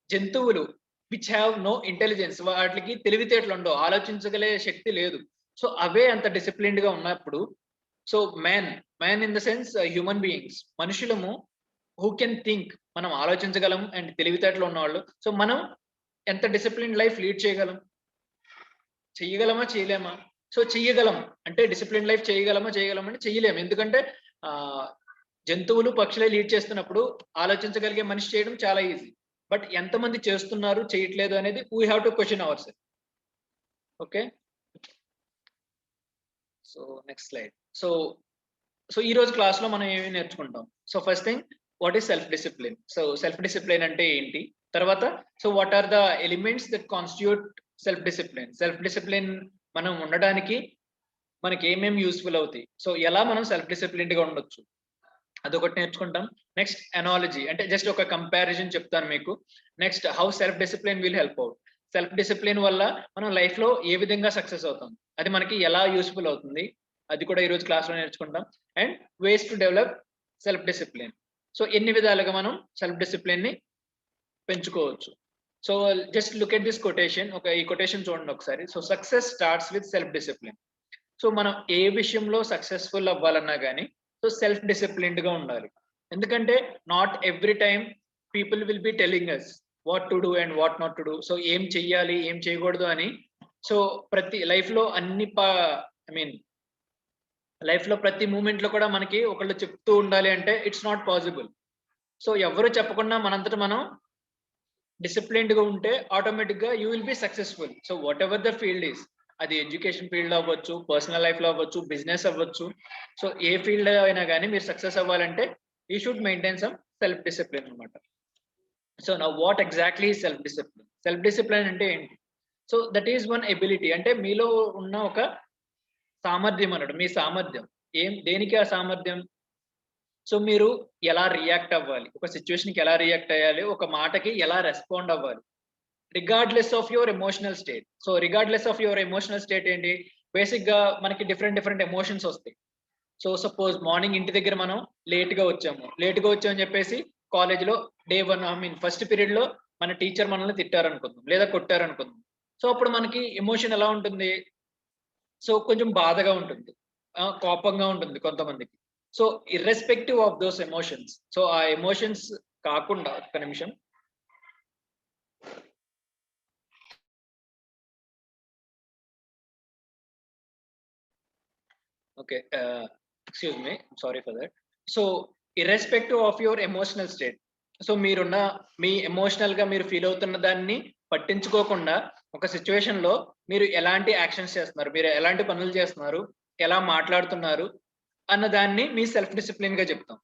జంతువులు విచ్ హ్యావ్ నో ఇంటెలిజెన్స్, వాటికి తెలివితేటలు ఉండవు, ఆలోచించగలే శక్తి లేదు. సో అవే అంత డిసిప్లిన్డ్ గా ఉన్నప్పుడు so man in the sense human beings, మనుషులము హూ కెన్ థింక్, మనం ఆలోచించగలం అండ్ తెలివితేటలు ఉన్నవాళ్ళు. సో మనం ఎంత డిసిప్లిన్ లైఫ్ లీడ్ చేయగలం, చెయ్యగలమా చేయలేమా? సో చెయ్యగలం అంటే డిసిప్లిన్ లైఫ్ చేయగలమా అంటే చెయ్యలేము. ఎందుకంటే జంతువులు పక్షులే లీడ్ చేస్తున్నప్పుడు ఆలోచించగలిగే మనిషి చేయడం చాలా ఈజీ. బట్ ఎంతమంది చేస్తున్నారు చేయట్లేదు అనేది we have to question our self. Okay, so next slide. So ఈ రోజు క్లాస్ లో మనం ఏమి నేర్చుకుంటాం? So first thing, what is self discipline? So self discipline అంటే ఏంటి? తర్వాత so what are the elements that constitute self discipline? Self discipline మనం ఉండడానికి మనకి ఏమేమి యూస్ఫుల్ అవుతాయి, సో ఎలా మనం సెల్ఫ్ డిసిప్లిన్డ్ గా ఉండొచ్చు, అదొకటి నేర్చుకుంటాం. నెక్స్ట్ అనాలజీ, అంటే జస్ట్ ఒక కంపారిజన్ చెప్తాను మీకు. Next how self discipline will help out, self discipline వల్ల మనం లైఫ్ లో ఏ విధంగా సక్సెస్ అవుతాం, అది మనకి ఎలా యూస్ఫుల్ అవుతుంది, అది కూడా ఈరోజు క్లాస్ లో నేర్చుకుంటాం. And ways to develop self discipline, so ఎన్ని విధాలుగా మనం సెల్ఫ్ డిసిప్లిన్ ని పెంచుకోవచ్చు. So just look at this quotation, ఈ కొటేషన్ చూడండి ఒకసారి. So success starts with self discipline. So మనం ఏ విషయంలో సక్సెస్ఫుల్ అవ్వాలన్నా కానీ సో సెల్ఫ్ డిసిప్లిన్డ్ గా ఉండాలి. ఎందుకంటే not every time people will be telling us what to do and what not to do. So ఏం చెయ్యాలి ఏం చేయకూడదు అని. సో ప్రతి లైఫ్ లో లైఫ్ లో ప్రతి మూమెంట్ లో కూడా మనకి ఒకళ్ళు చెప్తూ ఉండాలి అంటే ఇట్స్ నాట్ పాసిబుల్. సో ఎవరు చెప్పకుండా మనంతట మనం డిసిప్లిన్డ్ గా ఉంటే ఆటోమేటిక్ గా you will be successful. So what ever the field is, అది ఎడ్యుకేషన్ ఫీల్డ్ అవ్వచ్చు, పర్సనల్ లైఫ్ లో అవ్వచ్చు, బిజినెస్ అవ్వచ్చు. సో ఏ ఫీల్డ్ అయినా కానీ మీరు సక్సెస్ అవ్వాలంటే you should maintain some self discipline అనమాట. సో నా what exactly self discipline? Self discipline అంటే ఏంటి? So that is one ability, అంటే మీలో ఉన్న ఒక సామర్థ్యం అన్నట్టు. మీ సామర్థ్యం దేనికి ఆ సామర్థ్యం? సో మీరు ఎలా రియాక్ట్ అవ్వాలి, ఒక సిచ్యువేషన్ కి ఎలా రియాక్ట్ అయ్యాలి, ఒక మాటకి ఎలా రెస్పాండ్ అవ్వాలి, regardless of your emotional state. So regardless of your emotional state ఏంటి? బేసిక్ గా మనకి డిఫరెంట్ ఎమోషన్స్ వస్తాయి. సో సపోజ్ మార్నింగ్ ఇంటి దగ్గర మనం లేట్ గా వచ్చామని చెప్పేసి కాలేజ్ లో డే 1 ఫస్ట్ పీరియడ్ లో మన టీచర్ మనల్ని తిట్టారనుకుందాం లేదా కొట్టారనుకుందాం. సో అప్పుడు మనకి ఎమోషన్ ఎలా ఉంటుంది? సో కొంచెం బాధగా ఉంటుంది, కోపంగా ఉంటుంది కొంతమందికి. So irrespective of those emotions, so ఆ ఎమోషన్స్ కాకుండా ఒక్క నిమిషం, okay excuse me, sorry for that. So irrespective of your emotional state, so మీరున్న మీ ఎమోషనల్ గా మీరు ఫీల్ అవుతున్న దాన్ని పట్టించుకోకుండా ఒక సిచ్యువేషన్ లో మీరు ఎలాంటి యాక్షన్స్ చేస్తున్నారు, మీరు ఎలాంటి పనులు చేస్తున్నారు, ఎలా మాట్లాడుతున్నారు అన్న దాన్ని మీ సెల్ఫ్ డిసిప్లిన్ గా చెప్తాం.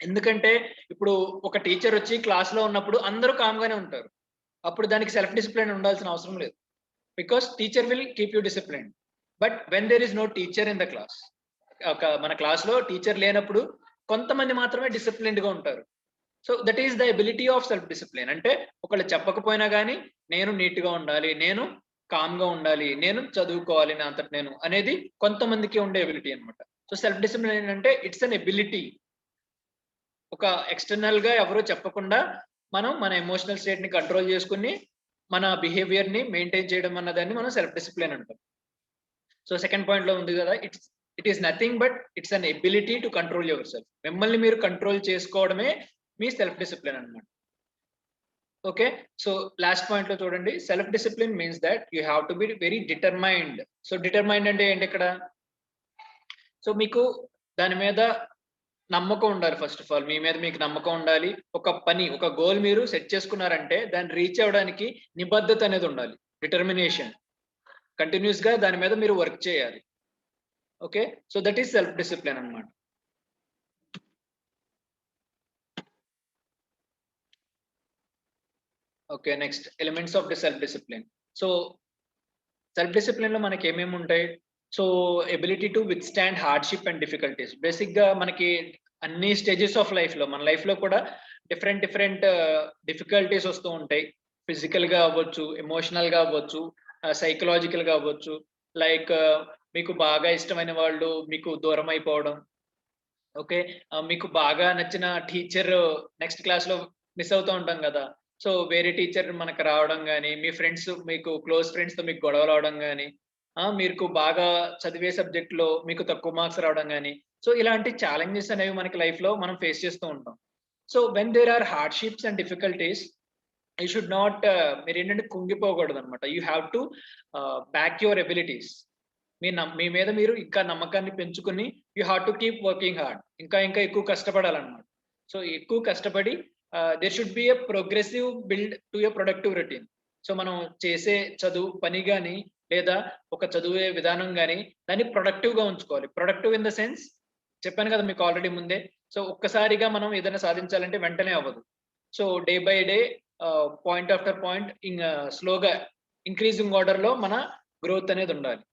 ఎందుకంటే ఇప్పుడు ఒక టీచర్ వచ్చి క్లాస్ లో ఉన్నప్పుడు అందరూ కామ్ గానే ఉంటారు, అప్పుడు దానికి సెల్ఫ్ డిసిప్లిన్ ఉండాల్సిన అవసరం లేదు, because teacher will keep you discipline. But when there is no teacher in the class, మన క్లాస్ లో టీచర్ లేనప్పుడు కొంతమంది మాత్రమే డిసిప్లిన్డ్ గా ఉంటారు. So that is the ability of self discipline. అంటే ఒకళ్ళు చెప్పకపోయినా కానీ నేను నీట్ గా ఉండాలి, నేను కామ్ గా ఉండాలి, నేను చదువుకోవాలి నా అంతటి నేను అనేది కొంతమందికి ఉండే ఎబిలిటీ అనమాట. సో సెల్ఫ్ డిసిప్లిన్ అంటే ఇట్స్ అన్ ఎబిలిటీ. ఒక ఎక్స్టర్నల్ గా ఎవరో చెప్పకుండా మనం మన ఎమోషనల్ స్టేట్ ని కంట్రోల్ చేసుకుని మన బిహేవియర్ ని మెయింటైన్ చేయడం అన్నదాన్ని మనం సెల్ఫ్ డిసిప్లిన్ అంటాం. సో సెకండ్ పాయింట్ లో ఉంది కదా, it is nothing but it's an ability to control your self. మిమ్మల్ని మీరు కంట్రోల్ చేసుకోవడమే మీ సెల్ఫ్ డిసిప్లిన్ అన్నమాట. ఓకే, సో లాస్ట్ పాయింట్ లో చూడండి, self discipline means that you have to be very determined. So determined అంటే ఏంటి ఇక్కడ? సో మీకు దాని మీద నమ్మకం ఉండాలి. ఫస్ట్ ఆఫ్ ఆల్ మీ మీద మీకు నమ్మకం ఉండాలి. ఒక పని, ఒక గోల్ మీరు సెట్ చేసుకున్నారంటే దాన్ని రీచ్ అవ్వడానికి నిబద్ధత అనేది ఉండాలి. డిటర్మినేషన్, కంటిన్యూస్ గా దాని మీద మీరు వర్క్ చేయాలి. Okay, so that is self discipline అన్నమాట. Okay, next elements of the self discipline. So self discipline లో మనకి ఏమేమి ఉంటాయి? So ability to withstand hardship and difficulties. Basic గా మనకి అన్ని స్టేజెస్ ఆఫ్ లైఫ్ లో, మన లైఫ్ లో కూడా డిఫరెంట్ డిఫికల్టీస్ వస్తూ ఉంటాయి. ఫిజికల్ గా అవ్వచ్చు, ఎమోషనల్ గా అవ్వచ్చు, సైకలాజికల్ గా అవ్వచ్చు. లైక్ మీకు బాగా ఇష్టమైన వాళ్ళు మీకు దూరం అయిపోవడం. ఓకే, మీకు బాగా నచ్చిన టీచర్ నెక్స్ట్ క్లాస్ లో మిస్ అవుతూ ఉంటాం కదా. సో వేరే టీచర్ మనకు రావడం కానీ, మీ ఫ్రెండ్స్, మీకు క్లోజ్ ఫ్రెండ్స్ తో మీకు గొడవలు అవడం కానీ, మీకు బాగా చదివే సబ్జెక్ట్ లో మీకు తక్కువ మార్క్స్ రావడం కానీ. సో ఇలాంటి ఛాలెంజెస్ అనేవి మనకి లైఫ్ లో మనం ఫేస్ చేస్తూ ఉంటాం. So when there are hardships and difficulties, you should not, మీరు ఏంటంటే కుంగిపోకూడదు అనమాట. You have to back your abilities. మీ మీద మీరు ఇంకా నమ్మకాన్ని పెంచుకుని you have to keep working hard. ఇంకా ఎక్కువ కష్టపడాలన్నమాట. సో ఎక్కువ కష్టపడి there should be a progressive build to a productive routine. So మనం చేసే పని కానీ, లేదా ఒక చదివే విధానం కానీ దాన్ని ప్రొడక్టివ్ గా ఉంచుకోవాలి. ప్రొడక్టివ్ ఇన్ ద సెన్స్, చెప్పాను కదా మీకు ఆల్రెడీ ముందే. సో ఒక్కసారిగా మనం ఏదైనా సాధించాలంటే వెంటనే అవ్వదు. So day by day, point after point, స్లోగా ఇంక్రీజింగ్ ఆర్డర్ లో మన గ్రోత్ అనేది ఉండాలి.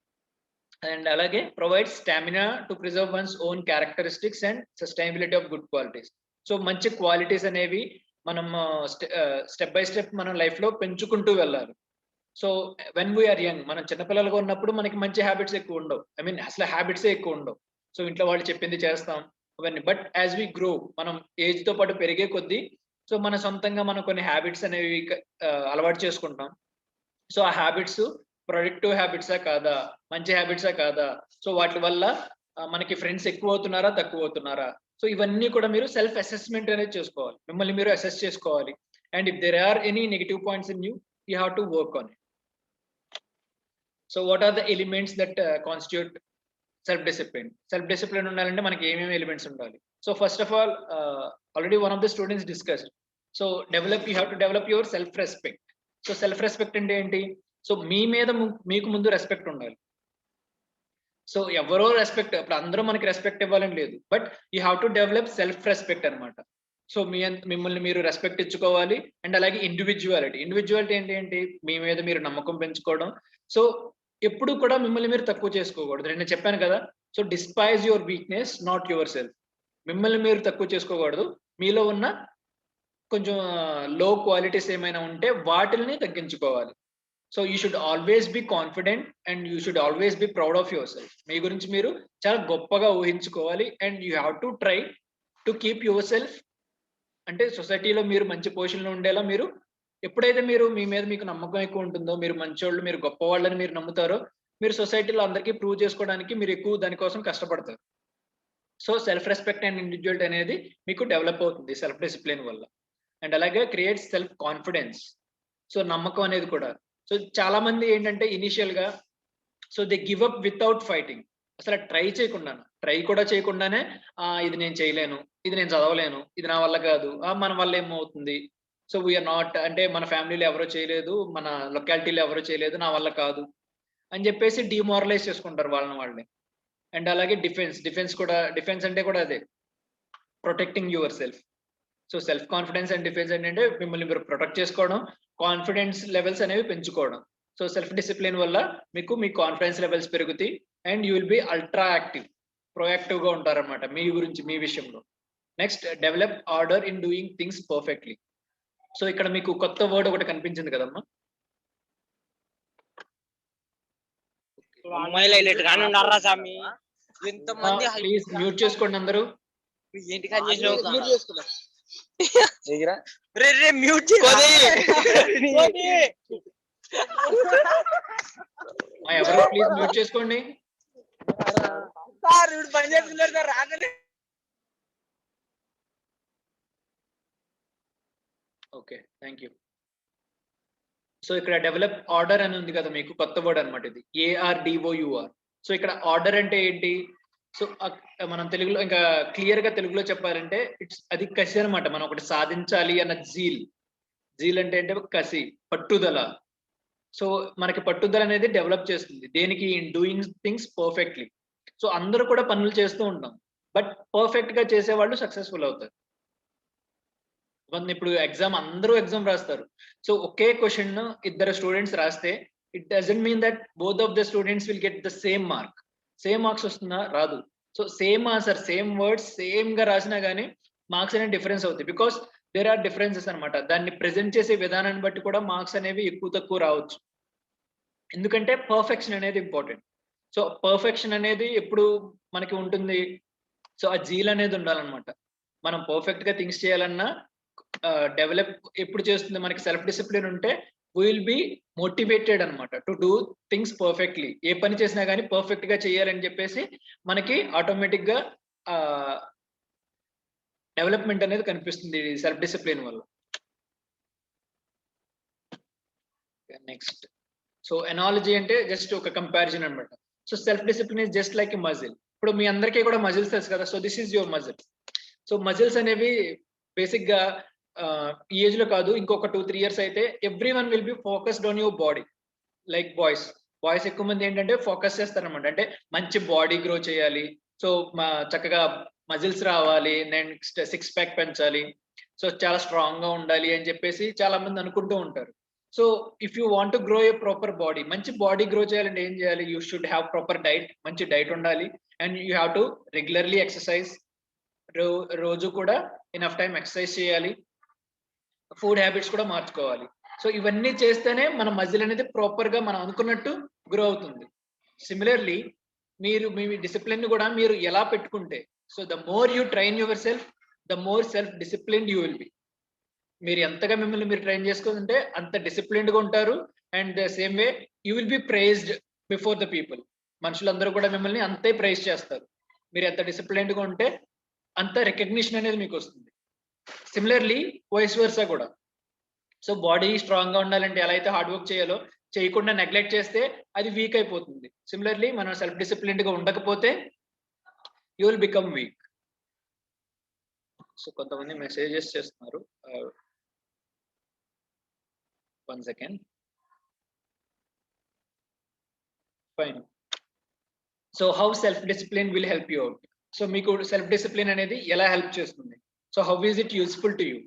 అండ్ అలాగే provide stamina to preserve once own characteristics and sustainability of good qualities. So మంచి క్వాలిటీస్ అనేవి మనం స్టెప్ బై స్టెప్ మనం లైఫ్ లో పెంచుకుంటూ వెళ్ళాలి. సో వెన్ వీఆర్ యంగ్, మనం చిన్నపిల్లలుగా ఉన్నప్పుడు మనకి మంచి హ్యాబిట్స్ ఎక్కువ ఉండవు. అసలు హ్యాబిట్సే ఎక్కువ ఉండవు. సో ఇంట్లో వాళ్ళు చెప్పింది చేస్తాం అవన్నీ. బట్ యాజ్ వి గ్రో, మనం ఏజ్ తో పాటు పెరిగే కొద్దీ, సో మన సొంతంగా మనం కొన్ని హ్యాబిట్స్ అనేవి అలవాటు చేసుకుంటాం. సో ఆ హ్యాబిట్స్ ప్రొడక్టివ్ హ్యాబిట్సా కాదా, మంచి హ్యాబిట్సా కాదా, సో వాటి వల్ల మనకి ఫ్రెండ్స్ ఎక్కువ అవుతున్నారా, తక్కువ అవుతున్నారా. సో ఇవన్నీ కూడా మీరు సెల్ఫ్ అసెస్మెంట్ అనేది చేసుకోవాలి. మిమ్మల్ని మీరు అసెస్ చేసుకోవాలి. And if there are any negative points in you have to work on it. So what are the elements that constitute self discipline? Self discipline ఉండాలంటే మనకి ఏమేమి ఎలిమెంట్స్ ఉండాలి? So first of all, already one of the students discussed. So you have to develop your self respect. So self respect అంటే ఏంటి? So మీ మీద మీకు ముందు respect ఉండాలి. సో ఎవరో రెస్పెక్ట్, ఇప్పుడు అందరూ మనకి రెస్పెక్ట్ ఇవ్వాలని లేదు, but you have to develop self respect అనమాట. సో మిమ్మల్ని మీరు రెస్పెక్ట్ ఇచ్చుకోవాలి. అండ్ అలాగే ఇండివిజువాలిటీ ఏంటి? మీ మీద మీరు నమ్మకం పెంచుకోవడం. సో ఎప్పుడు కూడా మిమ్మల్ని మీరు తక్కువ చేసుకోకూడదు. నేను చెప్పాను కదా, so despise your weakness, not your self. మిమ్మల్ని మీరు తక్కువ చేసుకోకూడదు. మీలో ఉన్న కొంచెం లో క్వాలిటీస్ ఏమైనా ఉంటే వాటిని తగ్గించుకోవాలి. So you should always be confident and you should always be proud of yourself. మీ గురించి మీరు చాలా గొప్పగా ఊహించుకోవాలి. And you have to try to keep yourself, అంటే సొసైటీలో మీరు మంచి పొజిషన్లో ఉండేలా మీరు ఎప్పుడైతే మీ మీద మీకు నమ్మకం ఎక్కువ ఉంటుందో, మీరు మంచోళ్ళు, మీరు గొప్ప వాళ్ళని మీరు నమ్ముతారో, మీరు సొసైటీలో అందరికీ ప్రూవ్ చేసుకోవడానికి మీరు ఎక్కువ దానికోసం కష్టపడతారు. So self respect and individuality అనేది మీకు డెవలప్ అవుతుంది సెల్ఫ్ డిసిప్లిన్ వల్ల. అండ్ అలాగే క్రియేట్ సెల్ఫ్ కాన్ఫిడెన్స్. సో నమ్మకం అనేది కూడా. సో చాలా మంది ఏంటంటే ఇనిషియల్ గా, so they give up without fighting. అసలు ట్రై కూడా చేయకుండానే ఇది నేను చేయలేను, ఇది నేను చదవలేను, ఇది నా వల్ల కాదు, మన వల్ల ఏమవుతుంది, సో వీఆర్ నాట్, అంటే మన ఫ్యామిలీలో ఎవరో చేయలేదు, మన లొకాలిటీలో ఎవరో చేయలేదు, నా వల్ల కాదు అని చెప్పేసి డిమారలైజ్ చేసుకుంటారు వాళ్ళని. అండ్ అలాగే డిఫెన్స్ అంటే కూడా అదే, protecting your self. So self confidence and defence ఏంటంటే మిమ్మల్ని మీరు ప్రొటెక్ట్ చేసుకోవడం, కాన్ఫిడెన్స్ లెవెల్స్ అనేవి పెంచుకోవడం. సో సెల్ఫ్ డిసిప్లిన్ వల్ల మీ కాన్ఫిడెన్స్ లెవెల్స్ పెరుగుతాయి. And you will B ultra active, proactive గా ఉంటారన్నమాట మీ విషయంలో. Next, develop order in doing things perfectly. So ఇక్కడ మీకు కొత్త వర్డ్ ఒకటి కనిపించింది కదమ్మా. ప్లీజ్ మ్యూట్ చేసుకోండి అందరూ. ఎవరు ప్లీజ్ మ్యూట్ చేసుకోండి. Okay, thank you. సో ఇక్కడ డెవలప్ ఆర్డర్ అని ఉంది కదా, మీకు కొత్త వర్డ్ అనమాట ఇది, ARDOUR. సో ఇక్కడ ఆర్డర్ అంటే ఏంటి? సో మనం తెలుగులో ఇంకా క్లియర్ గా తెలుగులో చెప్పాలంటే అది కసి అనమాట. మనం ఒకటి సాధించాలి అన్న జీల్ అంటే కసి, పట్టుదల. సో మనకి పట్టుదల అనేది డెవలప్ చేస్తుంది దేనికి, in doing things perfectly. So అందరూ కూడా పనులు చేస్తూ ఉంటాం, బట్ పర్ఫెక్ట్ గా చేసేవాళ్ళు సక్సెస్ఫుల్ అవుతారు. ఇప్పుడు అందరూ ఎగ్జామ్ రాస్తారు. సో ఒకే క్వశ్చన్ ఇద్దరు స్టూడెంట్స్ రాస్తే it doesn't mean that both of the students will get the same mark. Same marks వస్తుందా? రాదు. So same answer, same words same గా రాసినా గానీ మార్క్స్ అనేవి డిఫరెన్స్ అవుతాయి. బికాస్ దేర్ ఆర్ డిఫరెన్సెస్ అనమాట. దాన్ని ప్రెజెంట్ చేసే విధానాన్ని బట్టి కూడా మార్క్స్ అనేవి ఎక్కువ తక్కువ రావచ్చు. ఎందుకంటే పర్ఫెక్షన్ అనేది ఇంపార్టెంట్. సో పర్ఫెక్షన్ అనేది ఎప్పుడు మనకి ఉంటుంది? సో ఆ జీల్ అనేది ఉండాలన్నమాట. మనం పర్ఫెక్ట్ గా థింగ్స్ చేయాలన్నా డెవలప్ ఎప్పుడు చేస్తుంది? మనకి సెల్ఫ్ డిసిప్లిన్ ఉంటే విల్ బి మోటివేటెడ్ అనమాట టు డూ థింగ్స్ పర్ఫెక్ట్లీ. ఏ పని చేసినా కానీ పర్ఫెక్ట్ గా చేయాలని చెప్పేసి మనకి ఆటోమేటిక్ గా డెవలప్మెంట్ అనేది కనిపిస్తుంది సెల్ఫ్ డిసిప్లిన్ వల్ల. నెక్స్ట్, సో ఎనాలజీ అంటే జస్ట్ ఒక కంపారిజన్ అనమాట. So self discipline is just like a muscle. ఇప్పుడు మీ అందరికీ కూడా మజిల్స్ తెలుసు కదా. So this is your muscle. So muscles అనేవి బేసిక్ గా ఈ ఏజ్ లో కాదు, ఇంకొక 2-3 years అయితే every one will be focused on your body. Like boys ఎక్కువ మంది ఏంటంటే ఫోకస్ చేస్తారనమాట. అంటే మంచి బాడీ గ్రో చేయాలి, సో చక్కగా మజిల్స్ రావాలి, నెక్స్ట్ 6 pack పెంచాలి, సో చాలా స్ట్రాంగ్ గా ఉండాలి అని చెప్పేసి చాలా మంది అనుకుంటూ ఉంటారు. So if you want to grow a proper body, మంచి బాడీ గ్రో చేయాలంటే ఏం చేయాలి? You should have proper diet, మంచి డైట్ ఉండాలి. And you have to regularly exercise, రోజు కూడా ఇనఫ్ టైం ఎక్సర్సైజ్ చేయాలి. ఫుడ్ హ్యాబిట్స్ కూడా మార్చుకోవాలి. సో ఇవన్నీ చేస్తేనే మన మజిల్ అనేది ప్రాపర్ గా మనం అనుకున్నట్టు గ్రో అవుతుంది. సిమిలర్లీ మీరు మీ డిసిప్లిన్ కూడా మీరు ఎలా పెట్టుకుంటే, so the more you train your self, the more self disciplined you will B. మీరు ఎంతగా మిమ్మల్ని మీరు ట్రైన్ చేసుకుంటే అంత డిసిప్లిన్డ్ గా ఉంటారు. And the same way you will be prized before the people. మనుషులందరూ కూడా మిమ్మల్ని అంతే ప్రైజ్ చేస్తారు. మీరు ఎంత డిసిప్లిన్డ్ గా ఉంటే అంత రికగ్నిషన్ అనేది మీకు వస్తుంది. సిమిలర్లీ వైస్ వర్సా కూడా. సో బాడీ స్ట్రాంగ్ గా ఉండాలంటే ఎలా అయితే హార్డ్ వర్క్ చేయాలో, చేయకుండా నెగ్లెక్ట్ చేస్తే అది వీక్ అయిపోతుంది. సిమిలర్లీ మనం సెల్ఫ్ డిసిప్లిన్డ్ గా ఉండకపోతే you will become weak. So కొంతమంది మెసేజెస్ చేస్తున్నారు. 1 second. Fine. So how self discipline will help you out. So మీకు సెల్ఫ్ డిసిప్లిన్ అనేది ఎలా హెల్ప్ చేస్తుంది? So how is it useful to you?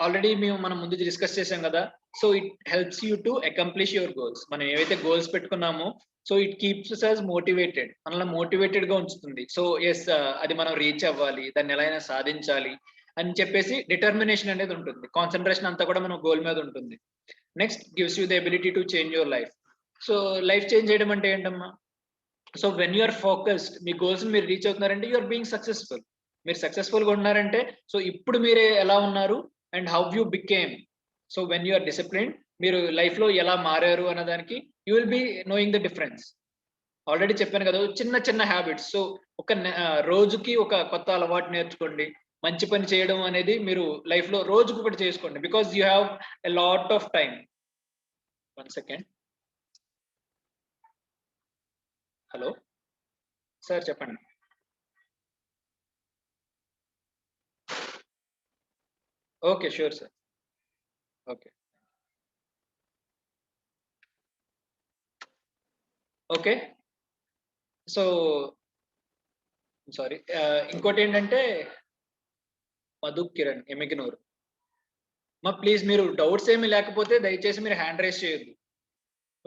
Already మనం ముందు డిస్కస్ చేసాం కదా. So it helps you to accomplish your goals. మనం ఏవైతే గోల్స్ పెట్టుకున్నామో, so it keeps us motivated, మనల్ని మోటివేటెడ్ గా ఉంచుతుంది. సో ఎస్, అది మనం రీచ్ అవ్వాలి, దాన్ని ఎలా అయినా సాధించాలి అని చెప్పేసి డిటర్మినేషన్ అనేది ఉంటుంది. కాన్సన్ట్రేషన్ అంతా కూడా మన గోల్ మీద ఉంటుంది. Next, gives you the ability to change your life. So life change చేయడం అంటే ఏంటమ్మా? సో వెన్ యూఆర్ ఫోకస్డ్, మీ గోల్స్ మీరు రీచ్ అవుతున్నారంటే యూఆర్ బీయింగ్ సక్సెస్ఫుల్. మీరు సక్సెస్ఫుల్ గా ఉన్నారంటే, సో ఇప్పుడు మీరే ఎలా ఉన్నారు and how you became. So when you're discipline, మీరు లైఫ్ లో ఎలా మారారు అన్నదానికి you will be knowing the difference. Already చెప్పాను కదా, చిన్న చిన్న హ్యాబిట్స్. సో ఒక రోజుకి ఒక కొత్త అలవాటు నేర్చుకోండి. మంచి పని చేయడం అనేది మీరు లైఫ్ లో రోజుకు ఒకటి చేసుకోండి. Because you have a lot of time. 1 second. Hello sir, చెప్పండి. Okay, sure sir. Okay okay. So sorry, ఇంకోటి ఏంటంటే మధు కిరణ్ ఎమిగినూరు. ప్లీజ్ మీరు డౌట్స్ ఏమి లేకపోతే దయచేసి మీరు హ్యాండ్ రైజ్ చేయొద్దు,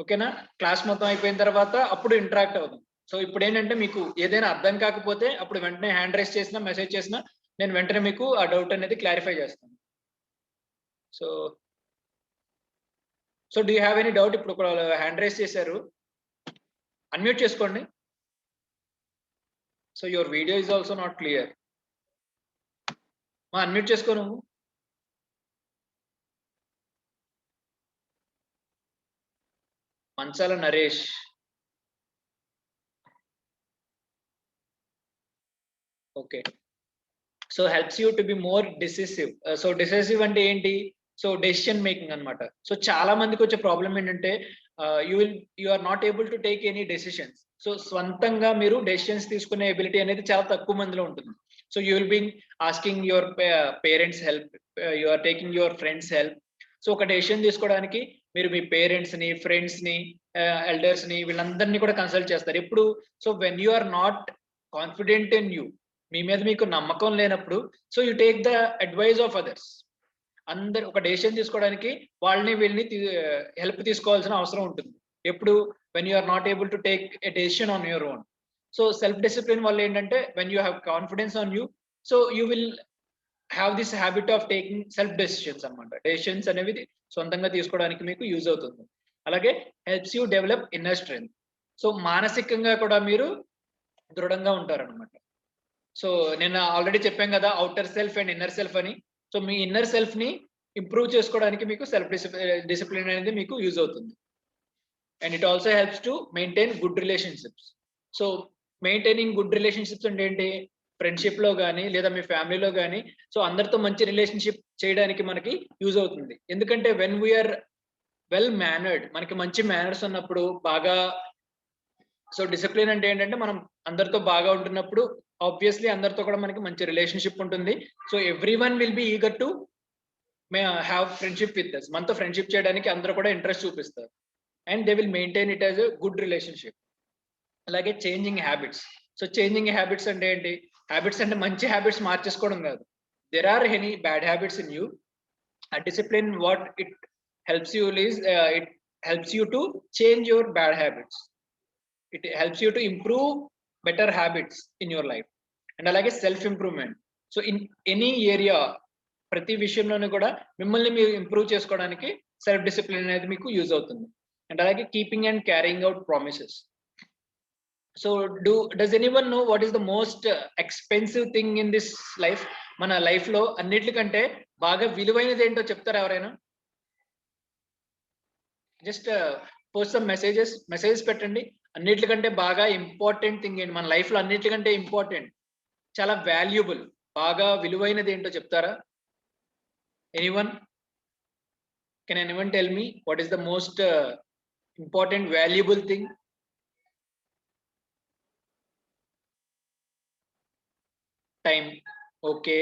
ఓకేనా? క్లాస్ మొత్తం అయిపోయిన తర్వాత అప్పుడు ఇంటరాక్ట్ అవుదాం. సో ఇప్పుడు ఏంటంటే మీకు ఏదైనా అర్థం కాకపోతే అప్పుడు వెంటనే హ్యాండ్ రైజ్ చేసినా మెసేజ్ చేసినా నేను వెంటనే మీకు ఆ డౌట్ అనేది క్లారిఫై చేస్తాను. So do you have any doubt? ఇప్పుడు హ్యాండ్ రైజ్ చేశారు, అన్మ్యూట్ చేసుకోండి. So your video is also not clear. Unmute చేసుకో నువ్వు. Manchala Naresh. Okay. So helps you to be more decisive. So decisive అంటే ఏంటి? సో డెసిషన్ మేకింగ్ అన్నమాట. So చాలా మందికి వచ్చే ప్రాబ్లం ఏంటంటే you are not able to take any decisions. So స్వంతంగా మీరు డెసిషన్స్ తీసుకునే ఎబిలిటీ అనేది చాలా తక్కువ మందిలో ఉంటుంది. So you will be asking your parents help, you are taking your friends help. So ఒక డెసిషన్ తీసుకోవడానికి మీరు మీ పేరెంట్స్ ని, ఫ్రెండ్స్ ని, ఎల్డర్స్ ని, వీళ్ళందరినీ కూడా కన్సల్ట్ చేస్తారు ఎప్పుడు. So when you are not confident in you, మీ మీద మీకు నమ్మకం లేనప్పుడు, so you take the advice of others. అందరు ఒక డెసిషన్ తీసుకోవడానికి వాళ్ళని వీళ్ళని హెల్ప్ తీసుకోవాల్సిన అవసరం ఉంటుంది. ఎప్పుడు when you are not able to take a decision on your own. So self discipline వల్ల ఏంటంటే when you have confidence on you, so you will have this habit of taking self decisions అనమాట. Decisions అనేవి సొంతంగా తీసుకోవడానికి మీకు use అవుతుంది. అలాగే helps you develop inner strength. So మానసికంగా కూడా మీరు దృఢంగా ఉంటారనమాట. సో నేను ఆల్రెడీ చెప్పాను కదా, outer self and inner self అని. సో మీ ఇన్నర్ సెల్ఫ్ ని ఇంప్రూవ్ చేసుకోవడానికి మీకు సెల్ఫ్ డిసిప్లిన్ అనేది మీకు యూజ్ అవుతుంది. And it also helps to maintain good relationships. So maintaining good relationships అంటే ఏంటి? ఫ్రెండ్షిప్ లో కానీ లేదా మీ ఫ్యామిలీలో కానీ, సో అందరితో మంచి రిలేషన్షిప్ చేయడానికి మనకి యూజ్ అవుతుంది. ఎందుకంటే వెన్ వీఆర్ వెల్ మేనర్డ్, మనకి మంచి మేనర్స్ ఉన్నప్పుడు బాగా, సో డిసిప్లిన్ అంటే ఏంటంటే మనం అందరితో బాగా ఉంటున్నప్పుడు ఆబ్వియస్లీ అందరితో కూడా మనకి మంచి రిలేషన్షిప్ ఉంటుంది. So everyone will be eager to have friendship with us. మనతో ఫ్రెండ్షిప్ చేయడానికి అందరూ కూడా ఇంట్రెస్ట్ చూపిస్తారు. And they will maintain it as a good relationship. అలాగే changing habits. So changing habits అంటే ఏంటి? హ్యాబిట్స్ అంటే మంచి హ్యాబిట్స్ మార్చేసుకోవడం కాదు. There are any bad habits in you. ఆ discipline what it helps you is it helps you to change your bad habits. It helps you to improve better habits in your life. And alage self improvement. So in any area, ప్రతి విషయంలోనూ కూడా మిమ్మల్ని మీరు improve చేసుకోవడానికి self discipline అనేది మీకు use అవుతుంది. And అలాగే keeping and carrying out promises. So does anyone know what is the most expensive thing in this life? మన లైఫ్ లో అన్నిటికంటే బాగా విలువైనది ఏంటో చెప్తారా ఎవరైనా? జస్ట్ పోస్ట్ సమ్ మెసేజెస్ పెట్టండి. అన్నిటికంటే బాగా ఇంపార్టెంట్ థింగ్ ఏంటి మన లైఫ్ లో? అన్నిటికంటే ఇంపార్టెంట్, చాలా వాల్యుబుల్, బాగా విలువైనది ఏంటో చెప్తారా? Anyone? Can anyone tell me what is the most important valuable thing? Time. Okay.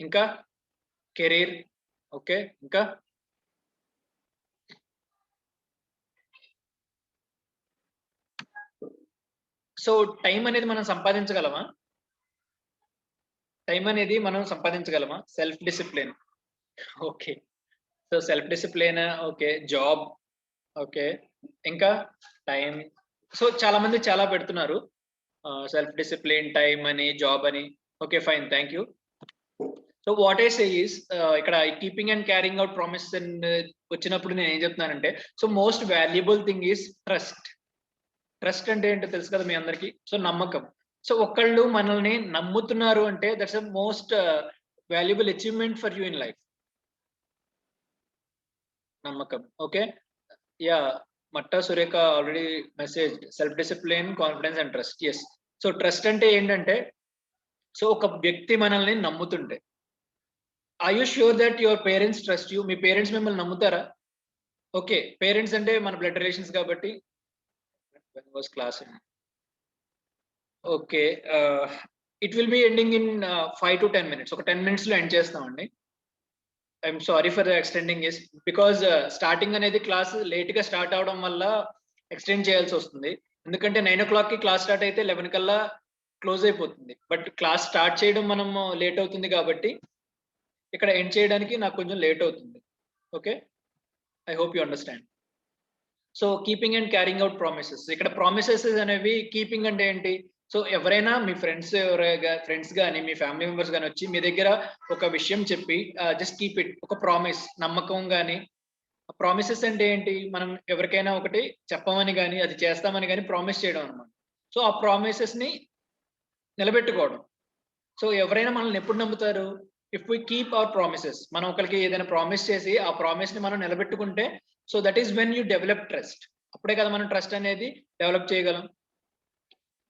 ఇంకా కెరీర్. ఓకే. ఇంకా సో టైం అనేది మనం సంపాదించగలమా? టైం అనేది మనం సంపాదించగలమా? Self discipline. Okay. So self discipline, okay. Job, okay. ఇంకా టైం. సో చాలా మంది చాలా పెడుతున్నారు, సెల్ఫ్ డిసిప్లిన్, టైం అని, జాబ్ అని. Okay, fine, thank you. So what I say is, ఇక్కడ keeping and carrying out promise వచ్చినప్పుడు నేను ఏం చెప్తున్నానంటే, so most valuable thing is trust. Trust అంటే ఏంటో తెలుసు కదా మీ అందరికి. సో నమ్మకం. సో ఒకళ్ళు మనల్ని నమ్ముతున్నారు అంటే that's the most valuable achievement for you in life. నమ్మకం. Okay. Yeah, Matta Surekha already message self discipline, confidence and trust. Yes. So trust అంటే ఏంటంటే, సో ఒక వ్యక్తి మనల్ని నమ్ముతుంటే, are you sure that your parents trust you? మీ పేరెంట్స్ మిమ్మల్ని నమ్ముతారా? ఓకే. పేరెంట్స్ అంటే మన బ్లడ్ రిలేషన్స్ కాబట్టి class. Okay, it will be ending in 5 to 10 minutes. ఒక 10 minutes లో ఎండ్ చేస్తామండి. I'm sorry for extending is because starting అనేది క్లాస్ లేట్ గా స్టార్ట్ అవడం వల్ల ఎక్స్టెండ్ చేయాల్సి వస్తుంది. ఎందుకంటే 9 o'clock కి క్లాస్ స్టార్ట్ అయితే 11 కల్లా క్లోజ్ అయిపోతుంది. బట్ క్లాస్ స్టార్ట్ చేయడం మనం లేట్ అవుతుంది కాబట్టి ఇక్కడ ఎండ్ చేయడానికి నాకు కొంచెం లేట్ అవుతుంది. Okay, I hope you understand. So keeping and carrying out promises. ఇక్కడ ప్రామిసెస్ అనేవి, కీపింగ్ అంటే ఏంటి? సో ఎవరైనా మీ ఫ్రెండ్స్ కానీ మీ ఫ్యామిలీ మెంబర్స్ కానీ వచ్చి మీ దగ్గర ఒక విషయం చెప్పి జస్ట్ కీప్ ఇట్, ఒక ప్రామిస్, నమ్మకం కానీ. ప్రామిసెస్ అంటే ఏంటి? మనం ఎవరికైనా ఒకటి చెప్పమని కానీ అది చేస్తామని కానీ ప్రామిస్ చేయడం అనమాట. సో ఆ ప్రామిసెస్ ని నిలబెట్టుకోవడం. సో ఎవరైనా మనల్ని ఎప్పుడు నమ్ముతారు? If we keep our promises. మనం ఒకరికి ఏదైనా ప్రామిస్ చేసి ఆ ప్రామిస్ ని మనం నిలబెట్టుకుంటే, so that is when you develop trust. అప్పుడే కదా మనం ట్రస్ట్ అనేది డెవలప్ చేయగలం.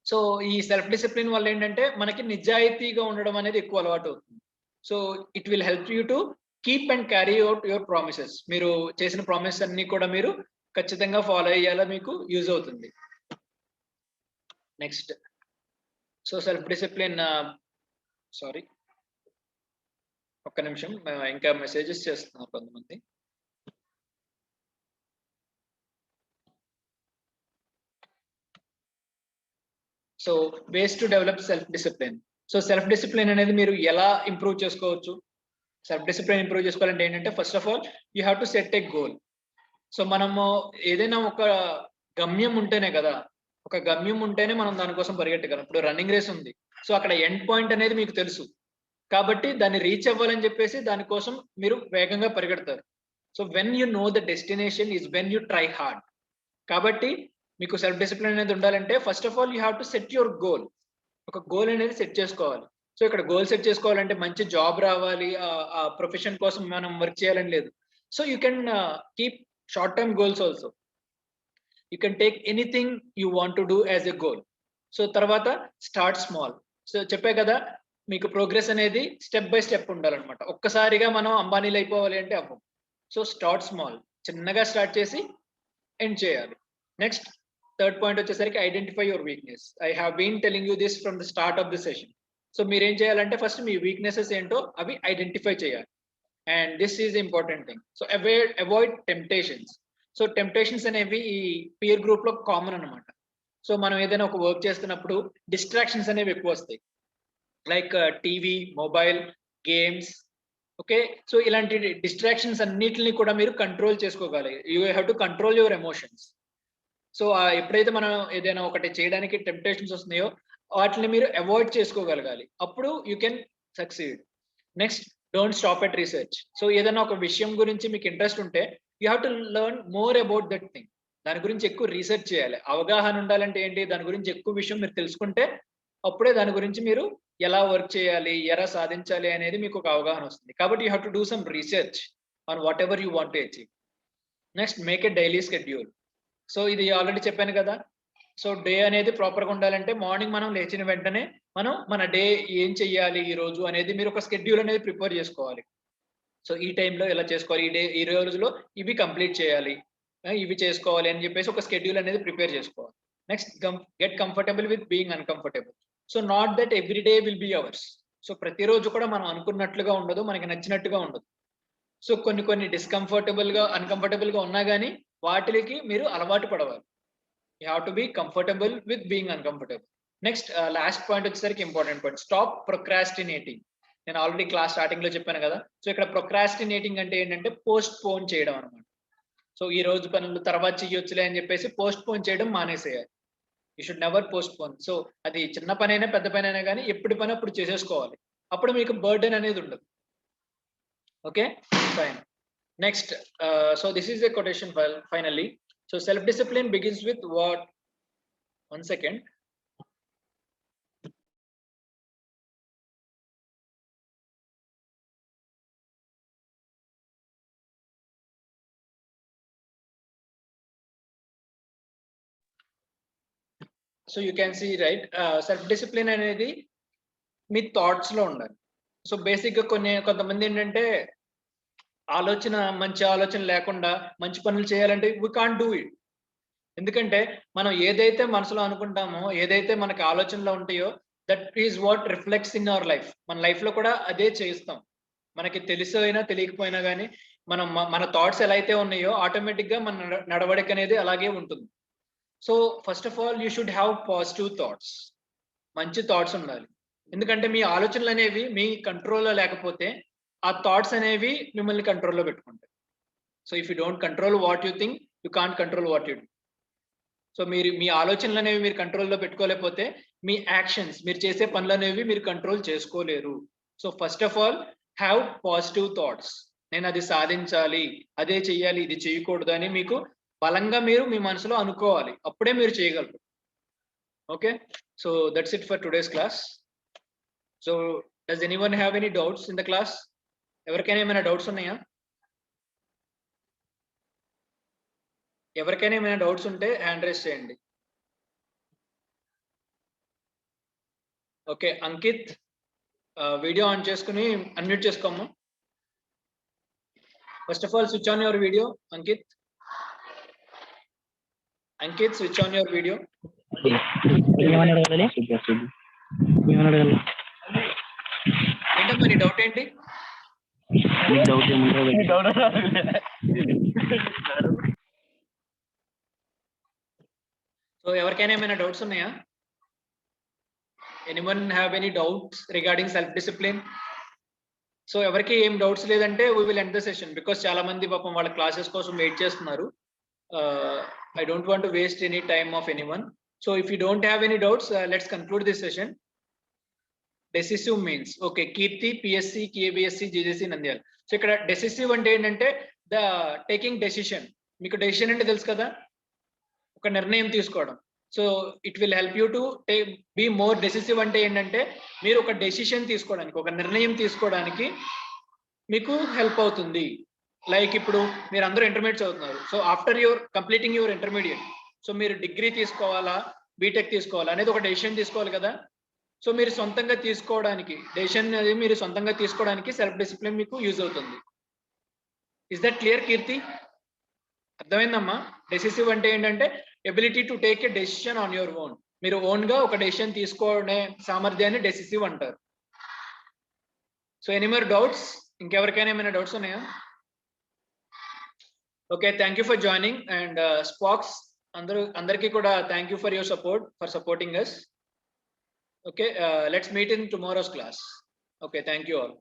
సో ఈ సెల్ఫ్ డిసిప్లిన్ వల్ల ఏంటంటే మనకి నిజాయితీగా ఉండడం అనేది ఎక్కువ అలవాటు అవుతుంది. So it will help you to keep and carry out your promises. మీరు చేసిన ప్రామిసెస్ అన్ని కూడా మీరు ఖచ్చితంగా ఫాలో అయ్యేలా మీకు యూజ్ అవుతుంది. Next, so self discipline, sorry ఒక్క నిమిషం, ఇంకా మెసేజెస్ చేస్తున్నారు కొంతమంది. So ways to develop self discipline. So self discipline అనేది మీరు ఎలా ఇంప్రూవ్ చేసుకోవచ్చు? సెల్ఫ్ డిసిప్లిన్ ఇంప్రూవ్ చేసుకోవాలంటే ఏంటంటే, first of all you have to set A goal. So మనము ఏదైనా ఒక గమ్యం ఉంటేనే కదా, ఒక గమ్యం ఉంటేనే మనం దానికోసం పరిగెట్టగలం. ఇప్పుడు రన్నింగ్ రేస్ ఉంది, సో అక్కడ ఎండ్ పాయింట్ అనేది మీకు తెలుసు, కాబట్టి దాన్ని రీచ్ అవ్వాలని చెప్పేసి దానికోసం మీరు వేగంగా పరిగెడతారు. So when you know the destination is when you try hard. కాబట్టి మీకు సెల్ఫ్ డిసిప్లిన్ అనేది ఉండాలంటే first of all you have to set your goal. ఒక గోల్ అనేది సెట్ చేసుకోవాలి. సో ఇక్కడ గోల్ సెట్ చేసుకోవాలంటే మంచి జాబ్ రావాలి, ఆ ప్రొఫెషన్ కోసం మనం వర్క్ చేయాలని లేదు. So you can keep short term goals also. You can take anything you want to do as a goal. So తర్వాత స్టార్ట్ స్మాల్. సో చెప్పే కదా, మీకు ప్రోగ్రెస్ అనేది స్టెప్ బై స్టెప్ ఉండాలన్నమాట. ఒక్కసారిగా మనం అంబానీలు అయిపోవాలి అంటే అవ్వం. సో స్టార్ట్ స్మాల్, చిన్నగా స్టార్ట్ చేసి ఎండ్ చేయాలి. నెక్స్ట్ థర్డ్ పాయింట్ వచ్చేసరికి identify your weakness. I have been telling you this from the start of the session. So మీరు ఏం చేయాలంటే ఫస్ట్ మీ వీక్నెసెస్ ఏంటో అవి ఐడెంటిఫై చేయాలి. And this is important thing. So avoid temptations. So temptations అనేవి ఈ peer group లో common అనమాట. సో మనం ఏదైనా ఒక వర్క్ చేస్తున్నప్పుడు డిస్ట్రాక్షన్స్ అనేవి ఎక్కువ వస్తాయి, like TV, mobile, games. Okay, so ఇలాంటి డిస్ట్రాక్షన్స్ అన్నిటిని కూడా మీరు కంట్రోల్ చేసుకోగలగాలి. You have to control your emotions. So ఎప్పుడైతే మనం ఏదైనా ఒకటి చేయడానికి టెంప్టేషన్స్ వస్తున్నాయో వాటిని మీరు అవాయిడ్ చేసుకోగలగాలి. అప్పుడు you can succeed. Next, don't stop at research. So ఏదైనా ఒక విషయం గురించి మీకు ఇంట్రెస్ట్ ఉంటే you have to learn more about that thing. దాని గురించి ఎక్కువ రీసెర్చ్ చేయాలి. అవగాహన ఉండాలంటే ఏంటి, దాని గురించి ఎక్కువ విషయం మీరు తెలుసుకుంటే అప్పుడే దాని గురించి మీరు ఎలా వర్క్ చేయాలి, ఎలా సాధించాలి అనేది మీకు ఒక అవగాహన వస్తుంది. కాబట్టి you have to do some research on what ever you want to achieve. Next, make a daily schedule. So ఇది ఆల్రెడీ చెప్పాను కదా. సో డే అనేది ప్రాపర్గా ఉండాలంటే మార్నింగ్ మనం లేచిన వెంటనే మనం మన డే ఏం చెయ్యాలి ఈ రోజు అనేది మీరు ఒక షెడ్యూల్ అనేది ప్రిపేర్ చేసుకోవాలి. సో ఈ టైంలో ఎలా చేసుకోవాలి, ఈ రోజులో ఇవి కంప్లీట్ చేయాలి, ఇవి చేసుకోవాలి అని చెప్పేసి ఒక షెడ్యూల్ అనేది ప్రిపేర్ చేసుకోవాలి. Next, get comfortable with being uncomfortable. So not that every day will be hours. సో ప్రతిరోజు కూడా మనం అనుకున్నట్లుగా ఉండదు, మనకి నచ్చినట్టుగా ఉండదు. సో కొన్ని డిస్కంఫర్టబుల్ గా, అన్కంఫర్టబుల్ గా ఉన్నా కానీ వాటికి మీరు అలవాటు పడవాలి. You have to be comfortable with being uncomfortable. Next, last point వచ్చేసరికి ఇంపార్టెంట్ పాయింట్, స్టాప్ ప్రొక్రాస్టినేటింగ్. నేను ఆల్రెడీ క్లాస్ స్టార్టింగ్ లో చెప్పాను కదా. సో ఇక్కడ ప్రొక్రాస్టినేటింగ్ అంటే ఏంటంటే పోస్ట్ పోన్ చేయడం అనమాట. సో ఈ రోజు పనులు తర్వాత చెయ్యొచ్చులే అని చెప్పేసి పోస్ట్ పోన్ చేయడం మానేసేయాలి. You should never postpone. So అది చిన్న పని అయినా పెద్ద పని అయినా కానీ ఎప్పుడు పని అప్పుడు చేసేసుకోవాలి. అప్పుడు మీకు బర్డెన్ అనేది ఉండదు. Okay, fine. Next, so this is a quotation finally. So self discipline begins with what? One second. So you can see, right, self discipline అనేది మీ థాట్స్ లో ఉండాలి. సో బేసిక్ గా కొంతమంది ఏంటంటే మంచి ఆలోచన లేకుండా మంచి పనులు చేయాలంటే వీ కాంట్ డూ ఇట్. ఎందుకంటే మనం ఏదైతే మనసులో అనుకుంటామో, ఏదైతే మనకి ఆలోచనలో ఉంటాయో that is what reflects in our life. మన లైఫ్ లో కూడా అదే చేస్తాం. మనకి తెలిసైనా తెలియకపోయినా కానీ మన థాట్స్ ఎలా అయితే ఉన్నాయో ఆటోమేటిక్ గా మన నడవడిక అనేది అలాగే ఉంటుంది. So first of all you should have positive thoughts. మంచి థాట్స్ ఉండాలి. ఎందుకంటే మీ ఆలోచనలు అనేవి మీ కంట్రోల్లో లేకపోతే ఆ థాట్స్ అనేవి మిమ్మల్ని కంట్రోల్లో పెట్టుకుంటాయి. So if you don't control what you think, you can't control what you do. So మీ ఆలోచనలు అనేవి మీరు కంట్రోల్లో పెట్టుకోలేకపోతే మీ యాక్షన్స్, మీరు చేసే పనులు అనేవి మీరు కంట్రోల్ చేసుకోలేరు. So first of all have positive thoughts. నేను అది సాధించాలి, అదే చెయ్యాలి, ఇది చేయకూడదు అని మీకు బలంగా మీరు మీ మనసులో అనుకోవాలి. అప్పుడే మీరు చేయగలరు. Okay, so that's it for today's class. So does anyone have any doubts in the class? ఎవరికైనా ఏమైనా డౌట్స్ ఉన్నాయా? ఎవరికైనా ఏమైనా డౌట్స్ ఉంటే హ్యాండ్ రైజ్ చేయండి. ఓకే, అంకిత్ వీడియో ఆన్ చేసుకుని అన్మ్యూట్ చేసుకోమ్మా. First of all switch on your video, Ankit. Ankit, switch on your video. ఏంటమ్మా నీ డౌట్ ఏంటి? సో ఎవరికైనా ఏమైనా డౌట్స్ ఉన్నాయా? Anyone have any doubts regarding self discipline? So ఎవరికి ఏం డౌట్స్ లేదంటే we will end the session, because చాలా మంది పాపం వాళ్ళ క్లాసెస్ కోసం వెయిట్ చేస్తున్నారు. I don't want to waste any time of anyone. So if you don't have any doubts, let's conclude this session. Decisive means, okay, Kirti, PSC, KBSC, GJC, Nandyal. So ఇక్కడ decisive అంటే ఏంటంటే the taking decision. మీకు decision అంటే తెలుసు కదా, ఒక నిర్ణయం తీసుకోవడం. So it will help you to be more decisive. అంటే ఏంటంటే మీరు ఒక డెసిషన్ తీసుకోవడానికి, ఒక నిర్ణయం తీసుకోవడానికి మీకు హెల్ప్ అవుతుంది. లైక్ ఇప్పుడు మీరు అందరూ ఇంటర్మీడియట్ చదువుతున్నారు. So after your completing your intermediate, so మీరు డిగ్రీ తీసుకోవాలా బీటెక్ తీసుకోవాలా అనేది ఒక డెసిషన్ తీసుకోవాలి కదా. సో మీరు సొంతంగా తీసుకోవడానికి, డెసిషన్ అనేది మీరు సొంతంగా తీసుకోవడానికి సెల్ఫ్ డిసిప్లిన్ మీకు యూజ్ అవుతుంది. Is that clear Keerthi? అర్థమైందమ్మా? డెసిసివ్ అంటే ఏంటంటే ability to take a decision on your own. మీరు ఓన్ గా ఒక డెసిషన్ తీసుకునే సామర్థ్యాన్ని డెసిసివ్ అంటారు. So any more doubts? ఇంకెవరికైనా ఏమైనా డౌట్స్ ఉన్నాయా? Okay, thank you for joining. And SPOCs అందరికీ కూడా thank you for your support, for supporting us. Okay, let's meet in tomorrow's class. Okay, thank you all.